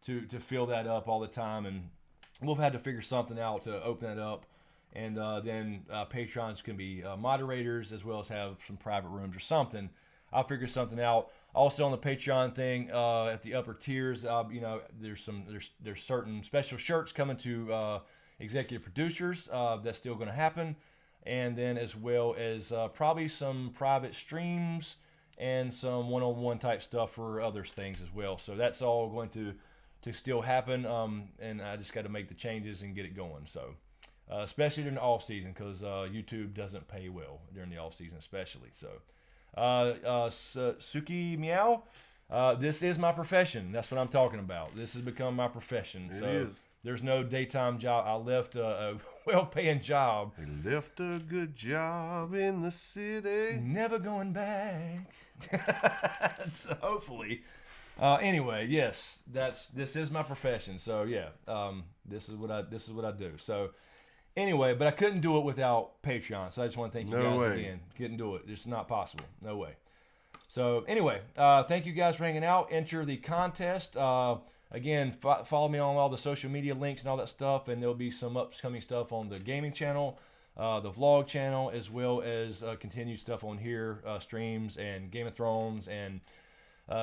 to fill that up all the time. And we'll have had to figure something out to open it up. And then Patrons can be moderators as well as have some private rooms or something. I'll figure something out. Also on the Patreon thing, at the upper tiers, there's certain special shirts coming to executive producers. That's still going to happen, and then as well as probably some private streams and some one-on-one type stuff for other things as well. So that's all going to still happen, and I just got to make the changes and get it going. So. Especially during the off season, because YouTube doesn't pay well during the off season, especially. So, Suki Meow, this is my profession. That's what I'm talking about. This has become my profession. It so is. There's no daytime job. I left a well-paying job. He left a good job in the city. Never going back. So hopefully. Anyway, yes, this is my profession. So yeah, this is what I do. So. Anyway, but I couldn't do it without Patreon, so I just want to thank you guys again. Couldn't do it. It's not possible. No way. So anyway, thank you guys for hanging out. Enter the contest. Again, follow me on all the social media links and all that stuff, and there'll be some upcoming stuff on the gaming channel, the vlog channel, as well as continued stuff on here, streams and Game of Thrones and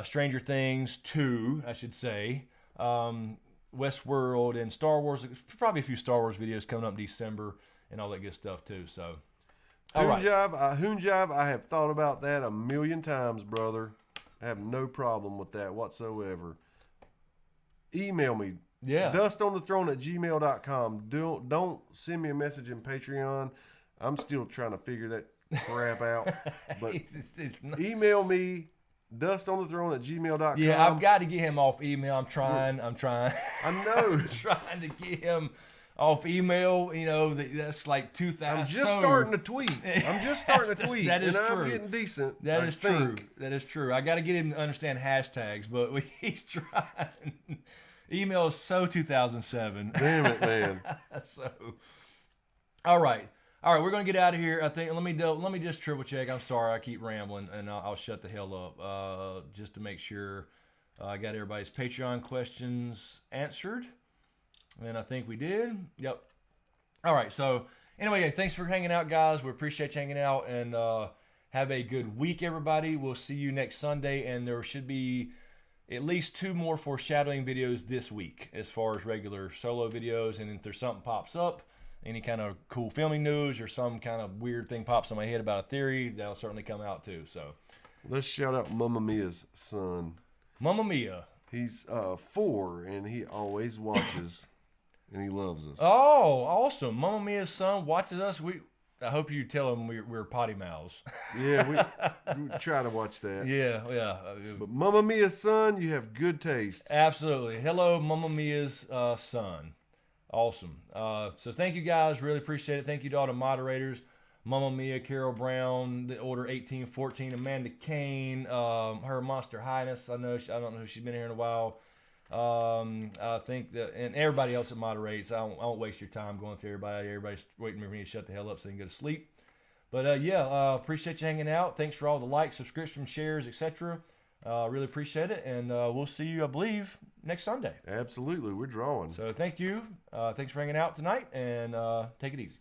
Stranger Things 2, I should say. Westworld and Star Wars. Probably a few Star Wars videos coming up in December and all that good stuff too. So, all right. Hoon Jive, I have thought about that a million times, brother. I have no problem with that whatsoever. Email me. Yeah. DustOnTheThrone@gmail.com. Don't send me a message in Patreon. I'm still trying to figure that crap out. But email me. DustOnTheThrone@gmail.com. Yeah, I've got to get him off email. I'm trying. I know. trying to get him off email. You know, that's like 2,000. I'm just starting to tweet. That is true. I'm getting decent. That is true. That is true. I got to get him to understand hashtags, but he's trying. Email is so 2007. Damn it, man. So, all right. We're gonna get out of here. I think. Let me just triple check. I'm sorry, I keep rambling, and I'll shut the hell up just to make sure I got everybody's Patreon questions answered, and I think we did. Yep. All right. So anyway, thanks for hanging out, guys. We appreciate you hanging out, and have a good week, everybody. We'll see you next Sunday, and there should be at least 2 more foreshadowing videos this week, as far as regular solo videos, and if there's something pops up. Any kind of cool filming news or some kind of weird thing pops in my head about a theory, that'll certainly come out too. So let's shout out Mamma Mia's son. Mamma Mia. He's 4 and he always watches and he loves us. Oh, awesome. Mamma Mia's son watches us. I hope you tell him we're potty mouths. Yeah, we try to watch that. Yeah. But Mamma Mia's son, you have good taste. Absolutely. Hello, Mamma Mia's son. Awesome. So thank you guys. Really appreciate it. Thank you to all the moderators. Mamma Mia, Carol Brown, the Order 1814, Amanda Kane, Her Monster Highness. I don't know if she's been here in a while. I think that, and everybody else that moderates. I won't waste your time going through everybody. Everybody's waiting for me to shut the hell up so they can go to sleep. But appreciate you hanging out. Thanks for all the likes, subscriptions, shares, etc. Really appreciate it, and we'll see you, I believe, next Sunday. Absolutely, we're drawing. So thank you. Thanks for hanging out tonight, and take it easy.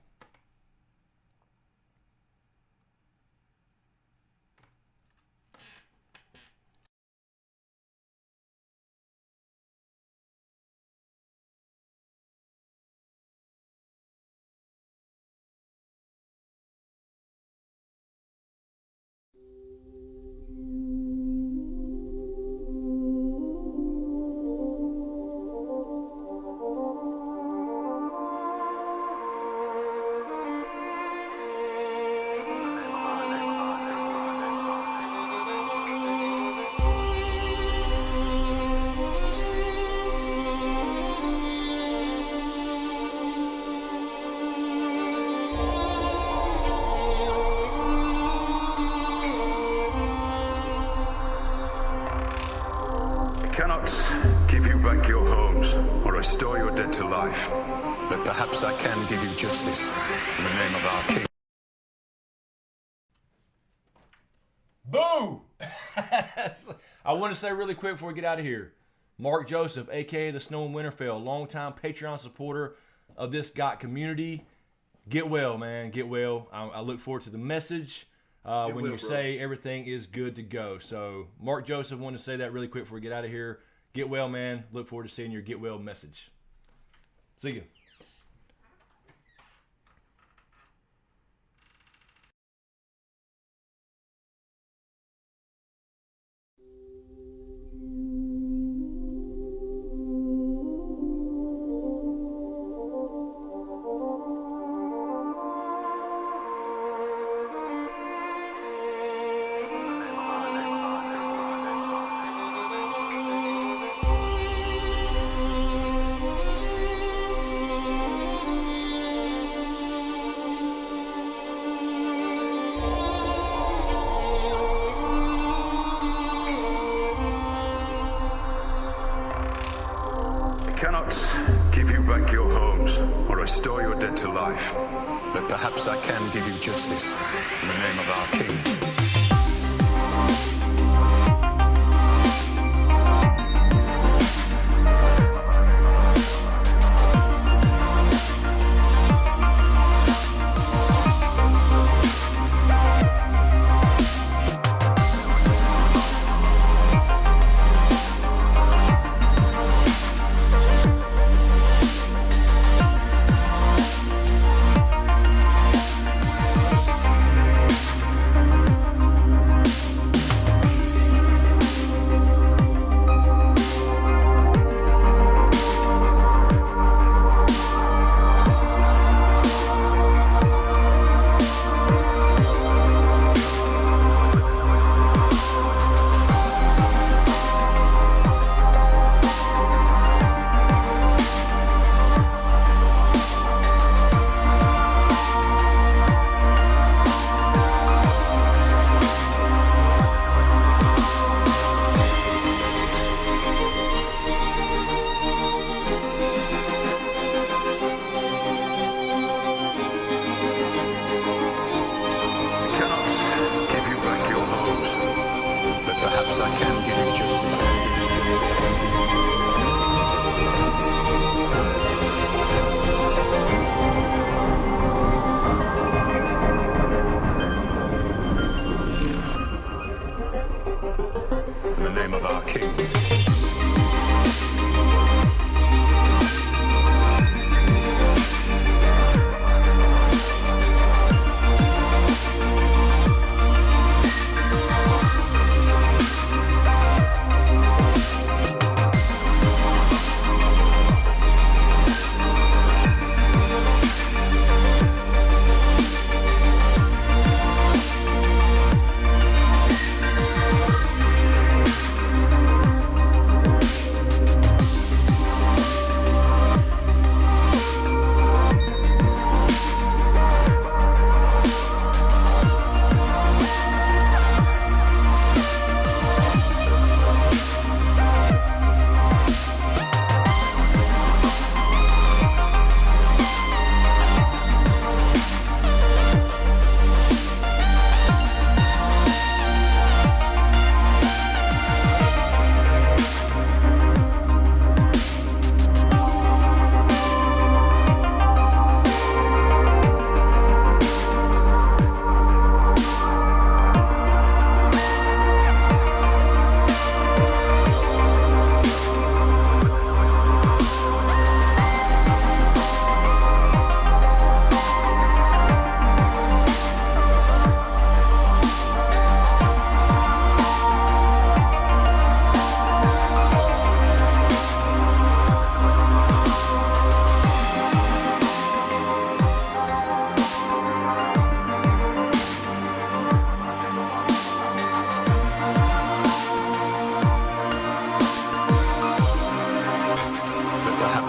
Restore your dead to life. But perhaps I can give you justice in the name of our king. Boom! I want to say really quick before we get out of here. Mark Joseph, a.k.a. the Snow in Winterfell, longtime Patreon supporter of this GOT community. Get well, man. Get well. I look forward to the message when you say everything is good to go. So, Mark Joseph, wanted to say that really quick before we get out of here. Get well, man. Look forward to seeing your get well message. See you. Restore your dead to life. But perhaps I can give you justice in the name of our king.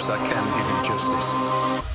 Perhaps I can give you justice